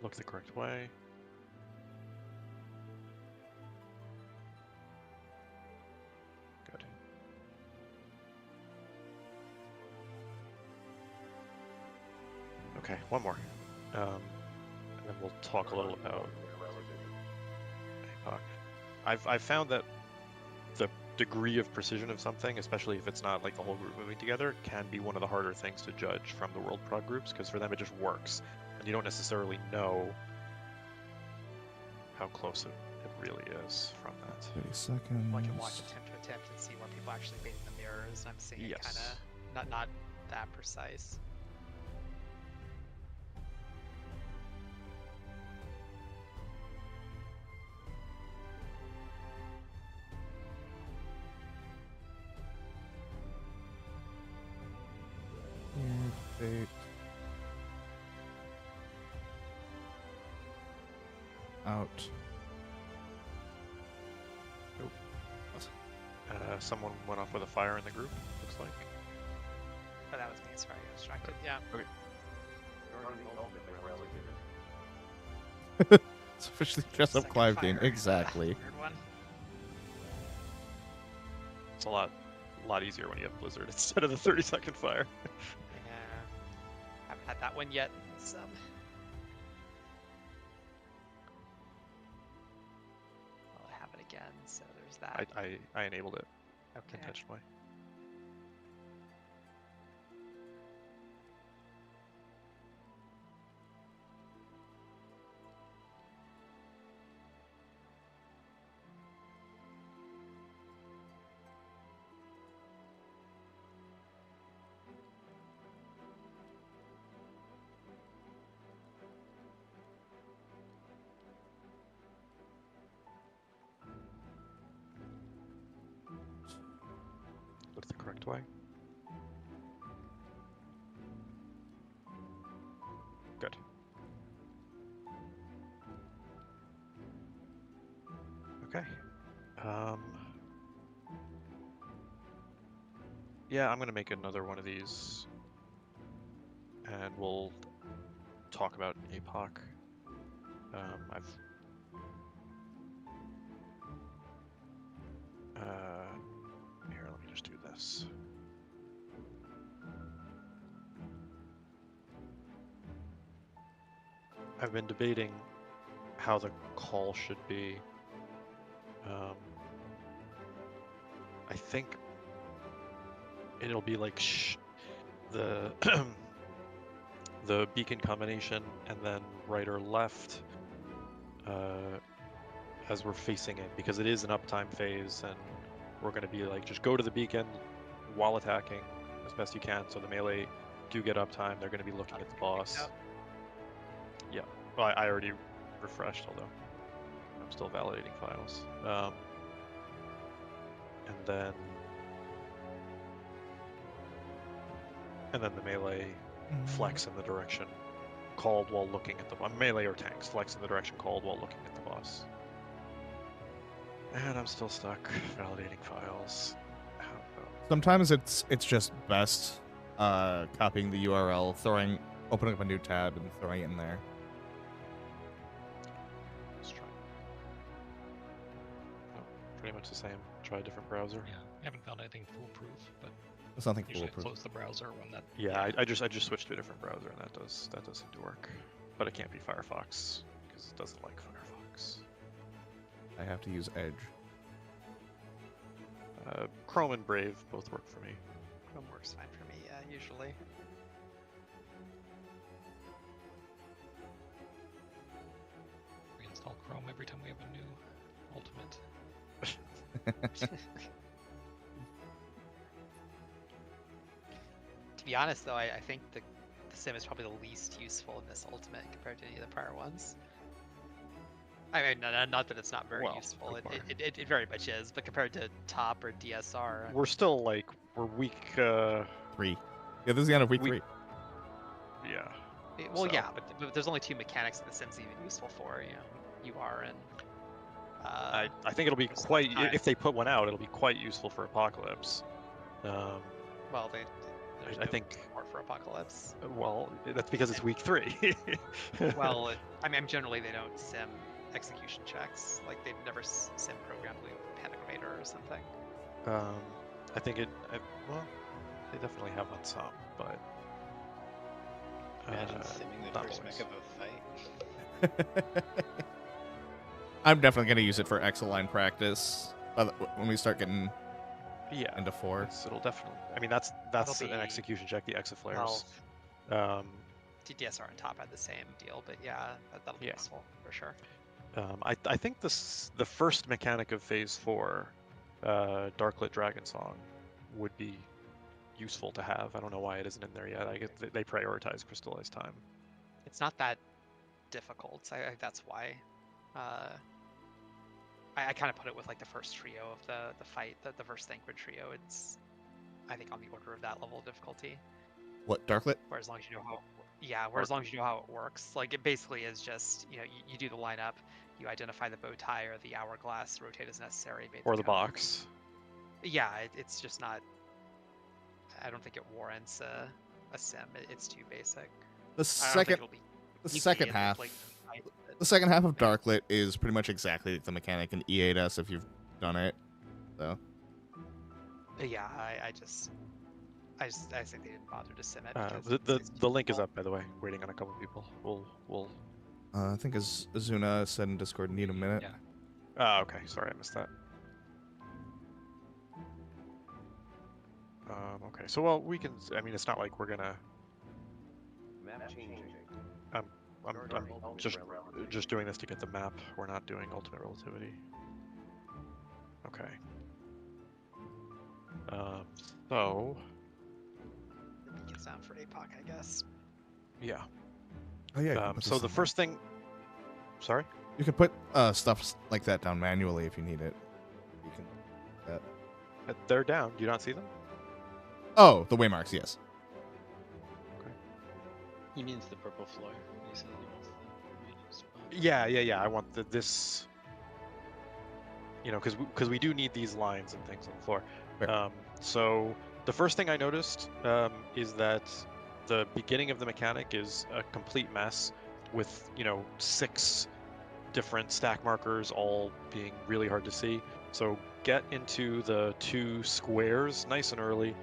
look the correct way. Good. Okay, one more. And then we'll talk a little about APOC. I've found that the degree of precision of something, especially if it's not like the whole group moving together, can be one of the harder things to judge from the world prog groups, because for them it just works, and you don't necessarily know how close it really is from that. 30 seconds. Like can watch attempt to attempt and see where people actually made in the mirrors. I'm seeing it kind of not that precise. Here, 8. Out. Nope. Someone went off with a fire in the group, looks like. Oh, that was me. Sorry, I was distracted. Yeah. Okay. Starting ultimate relativity. It's officially dress up Second Clive fire. game. Exactly. Weird one. It's a lot easier when you have Blizzard instead of the 30-second fire. Yeah. Haven't had that one yet. So. I'll have it again. So there's that. I enabled it Okay. intentionally. Look the correct way. Good. Okay. Yeah, I'm gonna make another one of these, and we'll talk about APOC. Here, let me just do this. I've been debating how the call should be. I think it'll be like the the beacon combination, and then right or left, as we're facing it, because it is an uptime phase, and we're going to be like, just go to the beacon while attacking as best you can. So the melee do get uptime. They're going to be looking at the boss. Yeah. Well, I already refreshed, although I'm still validating files. And then the melee flex in the direction called while looking at the melee or tanks flex in the direction called while looking at the boss. And I'm still stuck validating files. Sometimes it's just best copying the URL, opening up a new tab and throwing it in there. Let's try. Oh, pretty much the same. Try a different browser. Yeah, I haven't found anything foolproof, but There's nothing usually I foolproof. close the browser when that. Yeah, I just switched to a different browser, and that does seem to work. But it can't be Firefox because it doesn't like Firefox. I have to use Edge. Chrome and Brave both work for me. Chrome works fine for me, yeah, usually. Reinstall Chrome every time we have a new Ultimate. To be honest, though, I think the sim is probably the least useful in this Ultimate compared to any of the prior ones. I mean, not that it's not very useful. It very much is, but compared to Top or DSR, We're still like we're week 3. Yeah, this is the end of week 3. Yeah. well, so- yeah, but there's only 2 mechanics that the sim's even useful for. UR and. I think it'll be most of the quite time. if they put one out, it'll be quite useful for Apocalypse. Well, there's I no think- support for Apocalypse. Well, that's because it's week 3. Well, I mean, generally they don't sim execution checks. Like they've never sim program loop Panic Raider or something. I think well, they definitely have on some, but Imagine simming the not first always. mech of a fight. I'm definitely going to use it for Exoline practice when we start getting Yeah, into 4. it'll definitely. I mean, that's That'll an be- execution check. The Exaflares. Well, DSR and Top had the same deal, but yeah, that'll be Yeah. useful for sure. I think the first mechanic of Phase 4, Darklit Dragon Song, would be useful to have. I don't know why it isn't in there yet. I guess they prioritize crystallized time. It's not that difficult. I think that's why. I kind of put it with like the first trio of the fight, the first Thancred trio. It's, I think, on the order of that level of difficulty. What, Darklit? Where as long as you know how, as long as you know how it works, like it basically is just you do the lineup, you identify the bow tie or the hourglass, rotate as necessary, bait Or the counter. box. Yeah, it's just not. I don't think it warrants a sim. It's too basic. The I don't think second it'll be the easy second in the half Blake fight, but- the second half of Darklit is pretty much exactly like the mechanic in E8S if you've done it. So Yeah, I think they didn't bother to sim it. because The it's the too link is small. up, by the way. Waiting on a couple people. We'll. I think as Azuna said in Discord, need a minute. Yeah. Okay. Sorry, I missed that. Okay. So well, we can. I mean, it's not like we're gonna. Map changing. I'm just doing this to get the map. We're not doing ultimate relativity. Okay. So It's down for APOC, I guess. yeah. Oh yeah. you can put So this the in first thing. Sorry. you can put stuff like that down manually if you need it. You can. They're down. Do you not see them? Oh, the waymarks. Yes. He means the purple floor. He says he wants the medium spot. Yeah. I want this. Because we do need these lines and things on the floor. Fair. So the first thing I noticed is that the beginning of the mechanic is a complete mess with 6 different stack markers all being really hard to see. So get into the 2 squares nice and early,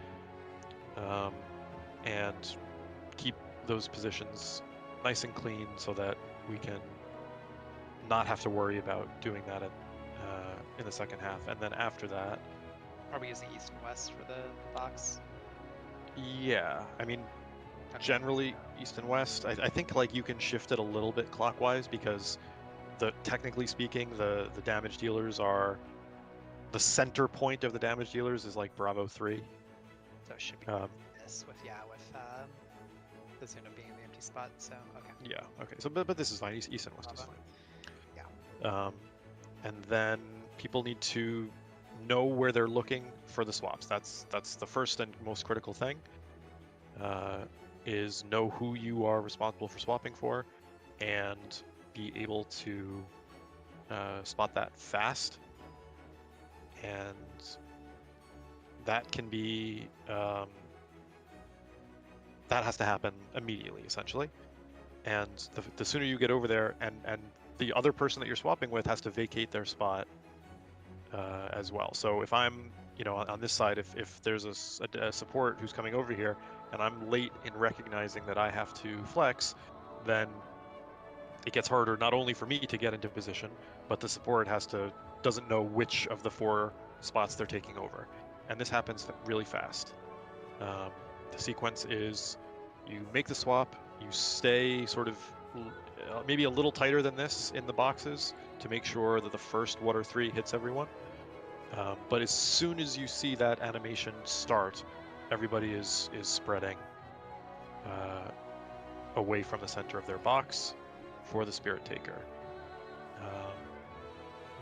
and keep those positions nice and clean so that we can not have to worry about doing that in the second half. And then after that, Are we using east and west for the box? yeah, I mean, Okay. generally east and west. I think like you can shift it a little bit clockwise because technically speaking, the damage dealers are the center point of the damage dealers is like Bravo 3. So it should be this with the Zuna being in the empty spot. So okay. Yeah. Okay. So but this is fine. East and West is Bravo. fine. Yeah. And then people need to know where they're looking for the swaps. That's the first and most critical thing. Is know who you are responsible for swapping for, and be able to spot that fast. And that can be that has to happen immediately, essentially. And the sooner you get over there, and the other person that you're swapping with has to vacate their spot as well. So if I'm, on this side, if there's a support who's coming over here, and I'm late in recognizing that I have to flex, then it gets harder not only for me to get into position, but the support doesn't know which of the 4 spots they're taking over. And this happens really fast. The sequence is you make the swap, you stay sort of maybe a little tighter than this in the boxes to make sure that the first water 3 hits everyone. But as soon as you see that animation start, everybody is spreading away from the center of their box for the Spirit Taker.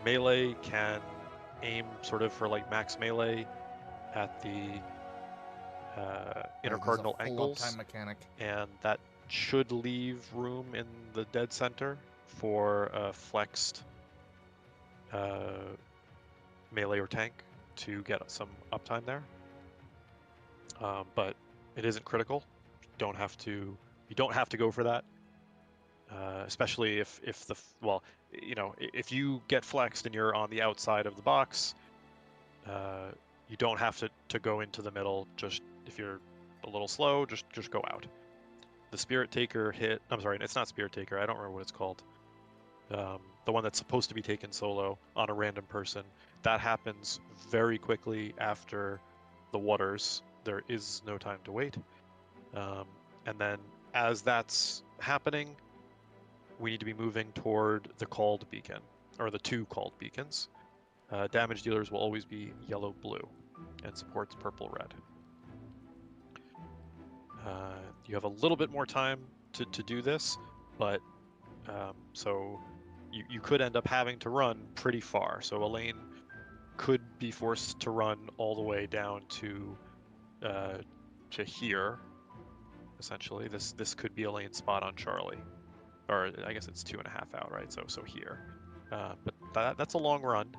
Melee can aim sort of for like max melee at the intercardinal angles, time mechanic. and that should leave room in the dead center for a flexed melee or tank to get some uptime there. But it isn't critical. You don't have to go for that. Especially if if you get flexed and you're on the outside of the box, you don't have to go into the middle. Just if you're a little slow, just go out. The Spirit Taker hit. I'm sorry, it's not Spirit Taker. I don't remember what it's called. The one that's supposed to be taken solo on a random person. That happens very quickly after the waters. There is no time to wait. And then as that's happening, we need to be moving toward the called beacon, or the 2 called beacons. Damage dealers will always be yellow-blue, and supports purple-red. You have a little bit more time to do this, but so you could end up having to run pretty far. So Elaine could be forced to run all the way down to here. Essentially, this could be Elaine's spot on Charlie, or I guess it's 2.5 out, right? So here, but that's a long run,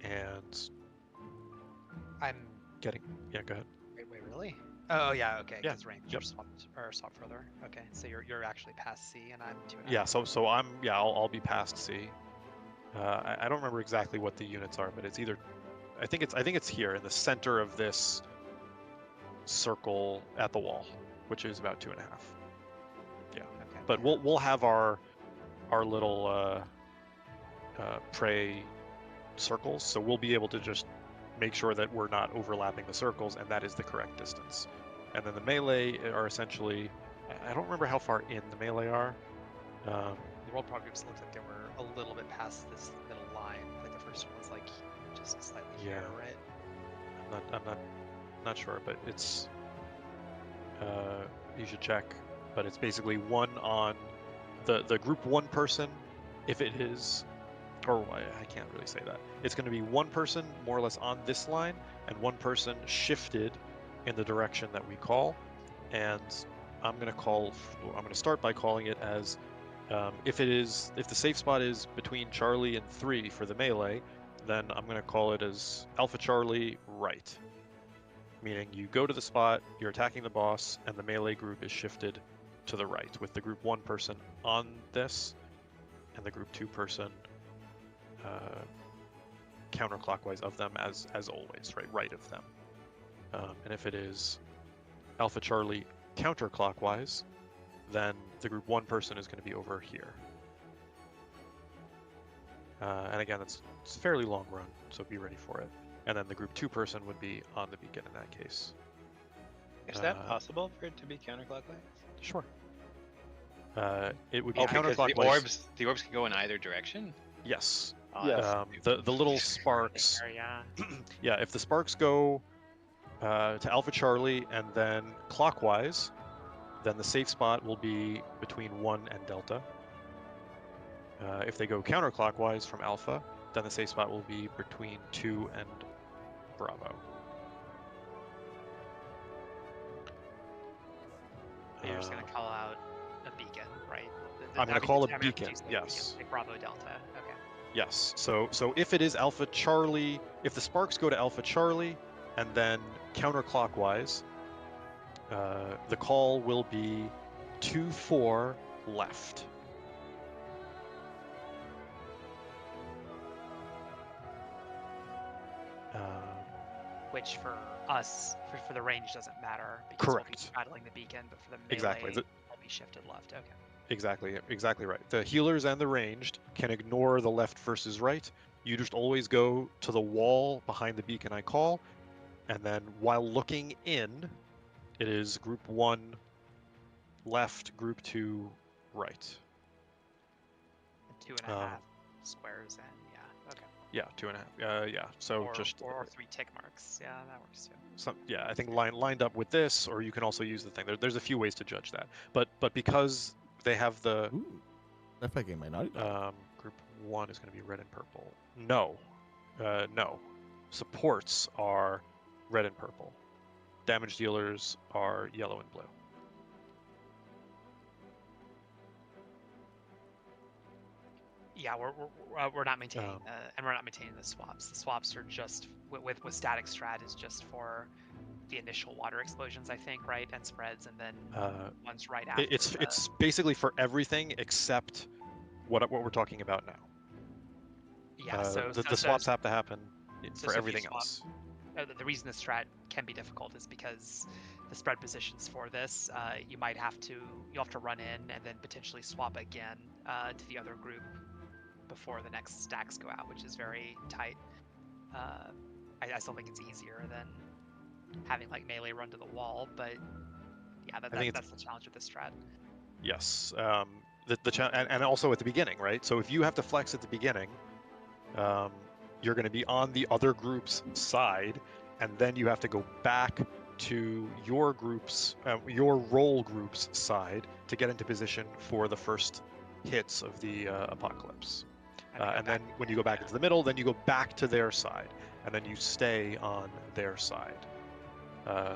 and I'm getting Go ahead. Wait, really? Oh yeah, okay. Yeah. Because range swap further. Okay, so you're actually past C, and I'm 2.5. Yeah. So I'll be past C. I don't remember exactly what the units are, but it's either I think it's here in the center of this circle at the wall, which is about 2.5. Yeah. Okay. But we'll have our little prey circles, so we'll be able to just make sure that we're not overlapping the circles, and that is the correct distance. And then the melee are essentially, I don't remember how far in the melee are. The World Prog groups looked like they were a little bit past this middle line. Like the first one was like just slightly here, right? I'm not sure, but it's you should check. But it's basically one on the group 1 person, if it is, or I can't really say that. It's going to be 1 person more or less on this line, and 1 person shifted in the direction that we call. And I'm going to start by calling it as if the safe spot is between Charlie and 3 for the melee, then I'm going to call it as Alpha Charlie right. Meaning you go to the spot, you're attacking the boss, and the melee group is shifted to the right, with the group 1 person on this, and the group 2 person counterclockwise of them as always, right of them. And if it is Alpha Charlie counterclockwise, then the group 1 person is going to be over here. And again, it's a fairly long run, so be ready for it. And then the group 2 person would be on the beacon in that case. Is that possible for it to be counterclockwise? Sure. It would be Oh, because counterclockwise. the orbs can go in either direction. Yes. Oh, Yeah. that's The little sparks. There, yeah. Yeah, if the sparks go to Alpha Charlie and then clockwise, then the safe spot will be between 1 and Delta. If they go counterclockwise from Alpha, then the safe spot will be between 2 and Bravo. But you're just gonna call out a beacon, right? I'm gonna call a beacon, Like yes. Bravo Delta. Okay. Yes. So if it is Alpha Charlie, if the sparks go to Alpha Charlie and then counterclockwise, the call will be 2-4 left. Which for us, for the range doesn't matter because we'll be Correct. straddling the beacon, but for the melee, Exactly. will be shifted left. Okay. Exactly right. The healers and the ranged can ignore the left versus right. You just always go to the wall behind the beacon I call, and then while looking in, it is group 1 left, group 2 right. And 2.5 squares and yeah. Okay. Yeah, 2.5. Yeah. So or, just or 3 tick marks. Yeah, that works too. yeah, I think lined up with this, or you can also use the thing. There's a few ways to judge that, but because they have the Ooh, that fight game might not. group 1 is going to be red and purple. No, no. Supports are red and purple. Damage dealers are yellow and blue. Yeah, we're not maintaining and we're not maintaining the swaps. The swaps are just with static strat is just for the initial water explosions, I think, right, and spreads, and then ones right after. It's basically for everything except what we're talking about now. Yeah, the swaps have to happen for everything else. The reason the strat can be difficult is because the spread positions for this, you'll have to run in and then potentially swap again to the other group before the next stacks go out, which is very tight. I still think it's easier than having like melee run to the wall, but yeah, that's the challenge with this strat. Yes, and also at the beginning, right? So if you have to flex at the beginning, you're going to be on the other group's side, and then you have to go back to your group's, your role group's side to get into position for the first hits of the apocalypse. And then when you go back into the middle, then you go back to their side, and then you stay on their side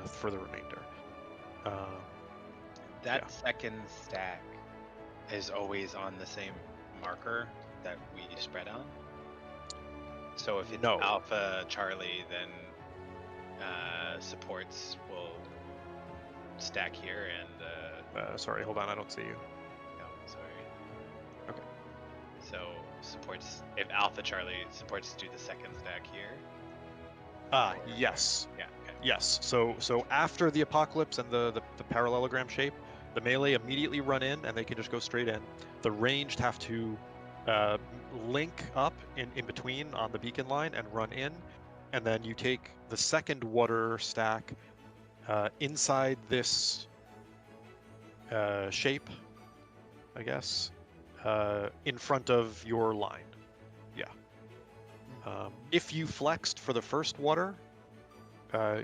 for the remainder. That second stack is always on the same marker that we spread on. So if it's Alpha Charlie, then supports will stack here and... sorry, hold on, I don't see you. No, sorry. Okay. So supports, if Alpha Charlie supports do the second stack here. Yes. Yeah. Okay. Yes. So after the apocalypse and the parallelogram shape, the melee immediately run in and they can just go straight in. The ranged have to link up in between on the beacon line and run in, and then you take the second water stack inside this shape, I guess, in front of your line. Yeah. If you flexed for the first water,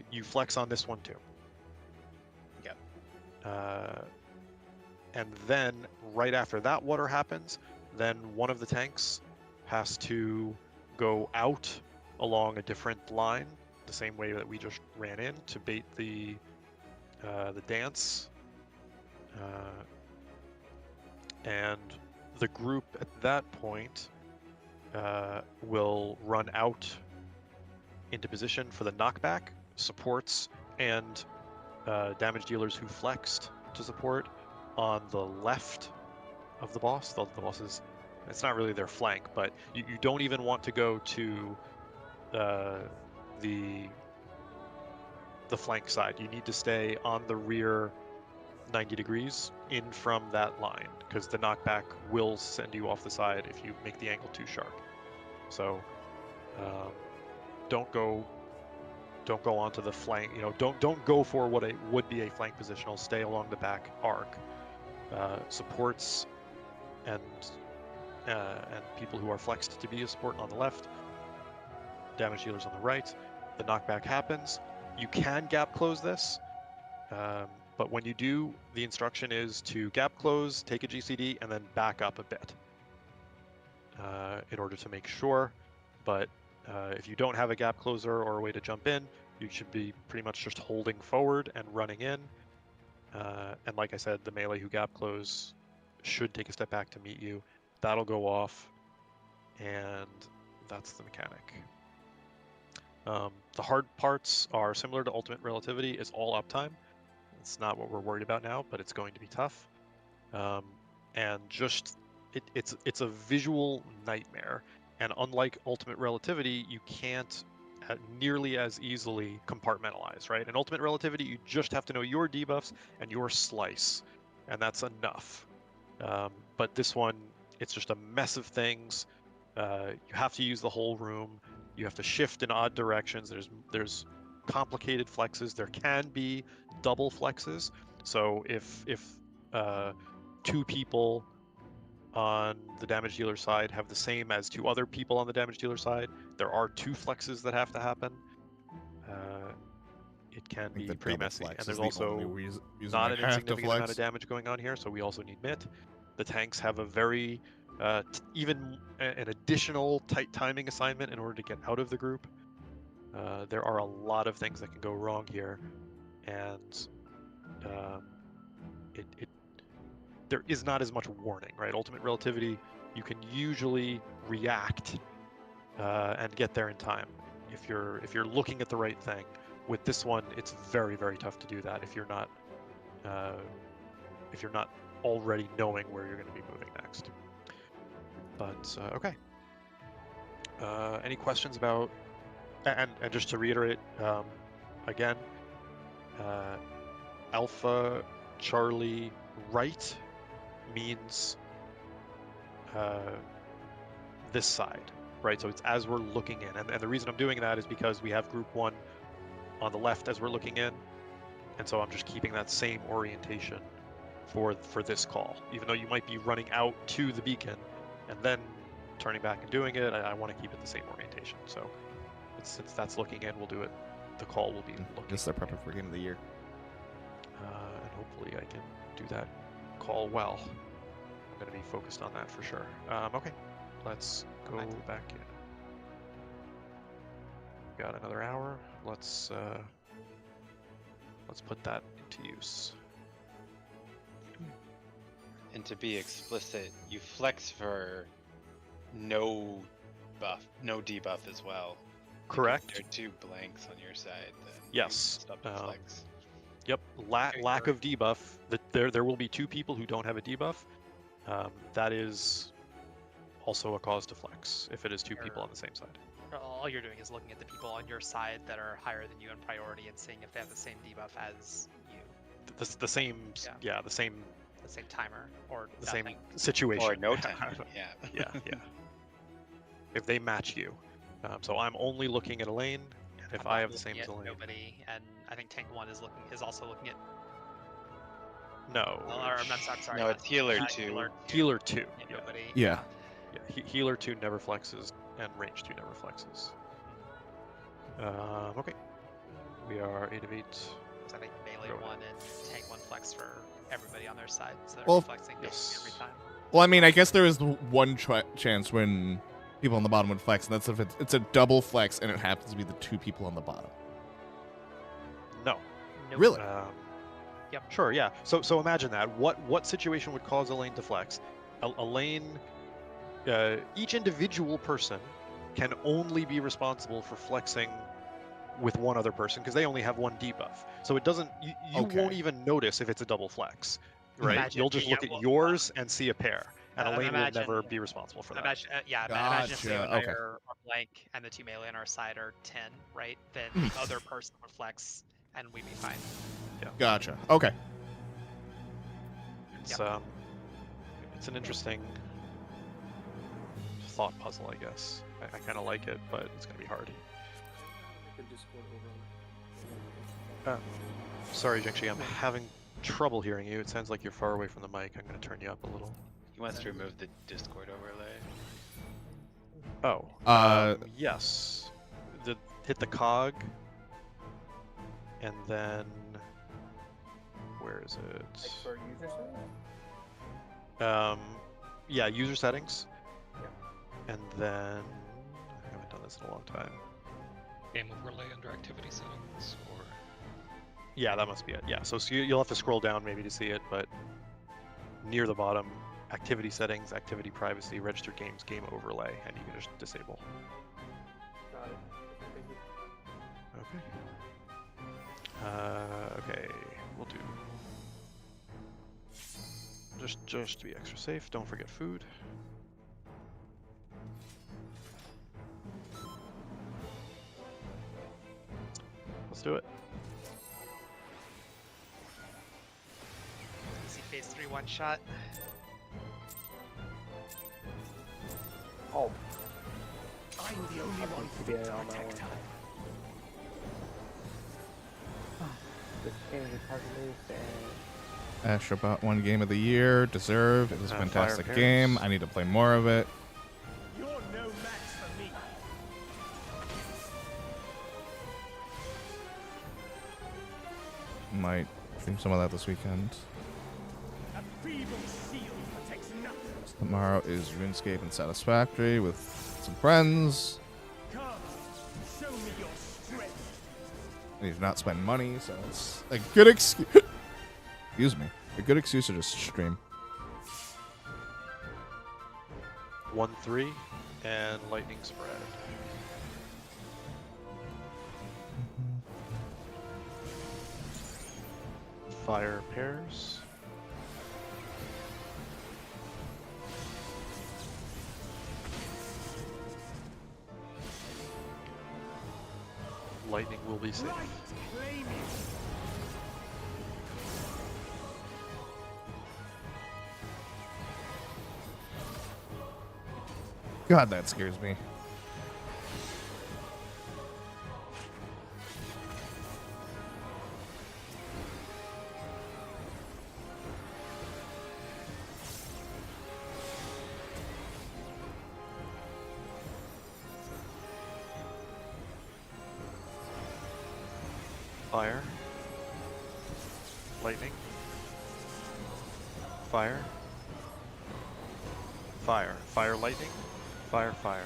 you flex on this one too. Yep. And then right after that water happens, then one of the tanks has to go out along a different line, the same way that we just ran in to bait the dance. And the group at that point will run out into position for the knockback, supports, and damage dealers who flexed to support on the left of the boss. The boss is, it's not really their flank, but you don't even want to go to the flank side. You need to stay on the rear 90 degrees in from that line, because the knockback will send you off the side if you make the angle too sharp. So don't go onto the flank. Don't go for what would be a flank positional. Stay along the back arc supports and people who are flexed to be a support on the left, damage dealers on the right. The knockback happens. You can gap close this, but when you do, the instruction is to gap close, take a GCD, and then back up a bit in order to make sure. But if you don't have a gap closer or a way to jump in, you should be pretty much just holding forward and running in. And like I said, the melee who gap close should take a step back to meet you. That'll go off, and that's the mechanic. The hard parts are similar to Ultimate Relativity. It's all uptime. It's not what we're worried about now, but it's going to be tough. And just it's a visual nightmare. And unlike Ultimate Relativity, you can't nearly as easily compartmentalize, right? In Ultimate Relativity, you just have to know your debuffs and your slice, and that's enough. But this one, it's just a mess of things. You have to use the whole room. You have to shift in odd directions. There's complicated flexes. There can be double flexes. So if two people on the damage dealer side have the same as two other people on the damage dealer side, there are two flexes that have to happen. It can be pretty messy, and there's also not an insignificant amount of damage going on here, so we also need MIT. The tanks have a very even an additional tight timing assignment in order to get out of the group. There are a lot of things that can go wrong here, and there is not as much warning, right? Ultimate Relativity, you can usually react and get there in time if you're looking at the right thing. With this one, it's very, very tough to do that if you're not already knowing where you're going to be moving next. But okay. Any questions about? And just to reiterate, again, Alpha Charlie right means this side, right? So it's as we're looking in, and the reason I'm doing that is because we have Group 1 on the left as we're looking in, and so I'm just keeping that same orientation for this call. Even though you might be running out to the beacon and then turning back and doing it, I want to keep it the same orientation. So since that's looking in, we'll do it. The call will be looking. Guess they're prepping for game of the year. And hopefully I can do that call well. I'm going to be focused on that for sure. Okay, let's go back in. Got another hour. Let's put that into use. And to be explicit, you flex for no buff, no debuff as well. Correct. If there are two blanks on your side, then yes. Stop the flex. Yep. Lack of debuff. There will be two people who don't have a debuff. That is also a cause to flex if it is two people on the same side. All you're doing is looking at the people on your side that are higher than you in priority and seeing if they have the same debuff as you. The same, yeah, the same timer or the nothing. same situation. Or no timer. yeah. If they match you. So I'm only looking at a lane, and if I have the same as a lane. Nobody, and I think Tank 1 is also looking at. No. I'm sorry. No, it's Healer 2. Healer 2. Nobody. Yeah. Healer 2 never flexes, and Range 2 never flexes. Okay. We are 8 of 8. So I think Melee 1 and Tank 1 flex for everybody on their side, so they're Well, flexing every time. Well, I mean, I guess there is one chance when people on the bottom would flex, and that's if it's a double flex and it happens to be the two people on the bottom. No. Nope. Really? Yep. Sure, yeah. So imagine that. What situation would cause a lane to flex? A lane, each individual person can only be responsible for flexing with one other person because they only have one debuff. So it doesn't, you won't even notice if it's a double flex, right? You'll just look at yours and see a pair. And a lane will never be responsible for that. Imagine if Leo and I are blank and the two melee on our side are 10, right? Then the other person would flex and we'd be fine. Yeah. Gotcha. Okay. It's it's an interesting thought puzzle, I guess. I kind of like it, but it's gonna be hard. Discord over. Sorry, Jinxie, I'm having trouble hearing you. It sounds like you're far away from the mic. I'm going to turn you up a little. He wants to remove the Discord overlay. Oh. Yes. Hit the cog. And then... Where is it? Like for user settings? Yeah, user settings. Yeah. And then... I haven't done this in a long time. Game overlay under activity settings, or Yeah, that must be it. Yeah, so you'll have to scroll down maybe to see it, but near the bottom, activity settings, activity privacy, registered games, game overlay, and you can just disable. Got it. Thank you. Okay. Okay, we'll do. Just to be extra safe, don't forget food. Let's do it. Easy phase 3 one shot. Oh, I'm the only one to fit get to on that protect one. her. This game is hard to lose, and Ash about one game of the year. Deserve. It was a Fire fantastic Parents. game. I need to play more of it. You're no match for me. Might stream some of that this weekend. A feeble shield protects nothing. Tomorrow is RuneScape and Satisfactory with some friends. Come, show me your strength. I need to not spend money, so it's a good excuse. Excuse me. A good excuse to just stream. 1-3 and lightning spread. Fire pairs. Lightning will be safe. Right, claim it. God, that scares me. Fire. Lightning. Fire. Fire. Fire, lightning. Fire, fire.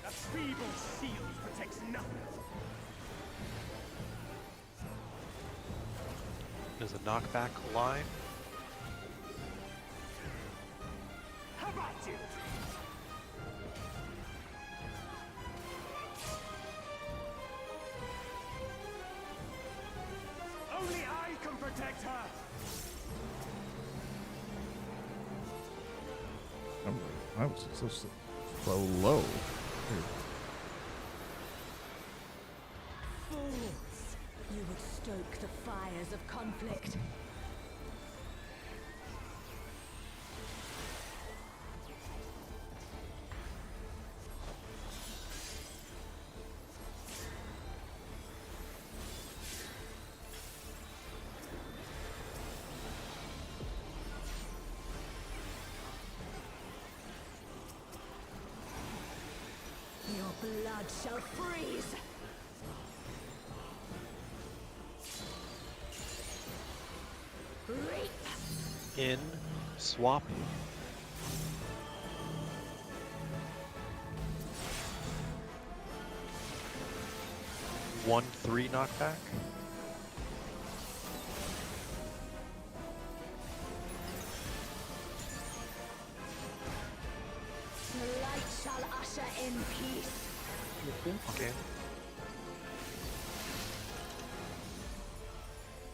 A feeble shield protects nothing. There's a knockback line. How about you? Only I can protect her. I was so low. Weird. Fools! You would stoke the fires of conflict. Your blood shall freeze! Reap! In. Swap. One 3 knockback. The light shall usher in peace. Okay.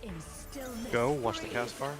In stillness. Go. Watch the breathe. cast bar.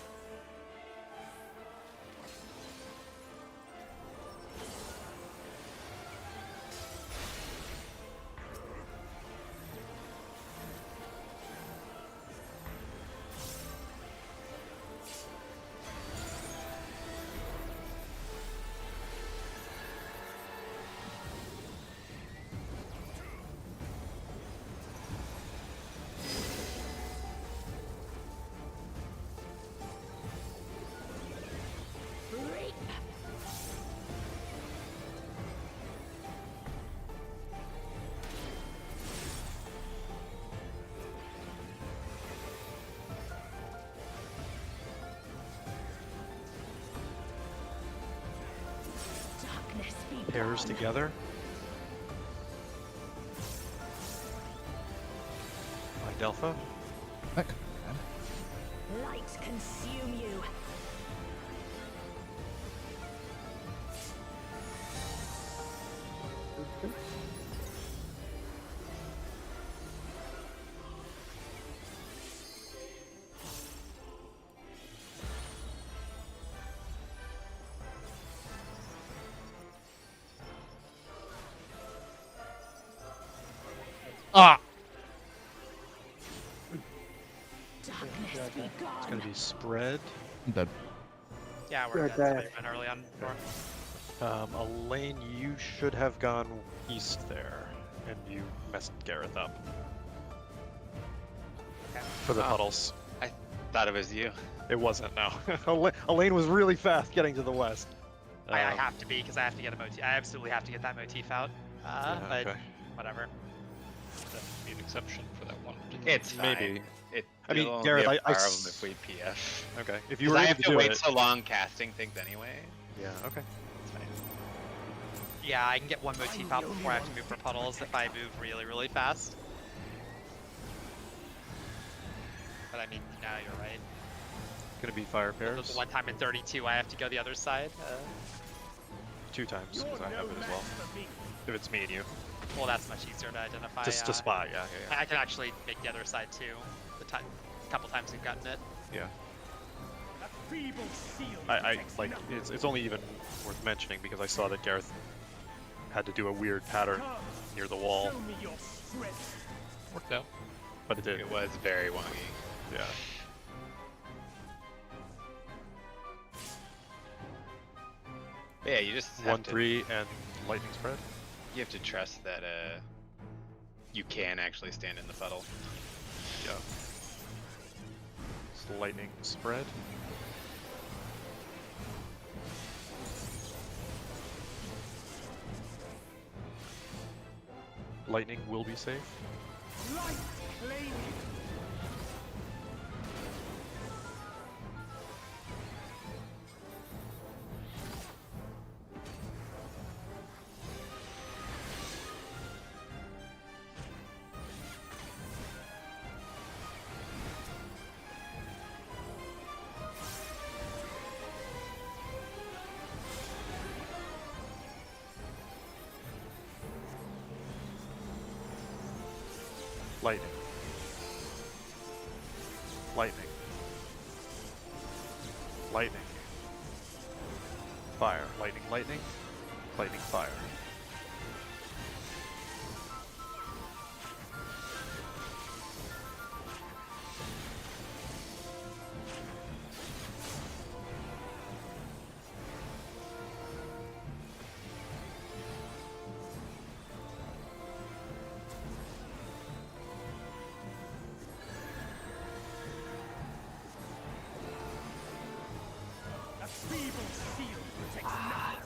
pairs together. By Delpha. That could be bad. Light consume you. Ah! Darkness be It's gone. going to be spread. I'm dead. Yeah, You're we're dead. dead. Somebody went early on. Elaine, you should have gone east there, and you messed Gareth up. Okay. For the Oh. puddles. Thought it was you. It wasn't, no. Elaine was really fast getting to the west. I have to be because I have to get a motif. I absolutely have to get that motif out. Yeah, But okay. whatever. That would be an exception for that one. It's fine. Maybe. It, I mean, it'll only Gareth, be a I problem s- if we PF. Okay, if you Because were I able have to to do wait it. so long casting things anyway. Yeah, okay. It's fine. Yeah, I can get one motif out before I have to move for puddles if I move really, really fast. But I mean, no, you're right. Gonna be fire The pairs. one time in 32, I have to go the other side. 2 times, because I have it as well. If it's me and you. Well, that's much easier to identify. Just to spot, yeah. I can actually make the other side too. Couple times we've gotten it. Yeah. I like it's only even worth mentioning because I saw that Gareth had to do a weird pattern near the wall, Worked out. but it did. It was very wonky. Yeah. But yeah, you just have 1-3 and lightning spread. You have to trust that you can actually stand in the puddle. Yeah. It's lightning spread. Lightning will be safe. Lightning. Lightning. Lightning. Fire. Lightning, lightning. Lightning, fire.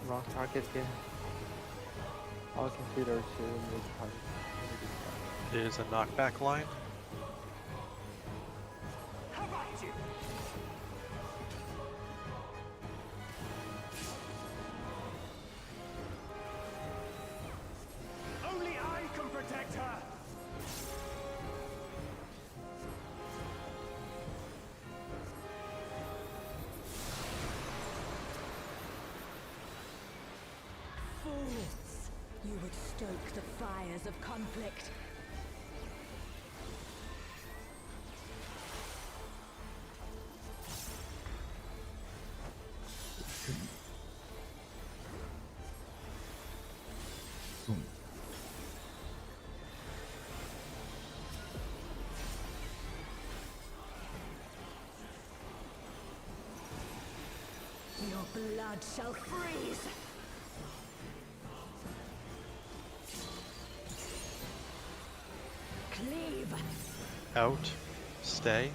Wrong target again. I'll consider to move target. It is a knockback line. Only I can protect her. Fools! You would stoke the fires of conflict. Boom. Your blood shall freeze! Cleave! Out. Stay.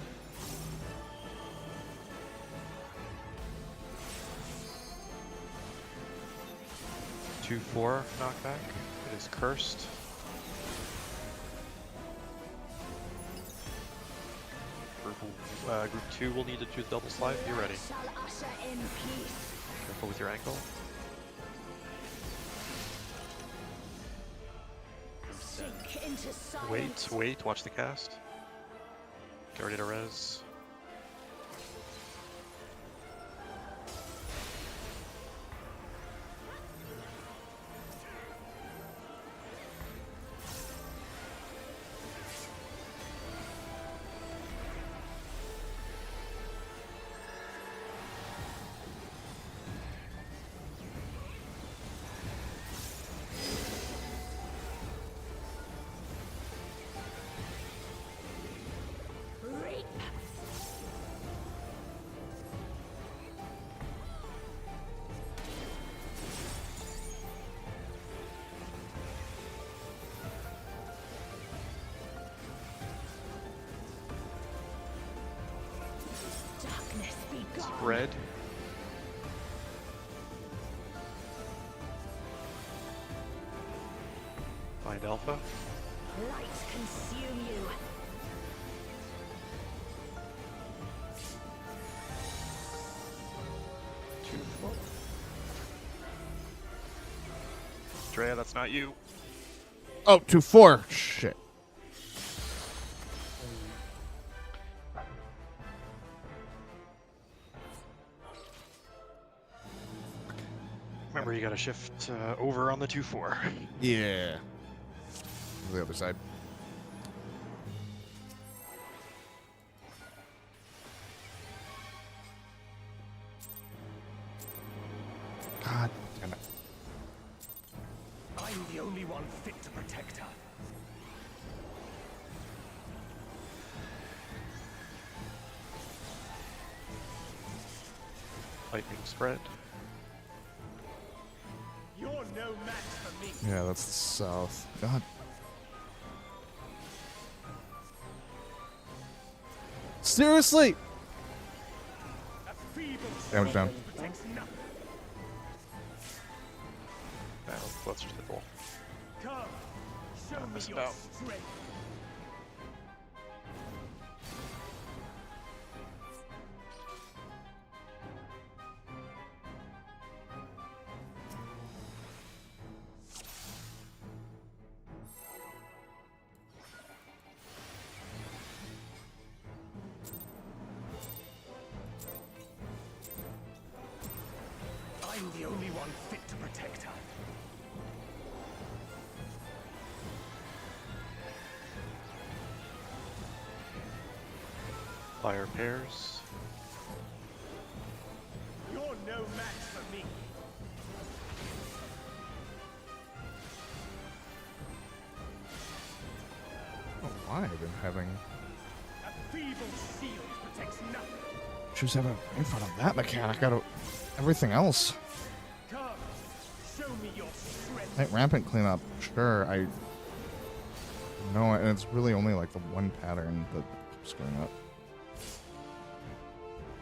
Two, 4 knockback. It is cursed. Group 2 will need to do the double slide. Be ready. Shall usher in peace. Careful with your ankle. into silence. Wait, watch the cast. Get ready to res. Reap. Darkness be gone. Spread. Find alpha. Light consume you. Drea, that's not you. Oh, 2-4. Shit. Remember, you gotta shift over on the 2-4. Yeah. The other side. God damn it. I'm the only one fit to protect her. Lightning spread. You're no match for me. Yeah, that's the south. God. Seriously? A feeble Damage down. protects nothing. Now, let's just hit roll. Come, show me missed your out. strength. I'm the only one fit to protect her. Fire pairs. You're no match for me. I don't know why I've been having A feeble shield protects nothing. issues having in front of that mechanic out of everything else. Come, show me your strength. Like rampant cleanup, sure. I know, and it's really only like the one pattern that keeps going up.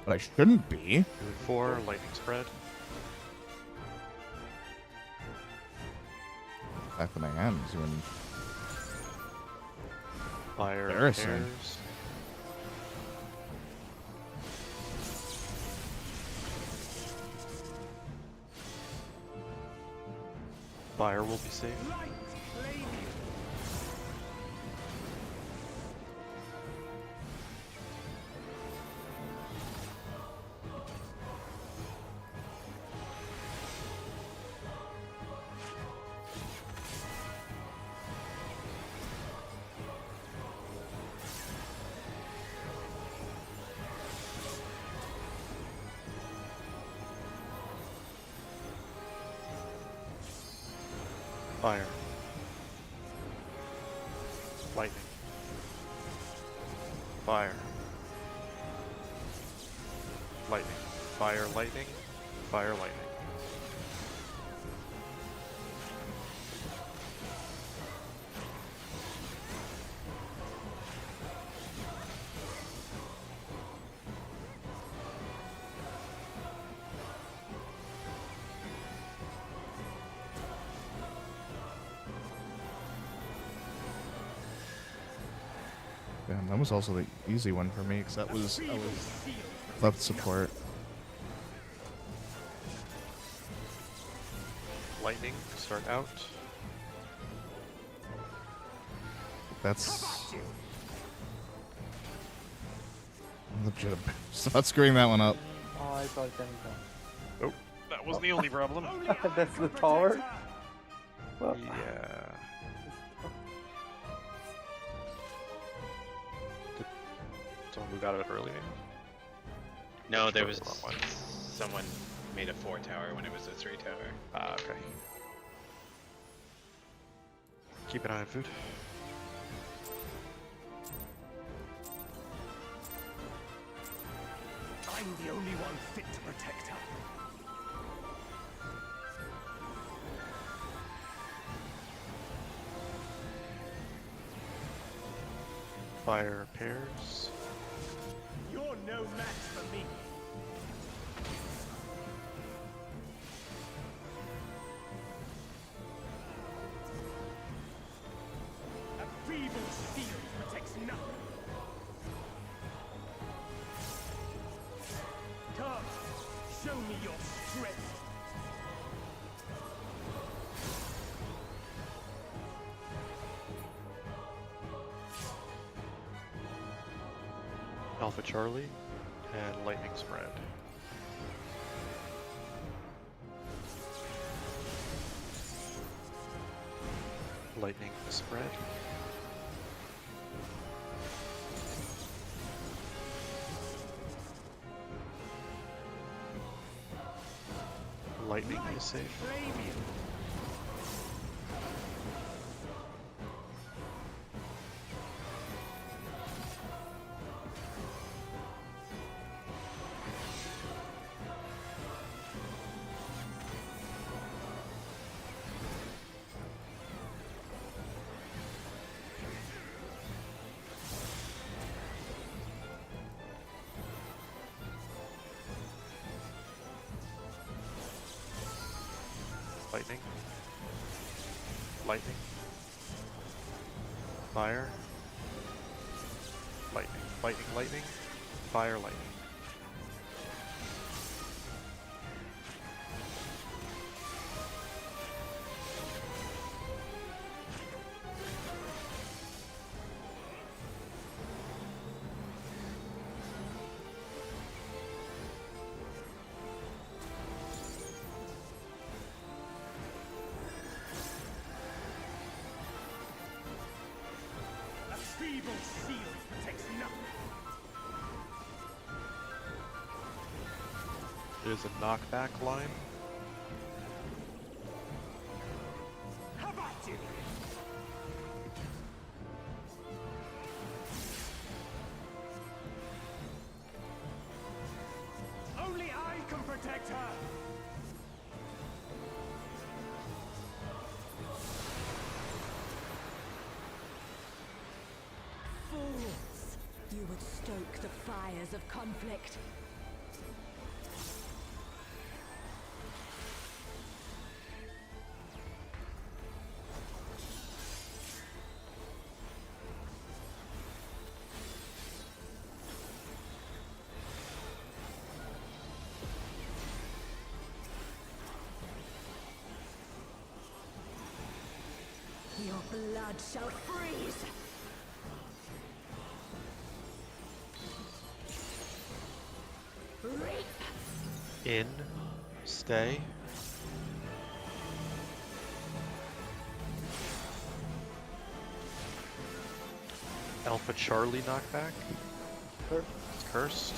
But I shouldn't be. 2-4, lightning spread. The fact that I am is even Fire Embarrassing. pairs. Fire will be safe. Light, flame. Fire. Lightning. Fire. Lightning. Fire, lightning. Fire, lightning. Damn, that was also the easy one for me, because I was left support. Lightning to start out. That's legit. Not screwing that one up. Oh, I thought that Oh, that wasn't the only problem. that's the tower? Well, Yeah. Someone moved out of it early, maybe? No, there Sure, was wrong one. someone made a 4 tower when it was a 3 tower. Ah, okay. Keep an eye on food. I'm the only one fit to protect her. Fire pairs. You're no match for me. A feeble shield protects nothing. Come, show me your strength. Alpha Charlie and Lightning Spread. Lightning Spread. Lightning is safe. Flavian. Lightning. Lightning. Fire. Lightning. Lightning, lightning. Fire, lightning. A feeble shield protects nothing. There's a knockback line. How about you? Only I can protect her. Fools! You would stoke the fires of conflict. Your blood shall freeze! Reap! In. Stay. Alpha Charlie knockback. Curse. It's cursed.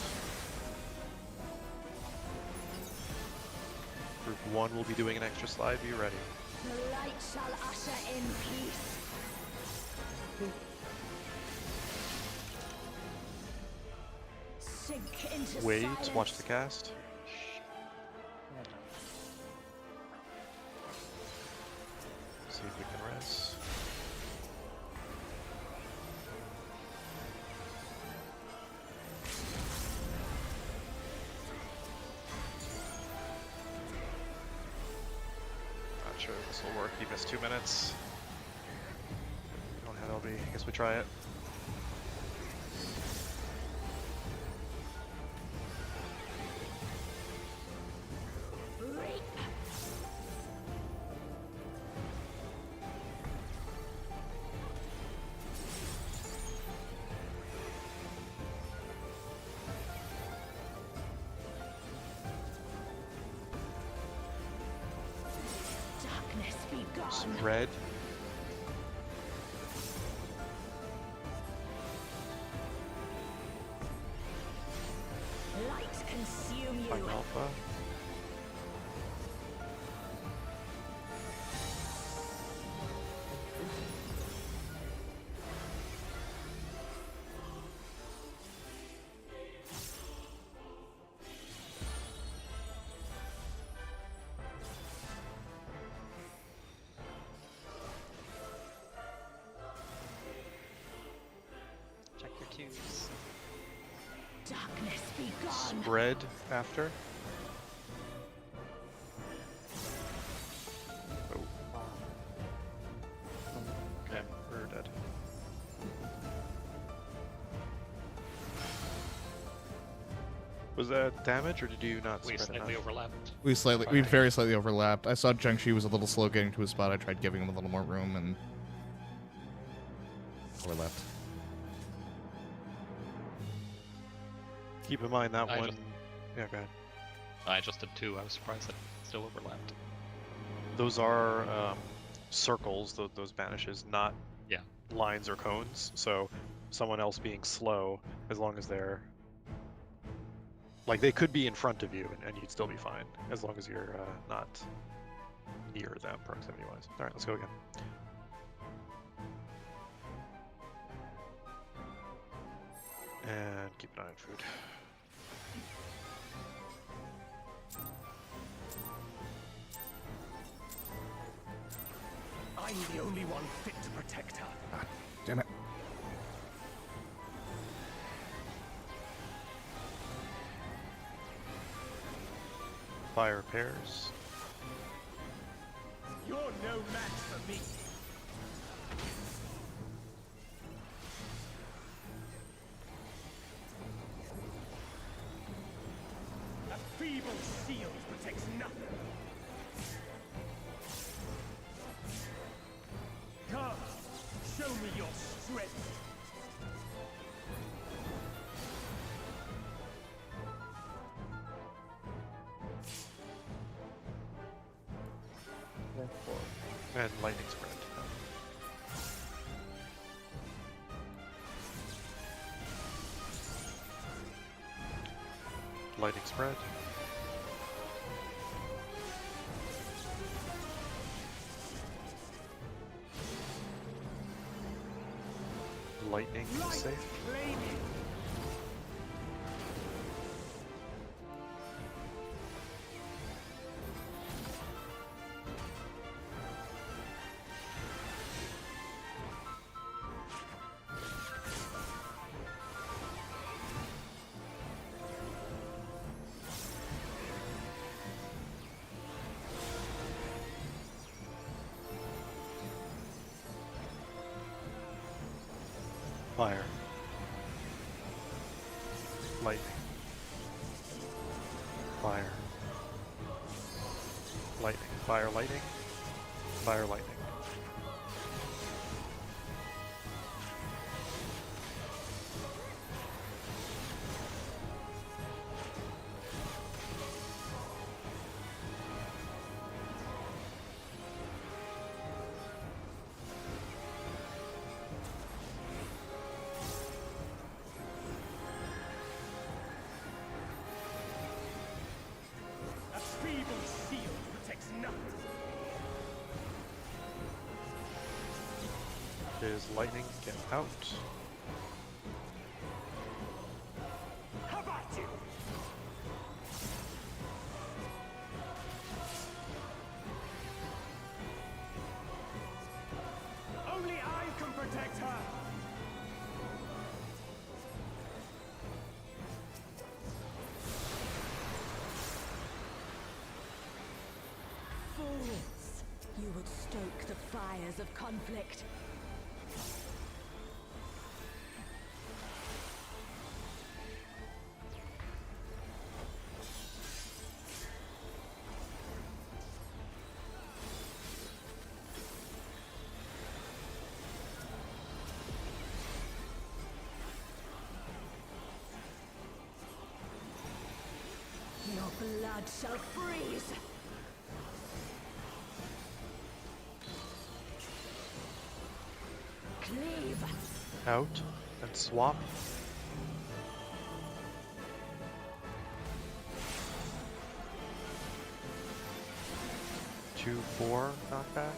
Group 1 will be doing an extra slide. Be ready. The light shall usher in peace. Sink into Wait. silence. Watch the cast. See if we can res. Not sure if this will work. You missed 2 minutes. Don't have LB. I guess we try it. Reap! Spread. Light consume you. Find alpha. Check your cues. Darkness be gone. Spread after. Oh, okay, we're dead. Was that damage, or did you not We spread slightly enough? overlapped. We very slightly overlapped. I saw Zhengxi was a little slow getting to his spot. I tried giving him a little more room and overlapped. Keep in mind that I one. just- Yeah, go ahead. I just did 2. I was surprised that it still overlapped. Those are circles, those banishes, not Yeah. lines or cones. So someone else being slow, as long as they're like, they could be in front of you and you'd still be fine, as long as you're not near them proximity wise. All right, let's go again. And keep an eye on food. I'm the only one fit to protect her. Damn it. Fire pairs. You're no match for me. A feeble shield protects nothing. Come, show me your strength. That's 4. And lightning spread. Lightning spread. Lightning is safe. Claim it. Fire. Lightning. Fire. Lightning. Fire, lightning. Fire, lightning. A feeble shield protects nothing. Is lightning get out? How about you? Only I can protect her. Fools! You would stoke the fires of conflict. Your blood shall freeze! Cleave. Out and swap. Two, 4 knockback.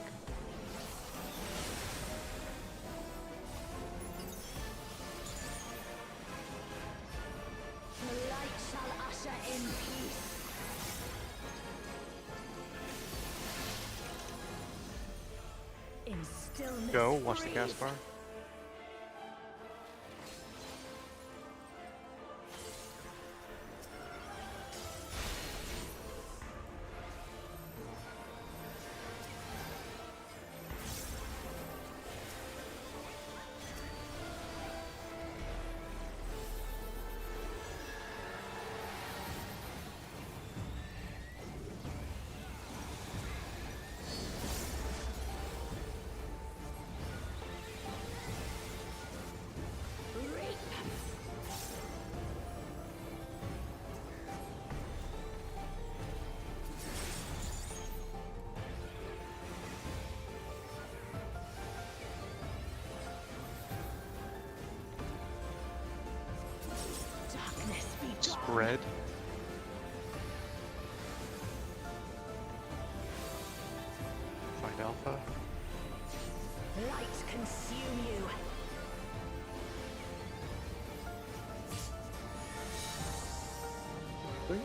The light shall usher in peace. In stillness. Go, watch the gas breathe. bar. Reap. Darkness be gone. Spread. Find alpha. Light consume you. Three.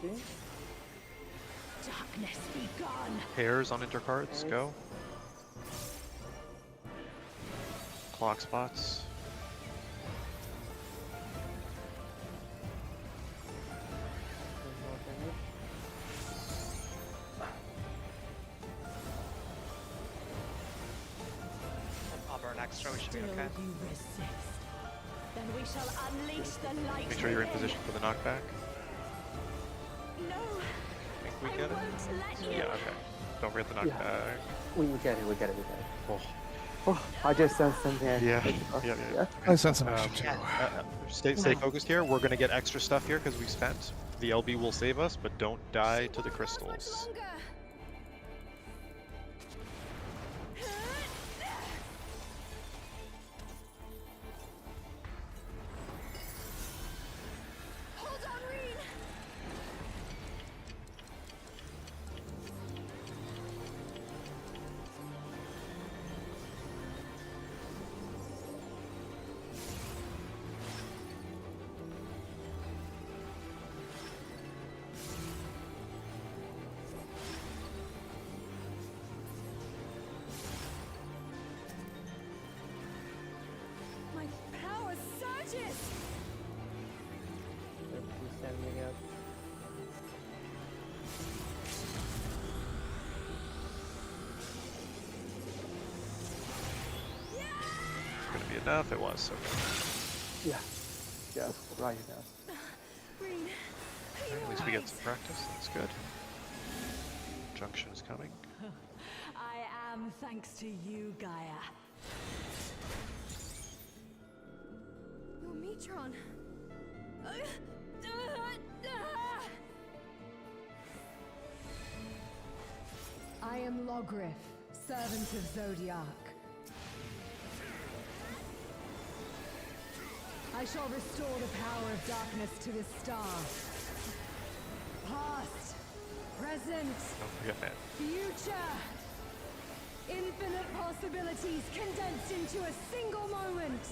Okay. Darkness be gone. Pairs on intercards. Go. Clock spots. There's no damage. I'll burn extra. We should be Still okay. you resist. Then we shall unleash the light. Make sure you're in within. position for the knockback. No, Think we I get it? won't let you. Yeah, okay. Don't forget the knockback. Yeah. We get it, we get it, we get it. Oh. Oh, I just sensed something. Yeah, Oh, yeah. I sense some Um, action too. Stay focused here. We're gonna get extra stuff here because we spent. The LB will save us, but don't die to the crystals. Longer. Hold on, Reen. My power surges. Everything's standing up. Gonna be enough. It was. Okay. Yeah. Yeah, right now. Reen, At least we get some practice. That's good. Junction is coming. I am thanks to you, Gaia. Your Metron. I am Logriff, servant of Zodiac. I shall restore the power of darkness to this star. Past, present, Don't forget man. future. Infinite possibilities condensed into a single moment. –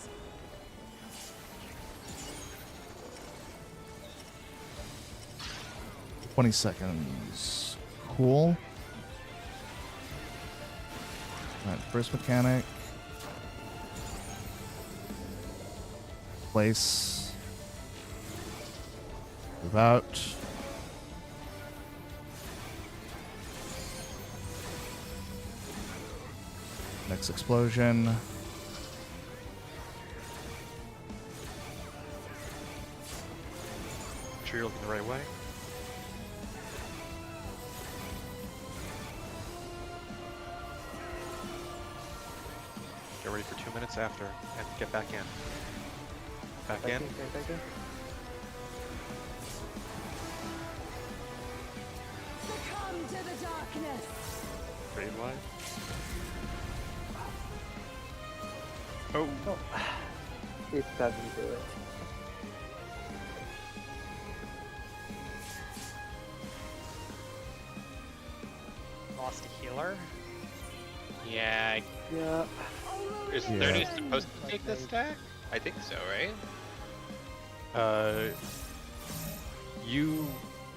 20 seconds. Cool. Alright, first mechanic. Place. Move out. Next explosion. Make sure you're looking the right way. ready for 2 minutes after, and get back in. Back in. Back in. Succumb to the darkness. Trade wide. Oh. Oh. It doesn't do it. Lost a healer. Yeah, Yeah. is Yeah. 30 supposed to take this stack? I think so, right? You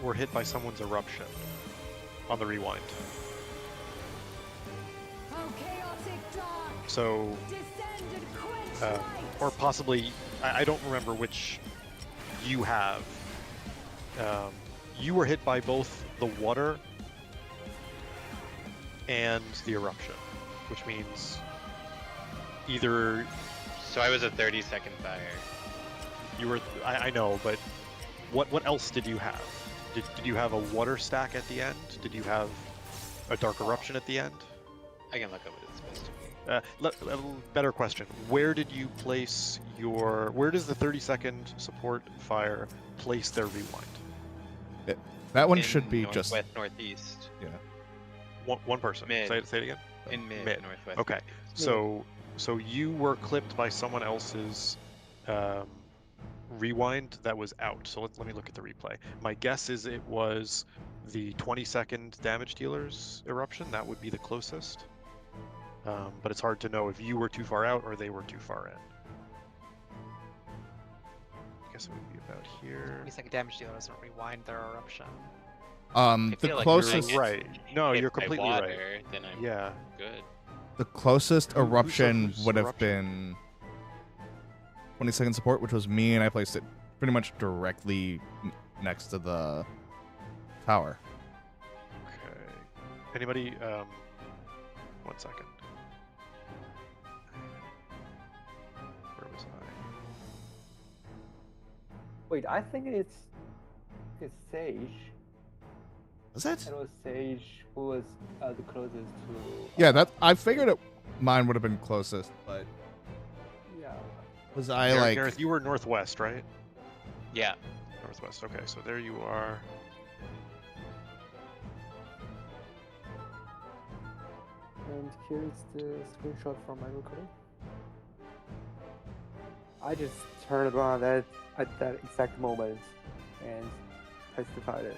were hit by someone's eruption on the rewind. Oh, chaotic dark. So, Descend and quench light. or possibly, I don't remember which you have. You were hit by both the water and the eruption, which means either So I was a 30-second fire. you were. I know, but what else did you have? Did you have a water stack at the end? Did you have a dark eruption at the end? I can look up what it's supposed to be. Better question. Where did you place your? Where does the 30-second support fire place their rewind? That one In should be just. northwest, northeast. Yeah. One person. Mid. Say it again. In mid, Mid. northwest. Okay. northeast. So you were clipped by someone else's rewind that was out. So let me look at the replay. My guess is it was the 20-second damage dealer's eruption. That would be the closest. But it's hard to know if you were too far out or they were too far in. I guess it would be about here. 20-second damage dealer doesn't rewind their eruption. The feel like closest, you're Right. No, Hit you're by completely water, right. Then I'm Yeah. good. the closest Who eruption suffers would have eruption? been 20-second support, which was me, and I placed it pretty much directly next to the tower. Okay. Anybody? 1 second. Where was I? Wait, I think it's Sage. Was it? It was Sage who was the closest to. Yeah, that I figured it. Mine would have been closest, but Yeah. was I like? Gareth, you were northwest, right? Yeah. Northwest. Okay, so there you are. And here's the screenshot from my recording. I just turned around at that exact moment and testified it.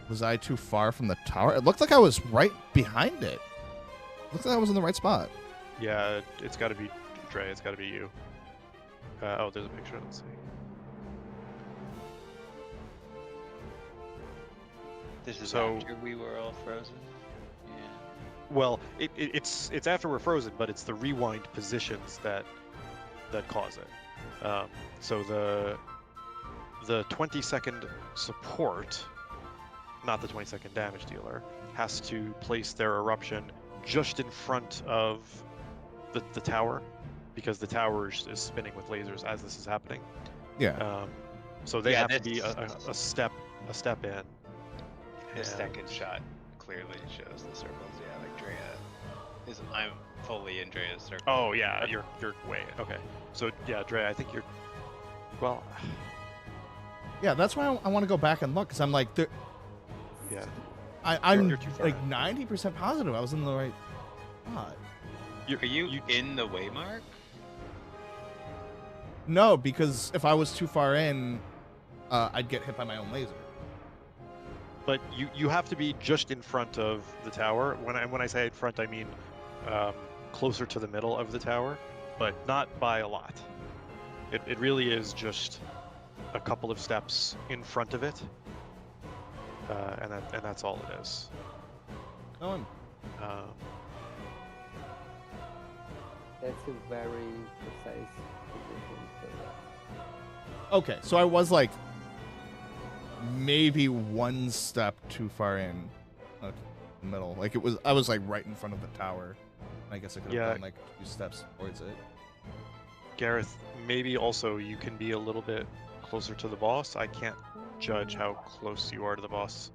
Was I too far from the tower? It looked like I was right behind it. Looked like I was in the right spot. Yeah, it's got to be Dre. It's got to be you. Oh, there's a picture. Let's see. This is So- after we were all frozen. Yeah. Well, it's after we're frozen, but it's the rewind positions that cause it. So the 20-second support, not the 20-second damage dealer, has to place their eruption just in front of the tower, because the tower is spinning with lasers as this is happening. Yeah. So they Yeah, have to be that's- a step in. The And- second shot clearly shows the circles. Yeah, like Drea I'm fully in Drea's circle. Oh yeah, you're way okay. So yeah, Dre, I think you're. Well, Yeah, that's why I want to go back and look, because I'm like, yeah. I'm You're too far like out. 90% positive I was in the right spot. Are you in the waymark? No, because if I was too far in, I'd get hit by my own laser. But you have to be just in front of the tower. When I say in front, I mean closer to the middle of the tower, but not by a lot. It really is just a couple of steps in front of it, and that's all it is. No, I'm That's a very precise position for that. okay. So I was like maybe one step too far in, middle. Like I was like right in front of the tower. I guess I could have Yeah. done like a few steps towards it. Gareth, maybe also you can be a little bit closer to the boss. I can't judge how close you are to the boss.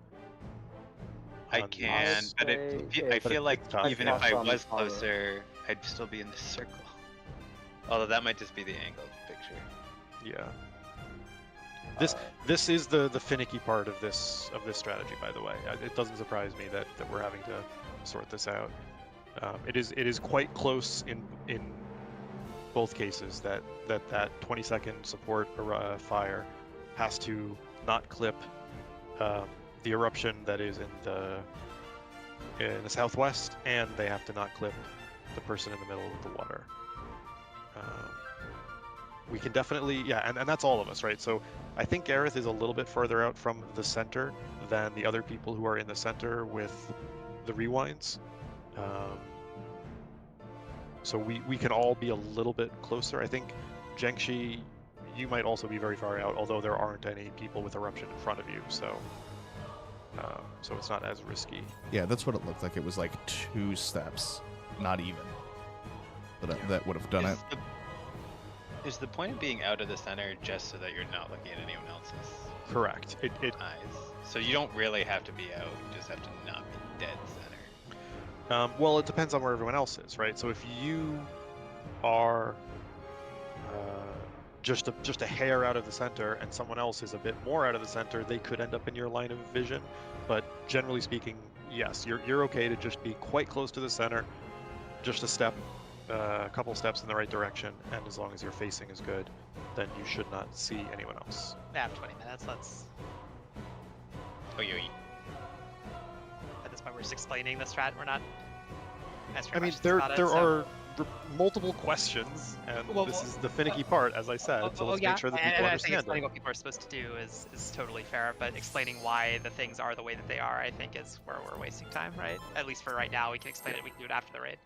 I Um, can, but say- I but feel like it's tough. even if It's I tough on was the tower. closer, I'd still be in the circle. Although that might just be the angle of the picture. Yeah. This is the finicky part of this strategy, by the way. It doesn't surprise me that we're having to sort this out. It is quite close in both cases that 20-second support fire has to not clip the eruption that is in the southwest, and they have to not clip the person in the middle of the water. We can definitely, yeah, and that's all of us, right? So I think Gareth is a little bit further out from the center than the other people who are in the center with the rewinds. So we can all be a little bit closer. I think Zhengxi, you might also be very far out, although there aren't any people with eruption in front of you, so it's not as risky. Yeah, that's what it looked like. It was like 2 steps, not even. That would have done it. Is the point of being out of the center just so that you're not looking at anyone else's Correct. It eyes? So you don't really have to be out, you just have to not be dead center. Well, it depends on where everyone else is, right? So if you are just a hair out of the center and someone else is a bit more out of the center, they could end up in your line of vision. But generally speaking, yes, you're okay to just be quite close to the center, just a couple steps in the right direction, and as long as your facing is good, then you should not see anyone else. We have 20 minutes. Let's. Oh, yo. At this point, we're just explaining the strat. We're not. I mean, there are multiple questions, and this is the finicky part, as I said. So let's make sure that people and I think understand explaining it. what people are supposed to do is totally fair, but explaining why the things are the way that they are, I think, is where we're wasting time, right? At least for right now, we can explain it. We can do it after the raid.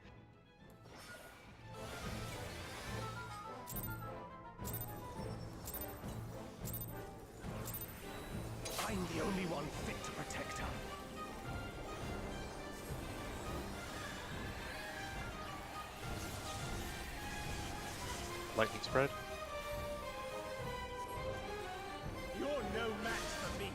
I'm the only one fit to protect her. Lightning spread. You're no match for me.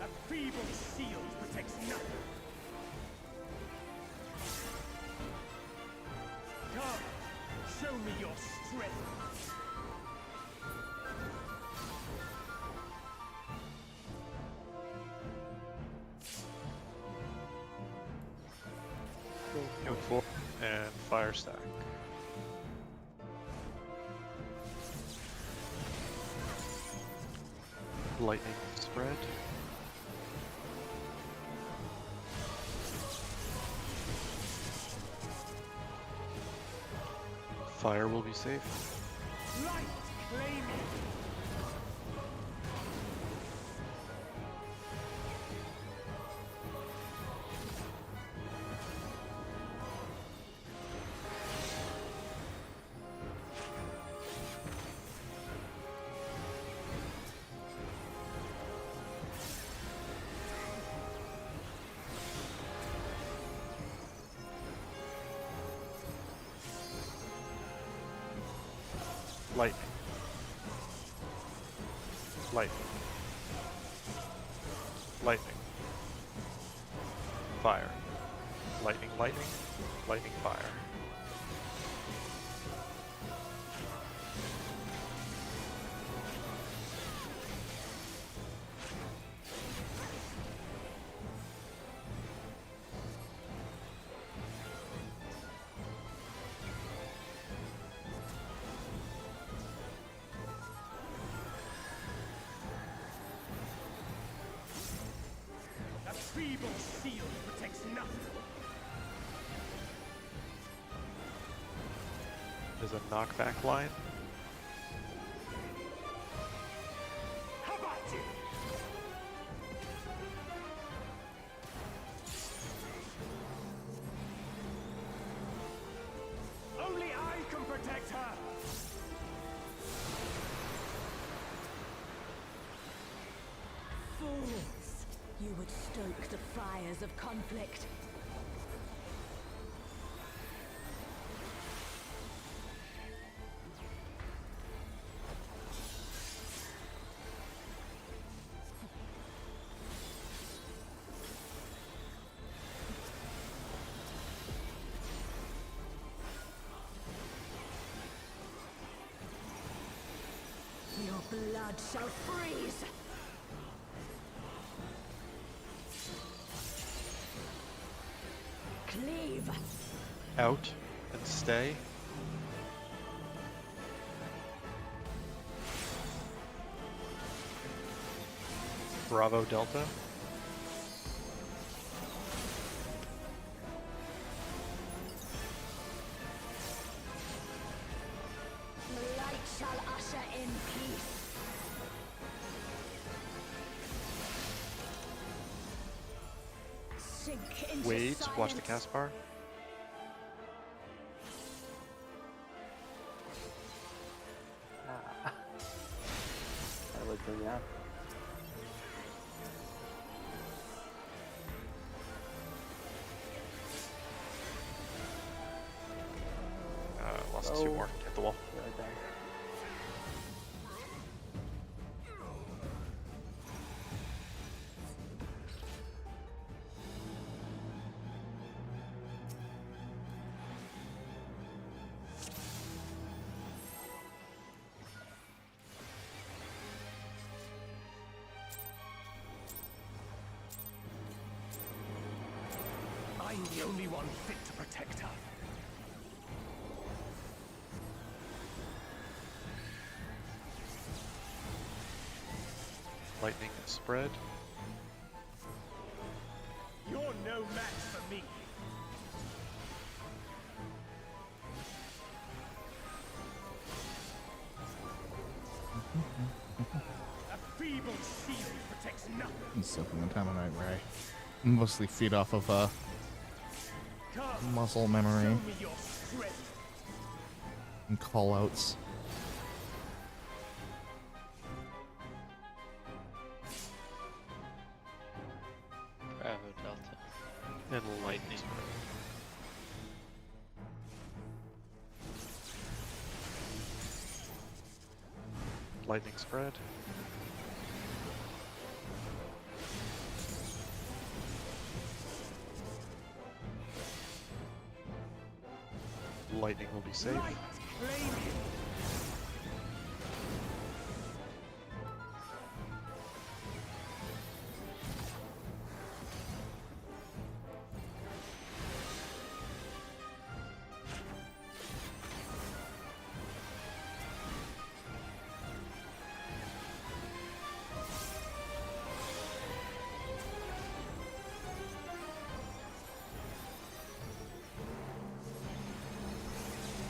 A feeble shield protects nothing. Come, show me your strength. Move forward and fire stack. Lightning spread. Fire will be safe. Light claiming. Lightning. Lightning. Lightning. Fire. Lightning, lightning. Lightning, fire. A feeble shield protects nothing. There's a knockback line. How about you? Only I can protect her. Fools! You would stoke the fires of conflict. shall freeze. Cleave. Out and stay. Bravo Delta. The light shall usher in peace. Sink into Wait, watch the silence. cast bar. Ah. That was enough. Lost Oh. 2 more. Hit the wall. Right there. I'm the only one fit to protect her. Lightning spread. You're no match for me. A feeble shield protects nothing. It's soaking the time of night where I mostly feed off of Come, muscle memory show me your strength. and callouts. Bravo Delta. And lightning. Lightning spread. Lightning will be safe. Light, claim it.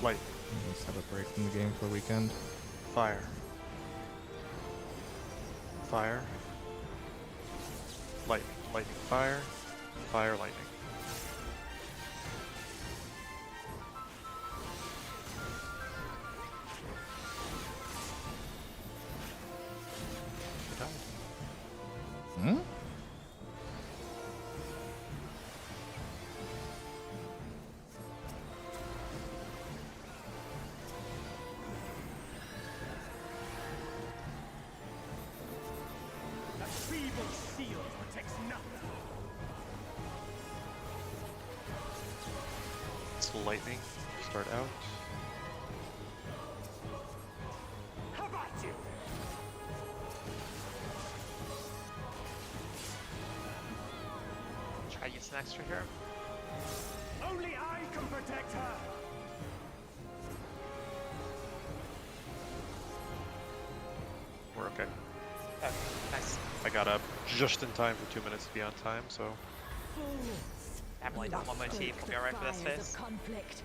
Light. Let's have a break from the game for the weekend. Fire. Fire. Lightning. Lightning. Fire. Fire. Lightning. Hmm? A feeble shield protects nothing. It's lightning. Start out. How about you? Try to use an extra here. Only I can protect her. We're okay. Oh, nice. I got up just in time for 2 minutes to be on time, so Fools. Emily, don't want my team. We'll be alright for this Fires phase. of conflict.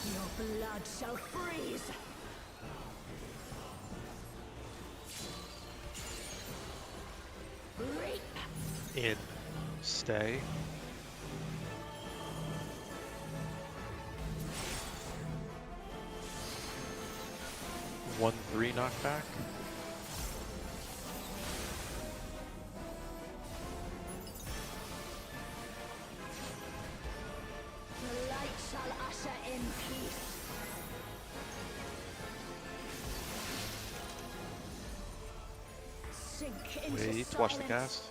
Your blood shall freeze. Reap. in, stay. One 3 knockback. The Sink into Wait, watch the silence. cast.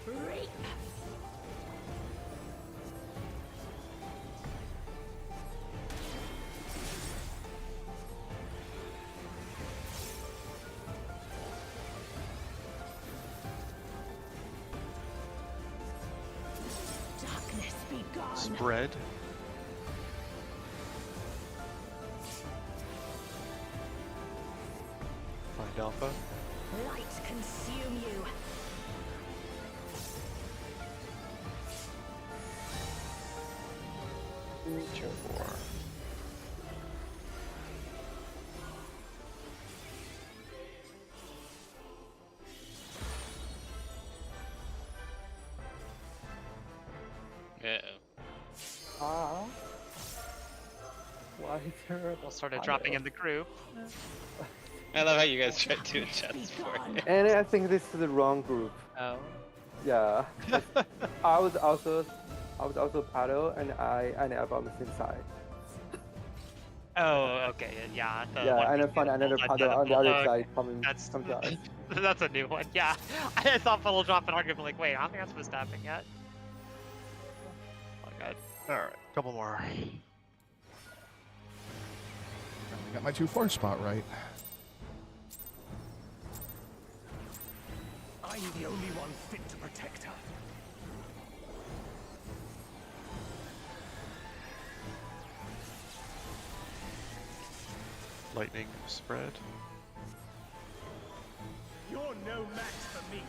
Reap. Darkness be gone. Spread. Find alpha. Light consume you. Tier 4. Ah. Why is there a People started pile? dropping in the group. I love how you guys tried to adjust for it. And I think this is the wrong group. Oh. Yeah. I was also paddle, and I ended up on the same side. Oh, okay, yeah. The Yeah, one and I with found the another bull paddle on the identical other dog. side coming That's to us. that's a new one. Yeah, I saw Puddle drop an argument like, wait, I don't think I'm supposed to happen yet. Oh god. Alright, couple more. I got my 2-4 spot right. I'm the only one fit to protect her. Lightning spread. You're no match for me.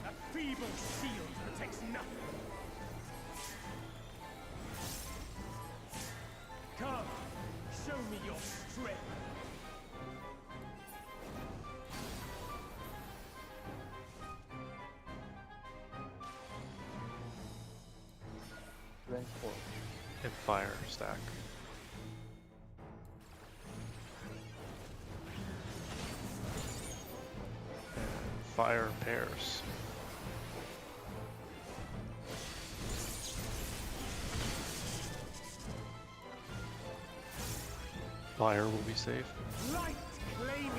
A feeble shield protects nothing. Come, show me your strength. Rank 4. And fire stack. And fire pairs. Fire will be safe. Light claiming.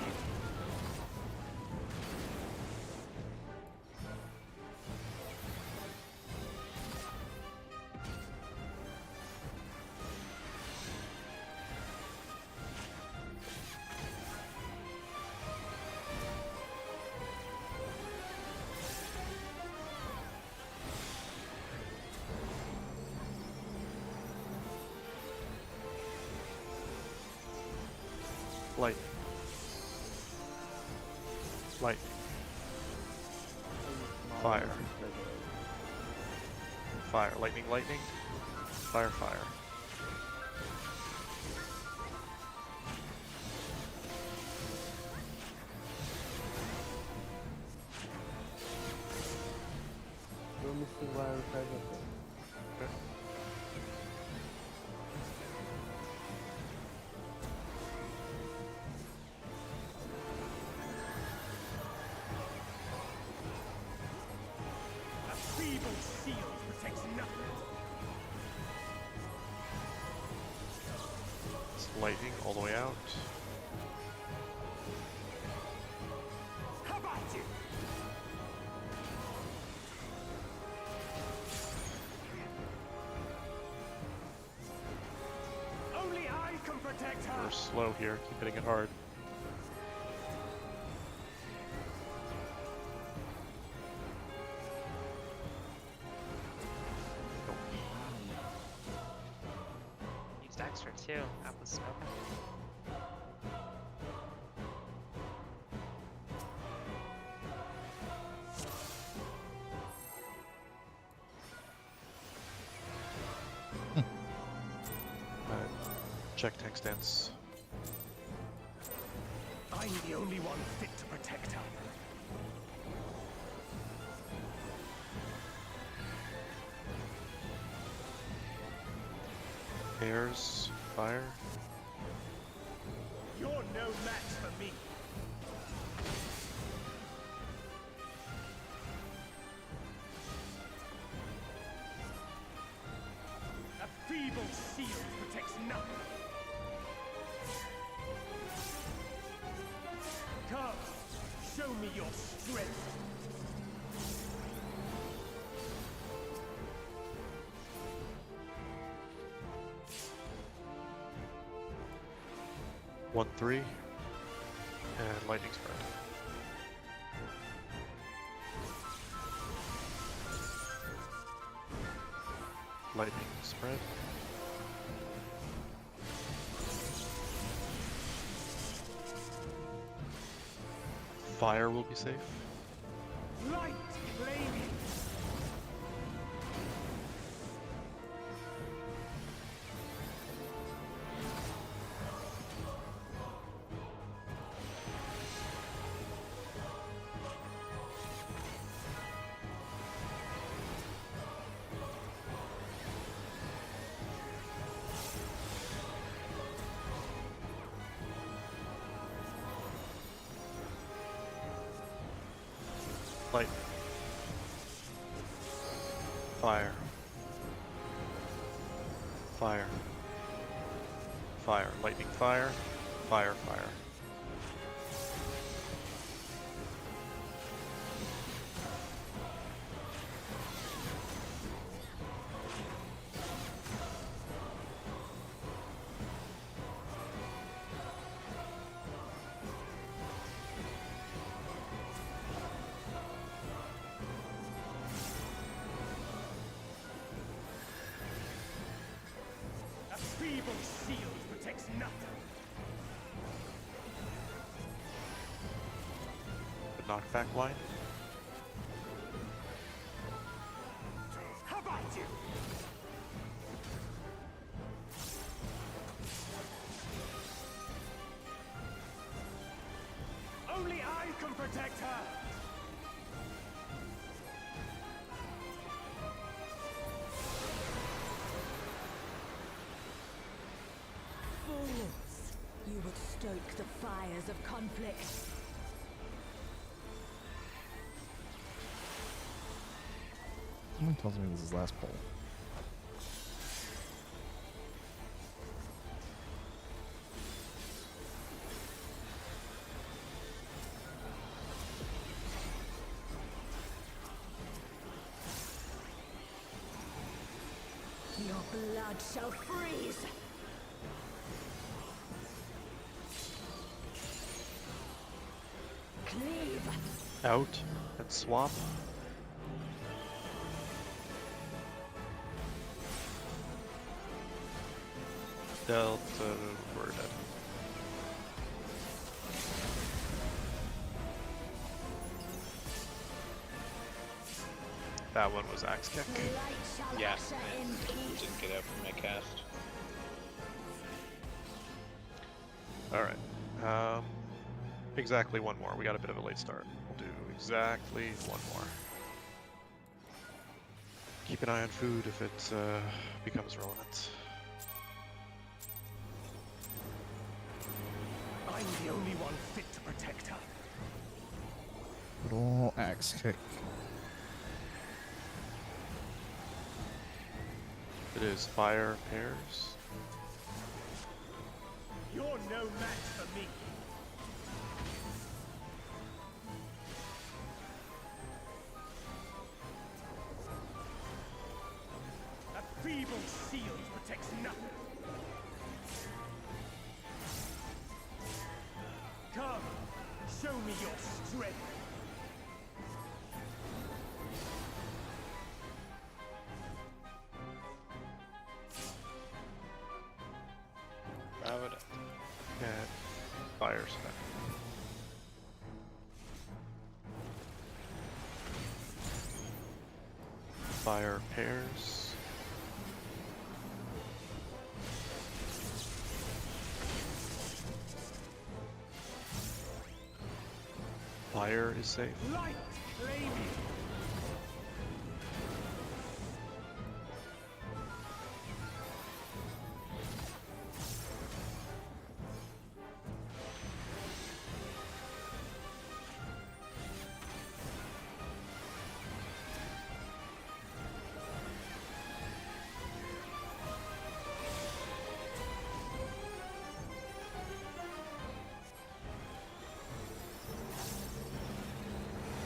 Light. Light. Fire. Fire. Lightning, lightning. Fire, fire. You're missing one present. Okay. A feeble shield protects nothing. It's lightning all the way out. How about you? Only I can protect her. We're slow here. Keep hitting it hard. Used extra too. That was smoking. check tank stance. I'm the only one fit to protect her. Pairs, fire. You're no match for me. A feeble shield protects nothing. Come, show me your strength. One, 3, and lightning spread. Lightning spread. Fire will be safe. Light flaming. Light. Fire. Fire. Fire. Lightning fire. Fire, fire. A feeble shield protects nothing. The knockback line. How about you? Only I can protect her. Fools! You would stoke the fires of conflict. Someone tells me this is last poll. Your blood shall freeze! Cleave! Out and swap. Delta, we're dead. That one was axe kick. The light shall Yeah, usher I in peace. didn't get out from my cast. Alright. Exactly one more. We got a bit of a late start. We'll do exactly one more. Keep an eye on food if it becomes relevant. I'm the only one fit to protect her. Good ol' axe kick. It is fire pairs. You're no match for me. A feeble shield protects nothing. Come, show me your strength. Bravo. And fire spec. Fire pairs. Fire is safe. Light flaming.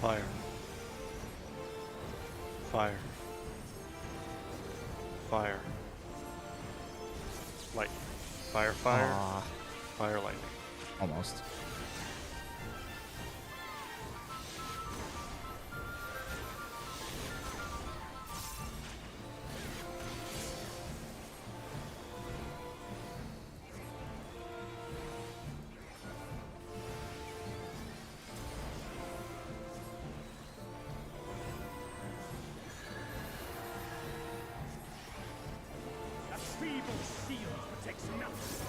Fire. Fire. Fire. Light. Fire, fire. Aw, Fire, lightning. almost. A feeble shield protects nothing.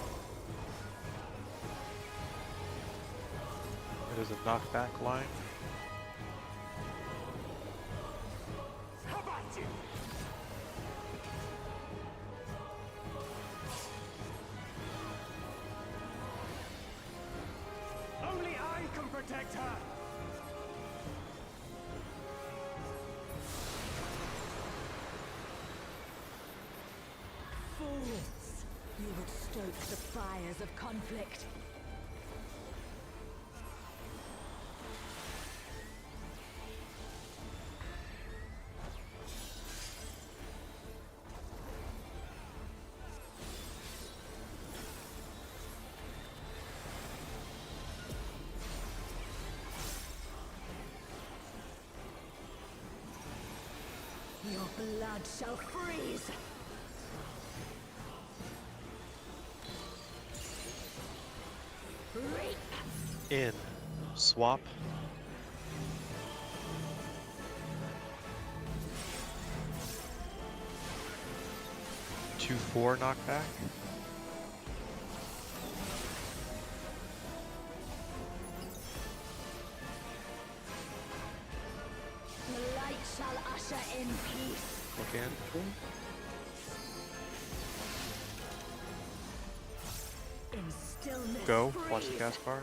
It is a knockback line. How about you? Only I can protect her. Fools! You would stoke the fires of conflict. Your blood shall freeze! Reap! In. Swap. Two, 4 knockback. The light shall usher in peace. Look in. In stillness. Go. Watch the freeze. cast bar.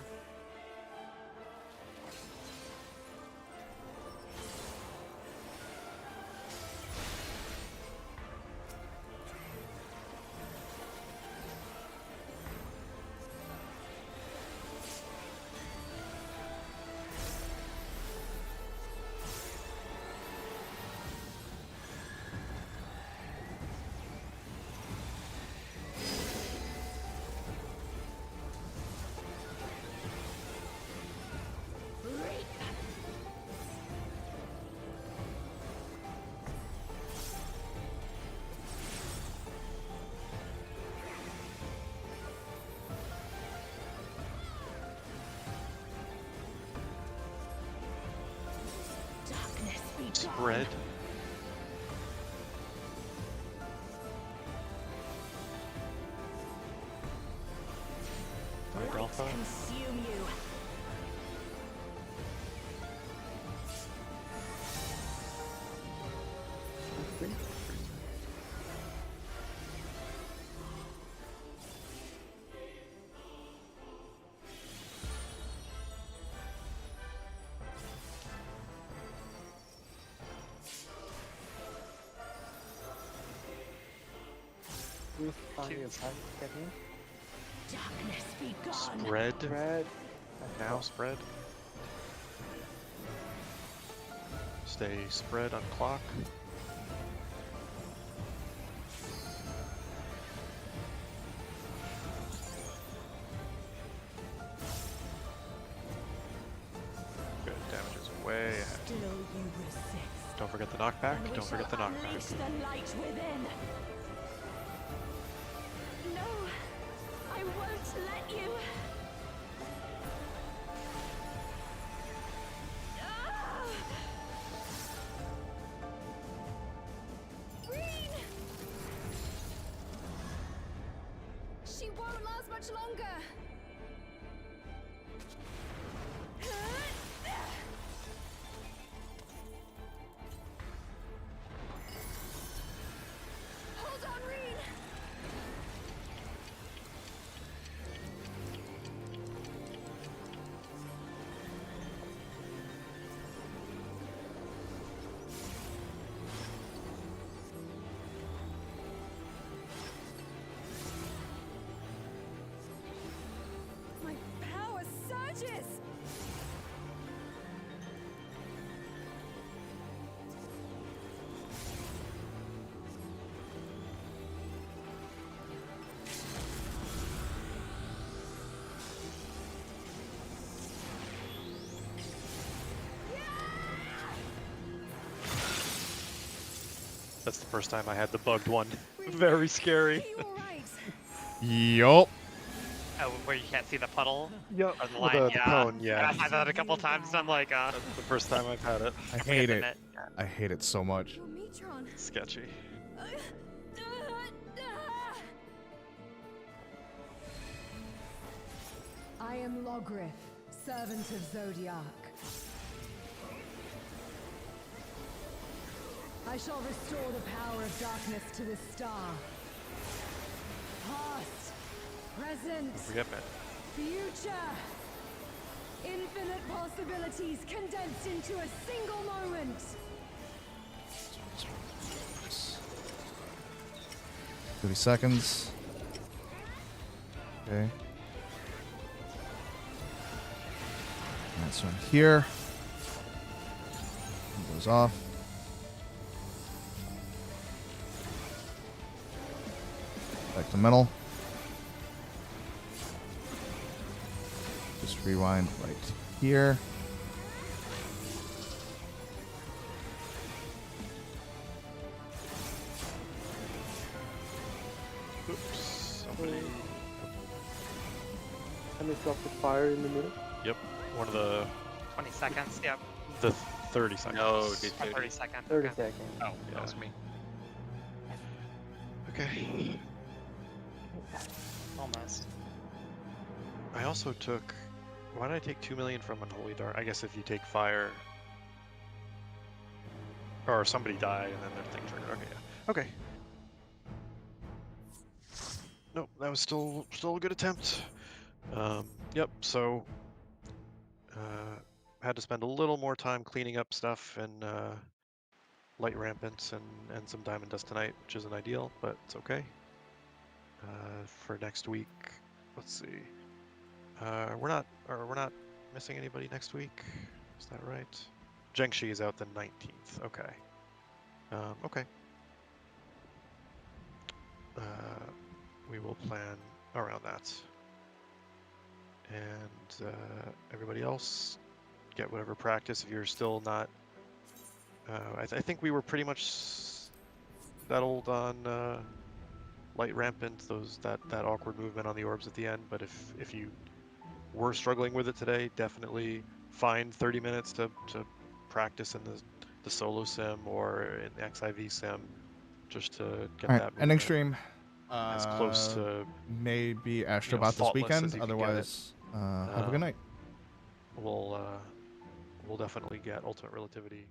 Reap! Darkness be gone. Spread. Alright, Light Alpha. consume you. Who's finding a pipe get in? Darkness be gone. Spread. Red. Now spread. Stay spread on clock. Good, damage is way ahead. Still you resist. Don't forget the knockback. And we Don't forget the shall knockback. unleash the light within. No, I won't let you. Ah! Reen! She won't last much longer. That's the first time I had the bugged one. Very scary. Yup. Oh, where you can't see the puddle Yep. or the Well, line, the yeah. cone, And yeah. I've had that a couple times, and I'm like, That's the first time I've had it. I forget hate the it. net. I hate it so much. Sketchy. I am Logriff, servant of Zodiac. I shall restore the power of darkness to the star. Past, present, Don't forget, man. future. Infinite possibilities condensed into a single moment. 30 seconds. Okay. That's one here. It goes off. Back to metal. Just rewind right here. Oops. Somebody. And they dropped the fire in the middle. Yep. One of the 20 seconds. Yep. 30 seconds. No, did Or 30. 30 seconds. 30 okay. seconds. Oh, Yeah. that was me. Okay. Almost. I also took. Why did I take 2 million from Unholy Dart? I guess if you take fire, or somebody died and then their thing triggered. Okay, yeah. Okay. Nope, that was still a good attempt. Yep. So, had to spend a little more time cleaning up stuff and light rampants and some diamond dust tonight, which isn't ideal, but it's okay. For next week, let's see. We're not missing anybody next week. Is that right? Zhengxi is out the 19th. Okay. Okay. We will plan around that. And everybody else, get whatever practice. If you're still not, I think we were pretty much settled on light rampant, that awkward movement on the orbs at the end. But if you were struggling with it today, definitely find 30 minutes to practice in the solo sim or in the XIV sim, just to get All right, that ending movement stream. as close to Maybe Astrobot this faultless weekend. as you can get it. Otherwise, have a good night. We'll definitely get Ultimate Relativity